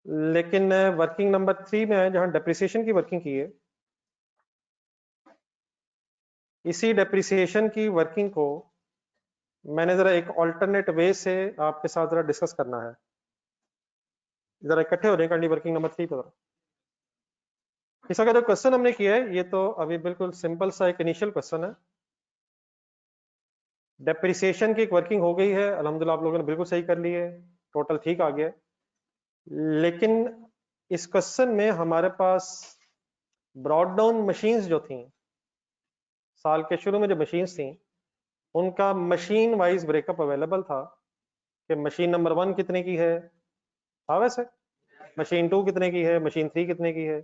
लेकिन वर्किंग नंबर 3 में है जहां डेप्रिसिएशन की वर्किंग की है, इसी डेप्रिसिएशन की वर्किंग को मैंने जरा एक ऑल्टरनेट वे से आपके साथ जरा डिस्कस करना है। जरा इकट्ठे हो जाए वर्किंग नंबर 3 पर। इसका जो क्वेश्चन हमने किया है ये तो अभी बिल्कुल सिंपल सा एक इनिशियल क्वेश्चन है। डेप्रिसिएशन की एक वर्किंग हो गई है, अल्हम्दुलिल्लाह आप लोगों ने बिल्कुल सही कर ली है, टोटल ठीक आ गया। लेकिन इस क्वेश्चन में हमारे पास ब्रॉड डाउन मशीन्स जो थी, साल के शुरू में जो मशीन्स थी, उनका मशीन वाइज ब्रेकअप अवेलेबल था कि मशीन नंबर 1 कितने की है, था वैसे, मशीन 2 कितने की है, मशीन 3 कितने की है।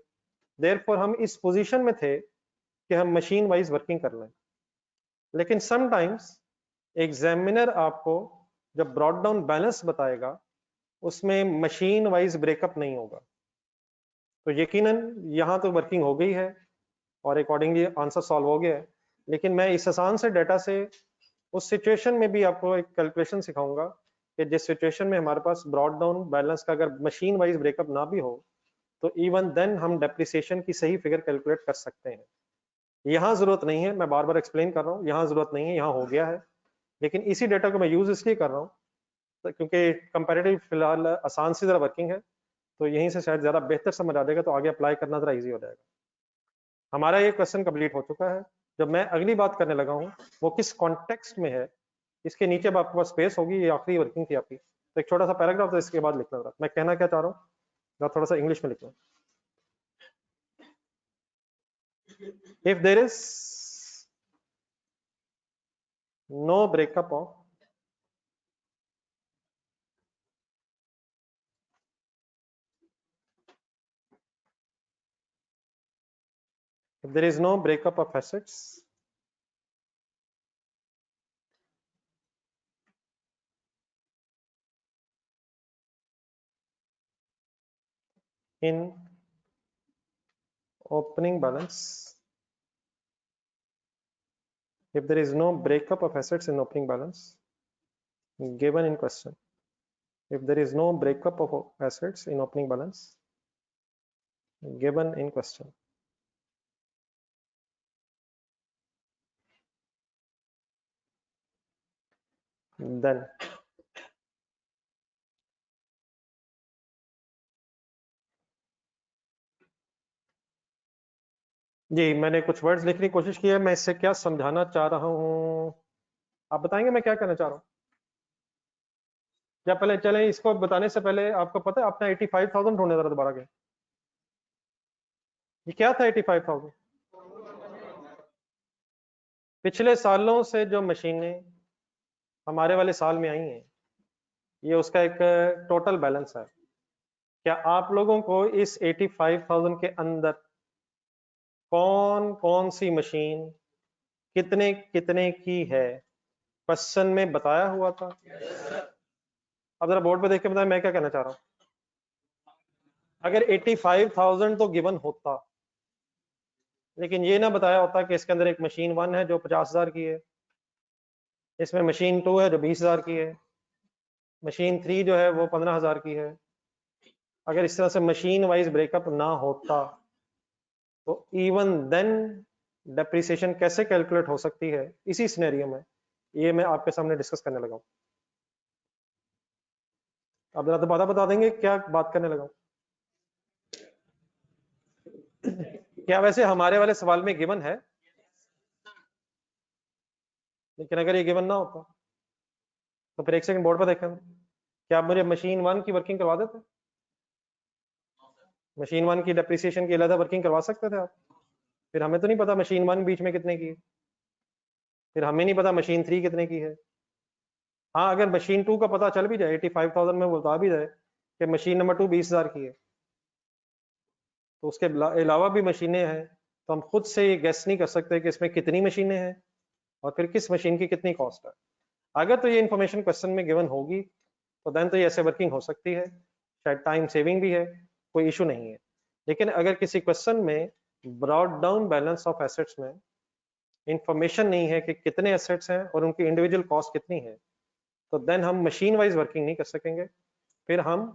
देयरफॉर हम इस पोजीशन में थे कि हम मशीन वाइज वर्किंग कर लें। लेकिन समटाइम्स एग्जामिनर आपको जब ब्रॉड डाउन बैलेंस बताएगा उसमें मशीन वाइज ब्रेकअप नहीं होगा, तो यकीनन यहाँ तो वर्किंग हो गई है और अकॉर्डिंगली आंसर सॉल्व हो गया है। लेकिन मैं इस आसान से डाटा से उस सिचुएशन में भी आपको एक कैलकुलेशन सिखाऊंगा कि जिस सिचुएशन में हमारे पास ब्रॉड डाउन बैलेंस का अगर मशीन वाइज ब्रेकअप ना भी हो तो इवन देन हम डेप्रिसिएशन की सही फिगर कैलकुलेट कर सकते हैं। यहाँ जरूरत नहीं है, मैं बार बार एक्सप्लेन कर रहा हूँ, यहाँ जरूरत नहीं है, यहाँ हो गया है। लेकिन इसी डेटा को मैं यूज इसलिए कर रहा हूँ तो क्योंकि कंपैरेटिव फिलहाल आसान सी जरा वर्किंग है, तो यहीं से शायद ज्यादा बेहतर समझ आ जाएगा, तो आगे अप्लाई करना जरा इजी हो जाएगा। हमारा ये क्वेश्चन कंप्लीट हो चुका है। जब मैं अगली बात करने लगा हूँ वो किस कॉन्टेक्स्ट में है, इसके नीचे अब आपके पास स्पेस होगी, ये आखिरी वर्किंग थी आपकी, तो एक छोटा सा पैराग्राफ तो इसके बाद लिखना जरा, मैं कहना क्या चाह रहा हूँ थोड़ा सा इंग्लिश में लिखना। if there is no breakup of assets in opening balance, if there is no breakup of assets in opening balance given in question, if there is no breakup of assets in opening balance given in question, then जी मैंने कुछ words लिखने की कोशिश की है, मैं इससे क्या समझाना चाह रहा हूं, आप बताएंगे मैं क्या कहना चाह रहा हूं? या पहले चलें, इसको बताने से पहले आपको पता है आपने 85,000 ढूंढे जरा दोबारा के, ये क्या था 85,000? पिछले सालों से जो मशीनें हमारे वाले साल में आई हैं, ये उसका एक टोटल बैलेंस है। क्या आप लोगों को इस 85,000 के अंदर कौन कौन सी मशीन कितने कितने की है क्वेश्चन में बताया हुआ था? अब जरा बोर्ड पे देख के बताएं मैं क्या कहना चाह रहा हूं। अगर 85,000 तो गिवन होता, लेकिन ये ना बताया होता कि इसके अंदर एक मशीन 1 है जो 50,000 की है, इसमें मशीन 2 है जो 20,000 की है, मशीन 3 जो है वो 15,000 की है। अगर इस तरह से मशीन वाइज ब्रेकअप ना होता तो इवन देन डेप्रिसिएशन कैसे कैलकुलेट हो सकती है इसी सिनेरियो में, ये मैं आपके सामने डिस्कस करने लगा हूं। आप जरा दोबारा बता देंगे क्या बात करने लगा हूं? क्या वैसे हमारे वाले सवाल में गिवन है? लेकिन अगर ये गिवन ना होता तो फिर एक सेकंड बोर्ड पर देखें, क्या आप मुझे मशीन 1 की वर्किंग करवा देते? मशीन 1 की डेप्रिसिएशन की अलग वर्किंग करवा सकते थे आप? फिर हमें तो नहीं पता मशीन 1 बीच में कितने की है, फिर हमें नहीं पता मशीन 3 कितने की है। हाँ, अगर मशीन 2 का पता चल भी जाए, 85,000 में बता भी जाए कि मशीन नंबर 2 20,000 की है, तो उसके अलावा भी मशीनें हैं, तो हम खुद से ये गेस नहीं कर सकते कि इसमें कितनी मशीनें हैं और फिर किस मशीन की कितनी कॉस्ट है। अगर तो ये इन्फॉर्मेशन क्वेश्चन में गिवन होगी तो देन तो ये ऐसे वर्किंग हो सकती है, शायद टाइम सेविंग भी है, कोई इशू नहीं है। लेकिन अगर किसी क्वेश्चन में brought down balance of assets में इंफॉर्मेशन नहीं है कि कितने एसेट्स हैं और उनकी इंडिविजुअल कॉस्ट कितनी है, तो देन हम मशीन वाइज वर्किंग नहीं कर सकेंगे, फिर हम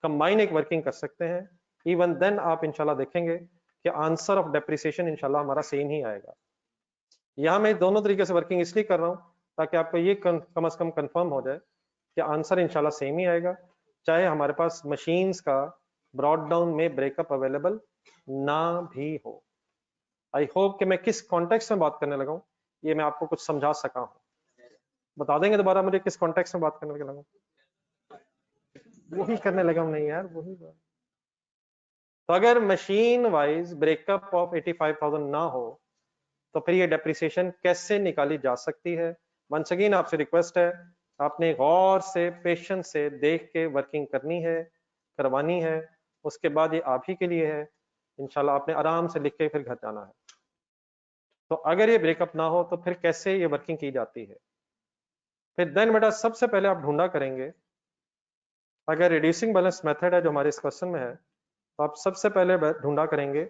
कंबाइन एक वर्किंग कर सकते हैं। इवन देन आप इंशाल्लाह देखेंगे कि आंसर ऑफ डेप्रिसिएशन इंशाल्लाह हमारा सेम ही आएगा। यहाँ मैं दोनों तरीके से वर्किंग इसलिए कर रहा हूँ ताकि आपको ये कम से कम कंफर्म हो जाए कि आंसर इंशाल्लाह सेम ही आएगा, चाहे हमारे पास मशीन्स का ब्रॉड डाउन में ब्रेकअप अवेलेबल ना भी हो। आई होप कि मैं किस कॉन्टेक्स्ट में बात करने लगा हूँ ये मैं आपको कुछ समझा सका हूँ। बता देंगे दोबारा मुझे किस कॉन्टेक्स्ट में बात करने लगा हूँ? वही करने लगा हूँ नहीं यार, वही बात। तो अगर मशीन वाइज ब्रेकअप ऑफ 85,000 ना हो तो फिर ये डेप्रिसिएशन कैसे निकाली जा सकती है? वंस अगेन आपसे रिक्वेस्ट है, आपने गौर से पेशेंस से देख के वर्किंग करनी है, करवानी है, उसके बाद ये आप ही के लिए है। इंशाल्लाह आपने आराम से लिख के फिर घर जाना है। तो अगर ये ब्रेकअप ना हो तो फिर कैसे ये वर्किंग की जाती है? फिर देन बेटा सबसे पहले आप ढूंढा करेंगे, अगर रिड्यूसिंग बैलेंस मेथड है जो हमारे इस क्वेश्चन में है, तो आप सबसे पहले ढूंढा करेंगे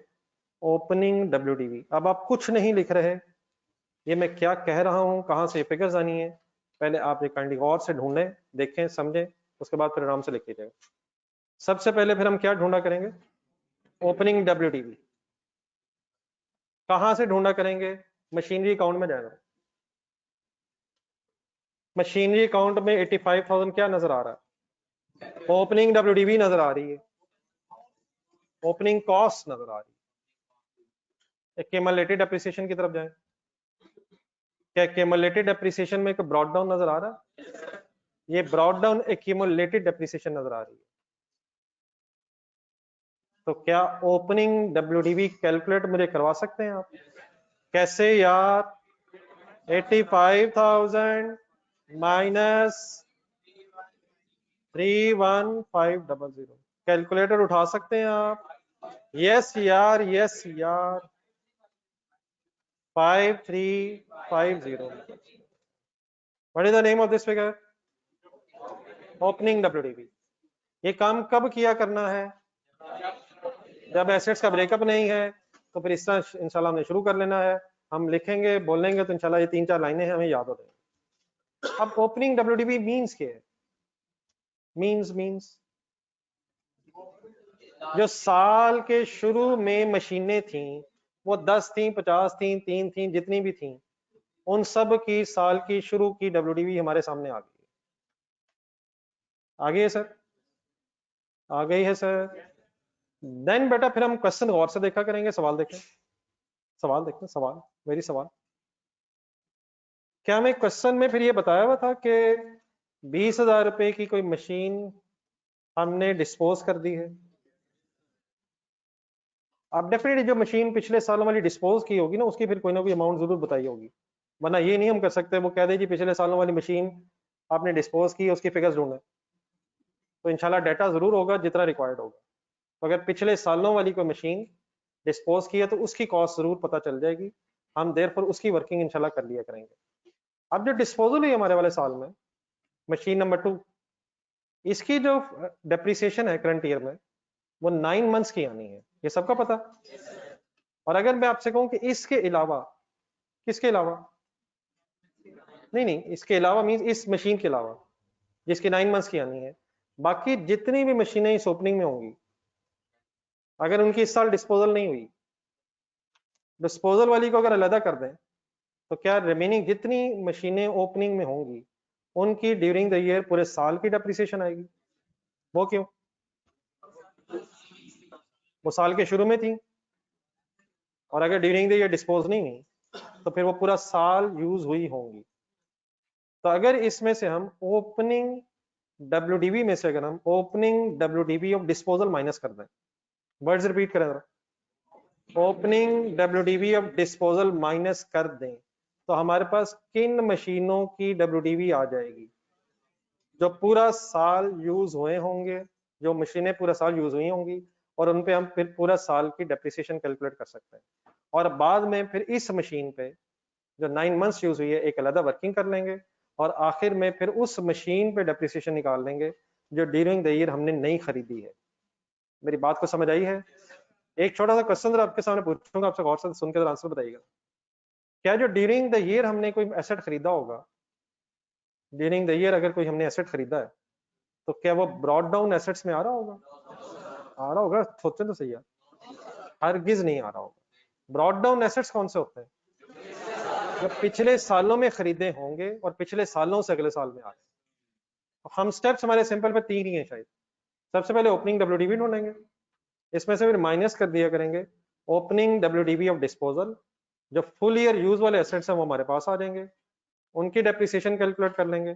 ओपनिंग WDV। अब आप कुछ नहीं लिख रहे, ये मैं क्या कह रहा हूं, कहां से फिगर्स आनी है, पहले आप ये काइंडली गौर से ढूंढें, देखें, समझें, उसके बाद फिर आराम से लिख लीजिएगा। सबसे पहले फिर हम क्या ढूंढा करेंगे? Opening WDV। कहां से ढूंढा करेंगे? मशीनरी अकाउंट में जाना। मशीनरी अकाउंट में 85,000 क्या नजर आ रहा है? ओपनिंग WDV नजर आ रही है, ओपनिंग कॉस्ट नजर आ रही है। एक्यूमुलेटेड डेप्रिसिएशन की तरफ जाएं, क्या एक्यूमुलेटेड डेप्रिसिएशन में एक ब्रॉड डाउन नजर आ रहा है? ये ब्रॉड डाउन एक्यूमुलेटेड डेप्रिसिएशन नजर आ रही है। तो क्या ओपनिंग WDV कैलकुलेट मुझे करवा सकते हैं आप? कैसे यार? 85,000 माइनस 31500। कैलकुलेटर उठा सकते हैं आप? यस यार, यस यार। 5350। What is the name of this figure? Opening WDV। ये काम कब किया करना है? जब एसेट्स का ब्रेकअप नहीं है, तो फिर इस तरह इंशाल्लाह हमने शुरू कर लेना है। हम लिखेंगे, बोलेंगे तो इंशाल्लाह ये 3-4 लाइनें हमें याद हो जाएंगी। अब ओपनिंग WDV मींस क्या है? मींस जो साल के शुरू में मशीनें थी, वो 10 थी, 50 थी, 3 थी, जितनी भी थी, उन सब की साल की शुरू की WDV हमारे सामने आ गई। आ गई है सर? आ गई है सर? देन बेटा फिर हम क्वेश्चन गौर से देखा करेंगे। सवाल देखें, सवाल देखें, सवाल, मेरी सवाल। क्या हमें क्वेश्चन में फिर ये बताया हुआ था कि 20,000 रुपए की कोई मशीन हमने डिस्पोज कर दी है? आप डेफिनेटली जो मशीन पिछले सालों वाली डिस्पोज की होगी ना, उसकी फिर कोई ना कोई अमाउंट जरूर बताई होगी, वरना ये नहीं हम कर सकते वो कह दे जी पिछले सालों वाली मशीन आपने डिस्पोज की, उसकी फिगर्स ढूंढे। तो इंशाल्लाह डाटा जरूर होगा जितना रिक्वायर्ड होगा। तो अगर पिछले सालों वाली कोई मशीन डिस्पोज की है तो उसकी कॉस्ट जरूर पता चल जाएगी। हम देयरफॉर उसकी वर्किंग इंशाल्लाह कर लिया करेंगे। अब जो डिस्पोजल हुई हमारे वाले साल में, मशीन नंबर 2, इसकी जो डेप्रिसिएशन है करंट ईयर में, वो 9 मंथ्स की आनी है। ये सबका पता? और अगर मैं आपसे कहूं कि इसके अलावा, किसके अलावा? नहीं, इसके अलावा मींस इस मशीन के अलावा जिसकी 9 मंथ्स की आनी है, बाकी जितनी भी मशीनें इस ओपनिंग में होंगी, अगर उनकी इस साल डिस्पोजल नहीं हुई, डिस्पोजल वाली को अगर अलग कर दें, तो क्या रिमेनिंग जितनी मशीनें ओपनिंग में होंगी उनकी ड्यूरिंग द ईयर पूरे साल की डेप्रिसिएशन आएगी? वो क्यों? वो साल के शुरू में थी, और अगर ड्यूरिंग द ईयर डिस्पोज नहीं हुई तो फिर वो पूरा साल यूज हुई होंगी। तो अगर इसमें से हम ओपनिंग WDV में से अगर हम opening WDV of disposal minus कर दें, वर्ड्स रिपीट करें जरा, opening WDV of disposal minus कर दें, तो हमारे पास किन मशीनों की WDV आ जाएगी? जो पूरा साल यूज हुए होंगे, जो मशीनें पूरा साल यूज हुई होंगी, और उन पे हम फिर पूरा साल की डेप्रिसिएशन कैलकुलेट कर सकते हैं। और बाद में फिर इस मशीन पे जो 9 मंथ्स यूज हुई है एक अलग वर्किंग कर लेंगे, और आखिर में फिर उस मशीन पे डेप्रिसिएशन निकाल लेंगे जो ड्यूरिंग द ईयर हमने नहीं खरीदी है। मेरी बात को समझ आई है? एक छोटा सा क्वेश्चन आपके सामने पूछूंगा, आपसे गौर से सुन के आंसर बताइएगा। क्या जो ड्यूरिंग द ईयर हमने कोई एसेट खरीदा होगा, ड्यूरिंग द ईयर अगर कोई हमने एसेट खरीदा है, तो क्या वो ब्रॉड डाउन एसेट्स में आ रहा होगा? आ रहा होगा? सोचें तो सही है। हरगिज नहीं आ रहा होगा। ब्रॉड डाउन एसेट्स कौन से होते हैं? जो पिछले सालों में खरीदे होंगे और पिछले सालों से अगले साल में आ रहे हैं। हम स्टेप्स हमारे सिंपल पे 3 ही हैं शायद। सबसे पहले ओपनिंग WDV ढूंढेंगे, इसमें से फिर माइनस कर दिया करेंगे ओपनिंग WDV ऑफ डिस्पोजल। जो फुल ईयर यूज वाले एसेट्स हैं वो हमारे पास आ जाएंगे, उनकी डेप्रिसिएशन कैलकुलेट कर लेंगे,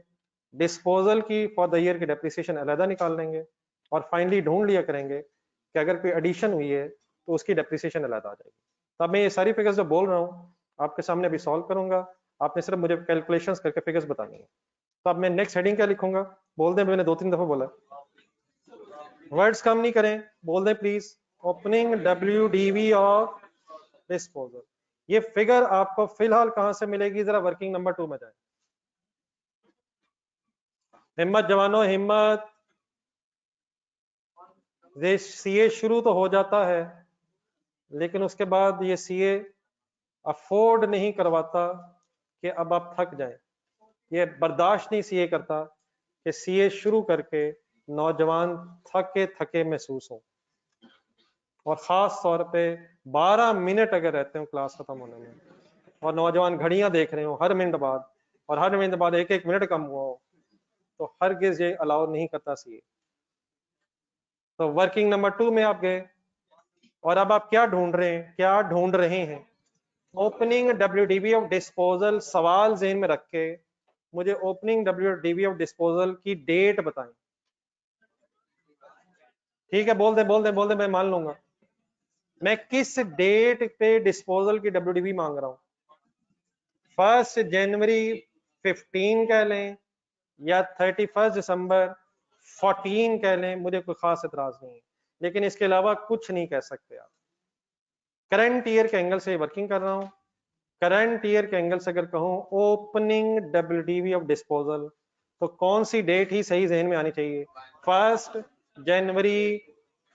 डिस्पोजल की फॉर द ईयर की डेप्रिसिएशन अलग निकाल लेंगे, और फाइनली ढूंढ लिया करेंगे कि अगर कोई एडिशन हुई है तो उसकी डेप्रिसिएशन अलग आ जाएगी। तब मैं ये सारी फिगर्स जो बोल रहा हूँ आपके सामने अभी सॉल्व करूंगा, आपने सिर्फ मुझे कैलकुलेशंस करके फिगर्स बतानी है। तो अब मैं नेक्स्ट हेडिंग क्या लिखूंगा? बोल दें, मैंने 2-3 दफा बोला, वर्ड्स कम नहीं करें, बोल दें please. Opening WDV of disposal. ये फिगर आपको फिलहाल कहां से मिलेगी? जरा वर्किंग नंबर 2 में जाए। हिम्मत जवानों, हिम्मत। ये CA शुरू तो हो जाता है, लेकिन उसके बाद ये CA अफोर्ड नहीं करवाता कि अब आप थक जाएं। ये बर्दाश्त नहीं CA करता कि CA शुरू करके नौजवान थके थके महसूस हो, और खास तौर पे 12 मिनट अगर रहते हो क्लास खत्म होने में, और नौजवान घड़ियां देख रहे हो हर मिनट बाद, और हर मिनट बाद 1-1 मिनट कम हुआ हो, तो हरगिज ये अलाउ नहीं करता CA। तो वर्किंग नंबर 2 में आप गए, और अब आप क्या ढूंढ रहे हैं? क्या ढूंढ रहे हैं? Opening WDV of disposal. सवाल ज़हन में रख के मुझे ओपनिंग WDV ऑफ डिस्पोजल की डेट बताएं। ठीक है, बोल दे मैं मान लूंगा। मैं किस डेट पे डिस्पोजल की WDV मांग रहा हूं? 1 जनवरी 15 कह लें या 31 दिसंबर 14 कह लें, मुझे कोई खास एतराज नहीं है, लेकिन इसके अलावा कुछ नहीं कह सकते आप। करंट ईयर के एंगल से वर्किंग कर रहा हूं। करंट ईयर के एंगल से अगर कहूं ओपनिंग WDV ऑफ डिस्पोजल, तो कौन सी डेट ही सही जहन में आनी चाहिए? 1 जनवरी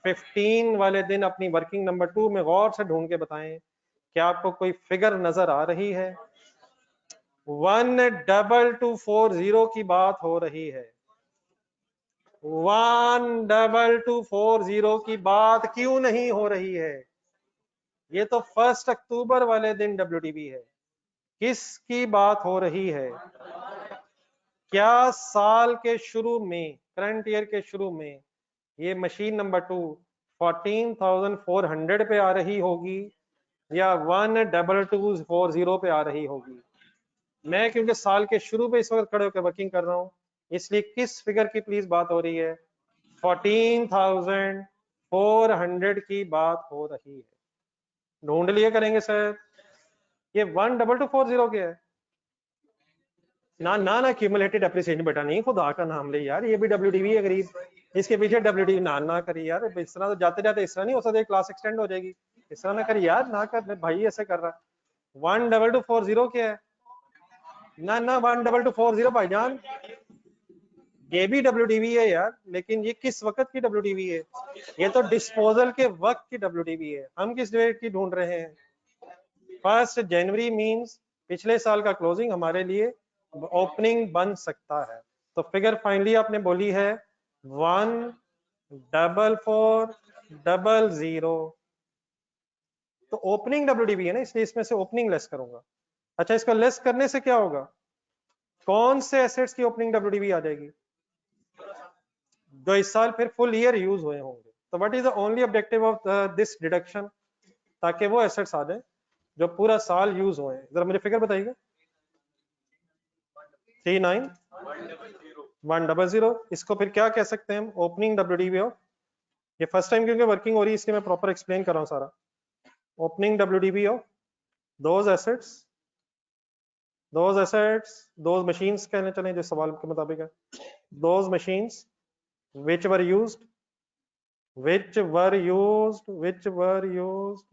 15 वाले दिन अपनी वर्किंग नंबर 2 में गौर से ढूंढ के बताएं, क्या आपको कोई फिगर नजर आ रही है? 12240 की बात हो रही है। 12240 की बात क्यों नहीं हो रही है? ये तो 1 अक्टूबर वाले दिन WDV है। किसकी बात हो रही है? क्या साल के शुरू में, करंट ईयर के शुरू में, ये मशीन नंबर 2 14,400 पे आ रही होगी या 12240 पे आ रही होगी? मैं क्योंकि साल के शुरू पे इस वक्त खड़े होकर वर्किंग कर रहा हूं, इसलिए किस फिगर की प्लीज बात हो रही है? 14,400 की बात हो रही है। ढूंढ लिए करेंगे सर। ये 12240 क्या है? ना क्यूमुलेटेड एप्रिसिएशन बेटा नहीं, खुदा का नाम ले यार, ये भी WDV है गरीब, इसके पीछे WDV ना करी यार, इस तरह तो जाते जाते इस तरह नहीं हो सकता, क्लास एक्सटेंड हो जाएगी, इस तरह ना करी यार, ना कर भाई, ऐसे कर रहा है। 12240 क्या है? ना 12240 भाईजान, ये भी WDV है यार, लेकिन ये किस वक्त की WDV है? ये तो डिस्पोजल के वक्त की WDV है। हम किस डेट की ढूंढ रहे हैं? 1 जनवरी मींस पिछले साल का क्लोजिंग हमारे लिए ओपनिंग बन सकता है। तो फिगर फाइनली आपने बोली है 14400। तो ओपनिंग WDV है ना, इसलिए इसमें से ओपनिंग लेस करूंगा। अच्छा, इसका लेस करने से क्या होगा? कौन से एसेट्स की ओपनिंग WDV आ जाएगी? जो इस साल फिर फुल ईयर यूज हुए होंगे। तो what is the only objective of this deduction? ताकि वो एसेट्स आ जाए जो पूरा साल यूज हुए हैं। जरा मुझे फिगर बताइएगा। 39100। इसको फिर क्या कह सकते हैं हम? ओपनिंग WDV ऑफ, ये फर्स्ट टाइम क्योंकि वर्किंग हो रही है इसलिए मैं प्रॉपर एक्सप्लेन कर रहा हूँ सारा। Opening WDV of those assets, those machines कहने चले जो सवाल के मुताबिक है, those machines which were used,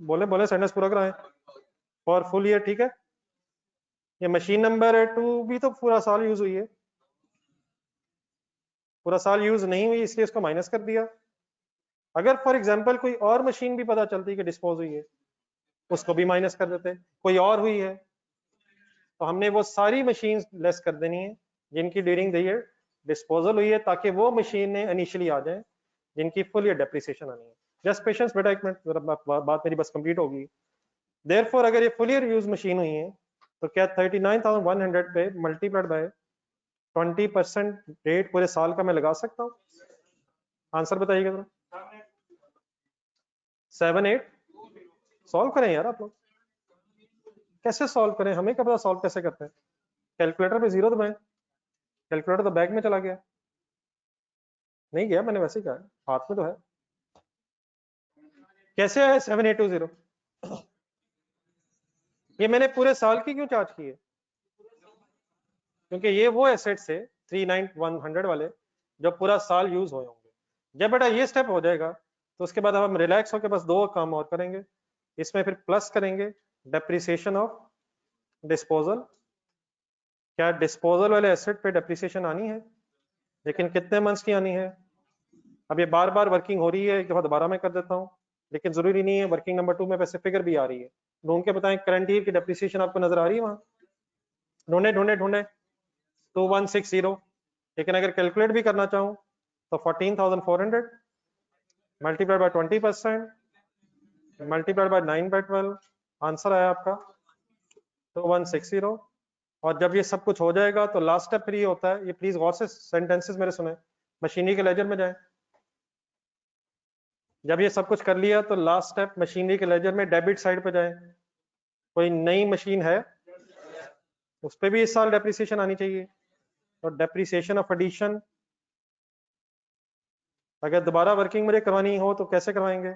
बोले बोले सेंटेंस पूरा कराएं, फॉर फुल ईयर। ठीक है, ये मशीन नंबर 2 भी तो पूरा साल यूज हुई है, पूरा साल यूज नहीं हुई इसलिए इसको माइनस कर दिया। अगर फॉर एग्जांपल कोई और मशीन भी पता चलती कि डिस्पोज हुई है, उसको भी माइनस कर देते। कोई और हुई है तो हमने वो सारी मशीन लेस कर देनी है जिनकी ड्यूरिंग द ईयर डिस्पोजल हुई है, ताकि वो मशीनें इनिशियली आ जाएं जिनकी फुल ईयर डेप्रिसिएशन आनी है। जस्ट पेशेंस बेटा, एक मिनट, जरा बात मेरी बस कंप्लीट होगी। देयरफॉर अगर ये फुल ईयर यूज मशीन हुई है तो क्या 39,100 पे मल्टीप्लाइड बाय 20% रेट पूरे साल का मैं लगा सकता हूँ? आंसर बताइएगा जरा। 7-8 सॉल्व करें यार आप लोग, कैसे सॉल्व करें, हमें क्या पता सॉल्व कैसे करते हैं। कैलकुलेटर पे 0 दबाएं, कैलकुलेटर तो बैग में चला गया। नहीं गया, मैंने वैसे ही कहा, हाथ में तो है। कैसे है 7820? ये मैंने पूरे साल की क्यों चार्ज की है? क्योंकि ये वो एसेट्स है 39100 वाले जो पूरा साल यूज हुए होंगे। जब बेटा ये स्टेप हो जाएगा तो उसके बाद हम रिलैक्स होकर बस 2 काम और करेंगे। इसमें फिर प्लस करेंगे डेप्रिसिएशन ऑफ डिस्पोजल। क्या डिस्पोजल वाले एसेट पे डेप्रिसिएशन आनी है? लेकिन कितने मंथ्स की आनी है? अब ये बार बार वर्किंग हो रही है, एक दफा दोबारा मैं कर देता हूँ, लेकिन जरूरी नहीं है। वर्किंग नंबर 2 में वैसे फिगर भी आ रही है, ढूंढ के बताएं करंट ईयर की डेप्रिसिएशन आपको नजर आ रही है वहां? ढूंढे ढूंढे ढूंढे 2160। लेकिन अगर कैलकुलेट भी करना चाहूँ तो 14,400 multiplied by 20% multiplied by 9/12, answer आया आपका 2160। और जब ये सब कुछ हो जाएगा तो लास्ट स्टेप फिर ये होता है, ये प्लीज गौर से सेंटेंसेस मेरे सुने, मशीनरी के लेजर में जाएं। जब ये सब कुछ कर लिया तो लास्ट स्टेप मशीनरी के लेजर में डेबिट साइड पे जाएं। कोई नई मशीन है उस पर भी इस साल डेप्रिसिएशन आनी चाहिए, और डेप्रिसिएशन ऑफ एडिशन अगर दोबारा वर्किंग मुझे करवानी हो तो कैसे करवाएंगे?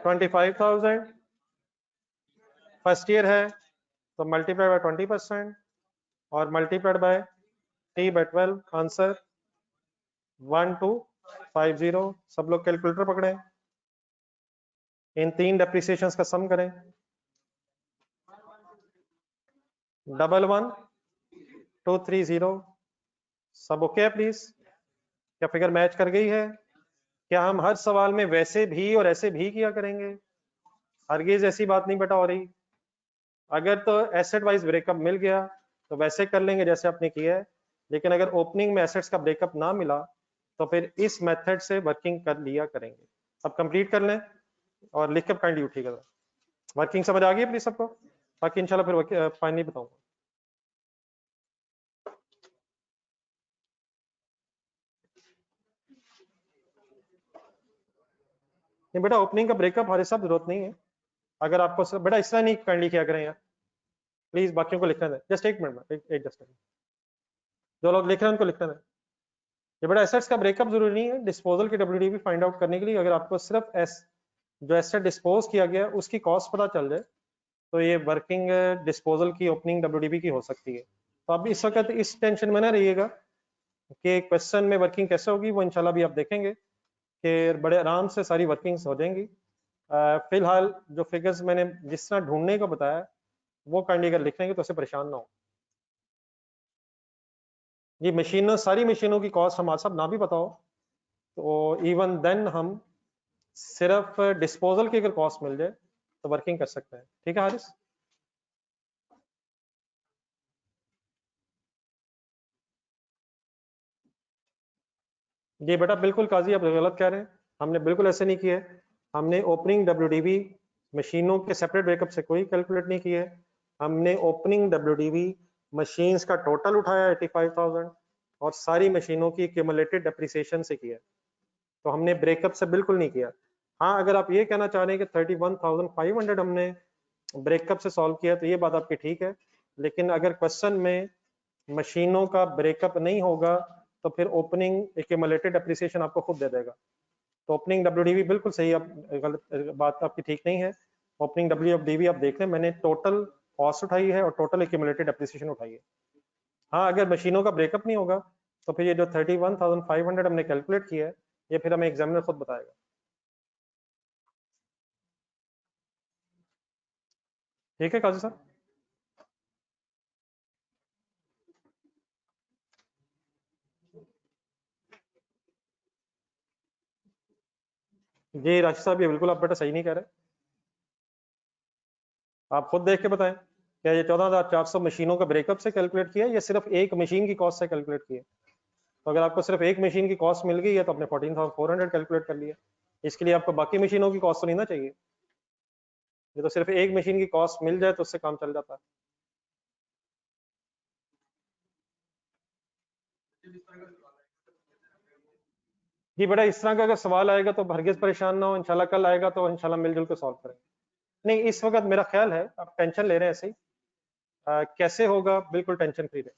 25,000 फर्स्ट ईयर है तो मल्टीप्लाई बाय 20% और multiplied by T by 12, answer 1250। सब लोग कैलकुलेटर पकड़ें, इन तीन डेप्रिसिएशंस का सम करें। 11230। सब ओके है प्लीज? क्या फिगर मैच कर गई है? क्या हम हर सवाल में वैसे भी और ऐसे भी किया करेंगे? हरगिज ऐसी बात नहीं बेटा हो रही। अगर तो एसेट वाइज ब्रेकअप मिल गया तो वैसे कर लेंगे जैसे आपने किया है, लेकिन अगर ओपनिंग में एसेट्स का ब्रेकअप ना मिला तो फिर इस मेथड से वर्किंग कर लिया करेंगे। अब कंप्लीट कर लें और लिख कर काइंडली उठिएगा। वर्किंग समझ आ गई प्लीज सबको? बाकी इंशाल्लाह फिर फाइनली बताऊंगा। नहीं बेटा, ओपनिंग का ब्रेकअप हमारे साथ जरूरत नहीं है। अगर आपको बेटा इस तरह नहीं काइंडली किया करें यार प्लीज, बाकियों को लिखने दें। जस्ट एक मिनट में, एक जस्ट जो लोग लिख रहे हैं उनको लिखने दें। ये बड़ा एसेट्स का ब्रेकअप जरूरी नहीं है डिस्पोजल की डब्ल्यूडीवी फाइंड आउट करने के लिए। अगर आपको सिर्फ जो एसेट डिस्पोज किया गया उसकी कॉस्ट पता चल जाए तो ये वर्किंग डिस्पोजल की ओपनिंग डब्ल्यूडीवी की हो सकती है। तो आप इस वक्त इस टेंशन में ना रहिएगा कि क्वेश्चन में वर्किंग कैसे होगी, वो इंशाल्लाह भी आप देखेंगे कि बड़े आराम से सारी वर्किंग्स हो जाएंगी। फिलहाल जो फिगर्स मैंने जिस तरह ढूंढने को बताया वो काइंडली अगर लिख लेंगे तो उससे परेशान ना हो। ये मशीनों, सारी मशीनों की कॉस्ट हमारे साथ ना भी पता हो तो इवन देन हम सिर्फ डिस्पोजल की अगर कॉस्ट मिल जाए तो वर्किंग कर सकते हैं। ठीक है हारिस? जी बेटा बिल्कुल काजी, आप गलत कह रहे हैं। हमने बिल्कुल ऐसे नहीं किया है। हमने ओपनिंग डब्ल्यूडीवी मशीनों के सेपरेट ब्रेकअप से कोई कैलकुलेट नहीं किया है। हमने ओपनिंग डब्ल्यूडीवी मशीन्स का टोटल उठाया 85,000 और सारी मशीनों की क्यूमुलेटेड डेप्रिसिएशन से किया। तो हमने ब्रेकअप से बिल्कुल नहीं किया। हाँ, अगर आप ये कहना चाह रहे हैं कि 31,500 हमने ब्रेकअप से सॉल्व किया तो ये बात आपकी ठीक है, लेकिन अगर क्वेश्चन में मशीनों का ब्रेकअप नहीं होगा तो फिर ओपनिंग एक्यूमुलेटेड एप्रिसिएशन आपको खुद दे देगा। तो ओपनिंग डब्ल्यूडीवी बिल्कुल सही, आप गलत बात आपकी ठीक नहीं है। ओपनिंग डब्ल्यूडीवी आप देख लें, मैंने टोटल कॉस्ट उठाई है और टोटल एक्यूमुलेटेड एप्रिसिएशन उठाई है। हाँ, अगर मशीनों का ब्रेकअप नहीं होगा तो फिर ये जो 31,500 हमने कैलकुलेट किया है ये फिर हमें एग्जामिनर खुद बताएगा। ठीक है काजी साहब? जी राशिद साहब, ये बिल्कुल आप बेटा सही नहीं कह रहे। आप खुद देख के बताएं, क्या ये 14,400 मशीनों का ब्रेकअप से कैलकुलेट किया या सिर्फ एक मशीन की कॉस्ट से कैलकुलेट किया? तो अगर आपको सिर्फ एक मशीन की कॉस्ट मिल गई है तो आपने 14,400 कैलकुलेट कर लिया। इसके लिए आपको बाकी मशीनों की कॉस्ट तो नहीं ना चाहिए। ये तो सिर्फ एक मशीन की कॉस्ट मिल जाए तो उससे काम चल जाता है। जी बेटा, इस तरह का अगर सवाल आएगा तो हरगिज परेशान ना हो, इंशाल्लाह कल आएगा तो इंशाल्लाह मिलजुल के सॉल्व करेंगे। नहीं, इस वक्त मेरा ख्याल है आप टेंशन ले रहे हैं ऐसे ही। कैसे होगा, बिल्कुल टेंशन फ्री रहे।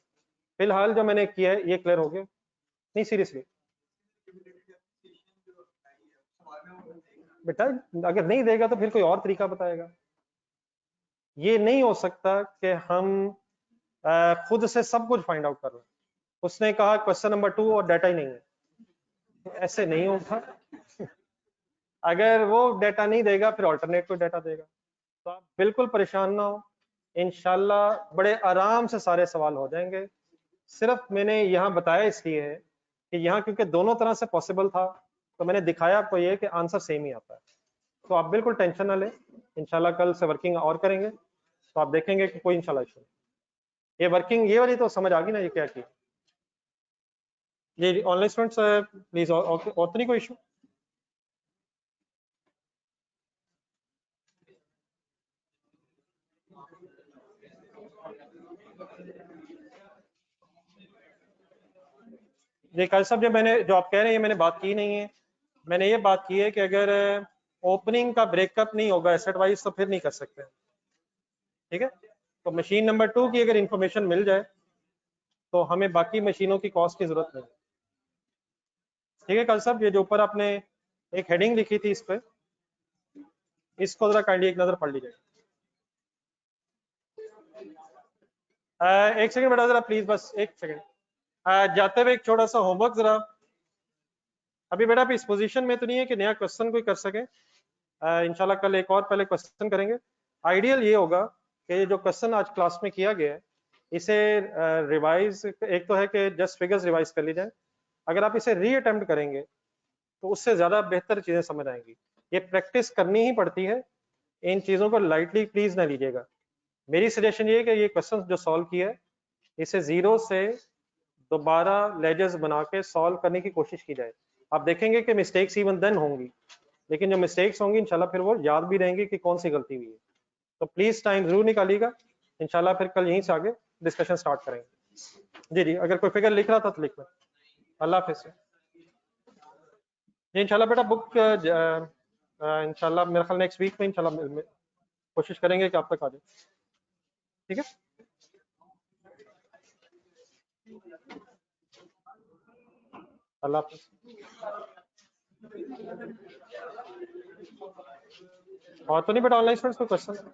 फिलहाल जो मैंने किया है ये क्लियर हो गया? नहीं सीरियसली बेटा, अगर नहीं देगा तो फिर कोई और तरीका बताएगा। ये नहीं हो सकता कि हम खुद से सब कुछ फाइंड आउट कर रहे हैं। उसने कहा क्वेश्चन नंबर 2 और डाटा ही नहीं है, ऐसे नहीं होगा। अगर वो डाटा नहीं देगा फिर ऑल्टरनेट कोई डाटा देगा। तो आप बिल्कुल परेशान ना हो, इंशाल्लाह बड़े आराम से सारे सवाल हो जाएंगे। सिर्फ मैंने यहाँ बताया इसलिए है कि यहाँ क्योंकि दोनों तरह से पॉसिबल था तो मैंने दिखाया आपको ये कि आंसर सेम ही आता है। तो आप बिल्कुल टेंशन ना लें, इंशाल्लाह कल से वर्किंग और करेंगे तो आप देखेंगे कि कोई इंशाल्लाह इशू नहीं। ये वर्किंग ये वाली तो समझ आ गई ना, ये क्या की? ये ऑनलाइन स्टूडेंट्स प्लीज, और तो नहीं कोई इशू? ये कल सब जो आप कह रहे हैं मैंने बात की नहीं है। मैंने ये बात की है कि अगर ओपनिंग का ब्रेकअप नहीं होगा एसेट वाइज तो फिर नहीं कर सकते। ठीक है, तो मशीन नंबर 2 की अगर इंफॉर्मेशन मिल जाए तो हमें बाकी मशीनों की कॉस्ट की जरूरत नहीं। ठीक है कल साहब, ये जो ऊपर आपने एक हेडिंग लिखी थी इस पे, इसको जरा काइंडली एक नजर पढ़ लीजिए। एक सेकंड बेटा जरा प्लीज, बस एक सेकंड। जाते हुए एक छोटा सा होमवर्क जरा, अभी बेटा इस पोजीशन में तो नहीं है कि नया क्वेश्चन कोई कर सके। इंशाल्लाह कल एक और पहले क्वेश्चन करेंगे। आइडियल ये होगा कि जो क्वेश्चन आज क्लास में किया गया है इसे रिवाइज, एक तो है कि जस्ट फिगर्स रिवाइज कर ली जाए, अगर आप इसे री अटेम्प्ट करेंगे तो उससे ज्यादा बेहतर चीजें समझ आएंगी। ये प्रैक्टिस करनी ही पड़ती है, इन चीजों को लाइटली प्लीज ना लीजिएगा। मेरी सजेशन ये है कि ये क्वेश्चन जो सॉल्व किया है इसे जीरो से दोबारा लेजर्स बना के सॉल्व करने की कोशिश की जाए। आप देखेंगे कि मिस्टेक्स इवन देन होंगी, लेकिन जो मिस्टेक्स होंगी इंशाल्लाह फिर वो याद भी रहेंगी कि कौन सी गलती हुई है। तो प्लीज टाइम जरूर निकालिएगा, इंशाल्लाह फिर कल यहीं से आगे डिस्कशन स्टार्ट करेंगे। जी जी, अगर कोई फिगर लिख रहा था तो लिख लें। अल्लाह हाफिज़ जी। इंशाल्लाह बेटा बुक इंशाल्लाह मेरे ख्याल नेक्स्ट वीक में इंशाल्लाह कोशिश करेंगे कि आप तक आ जाए। ठीक है, अल्लाह हाफिज़। और तो नहीं बेटा ऑनलाइन स्टूडेंट्स को क्वेश्चन?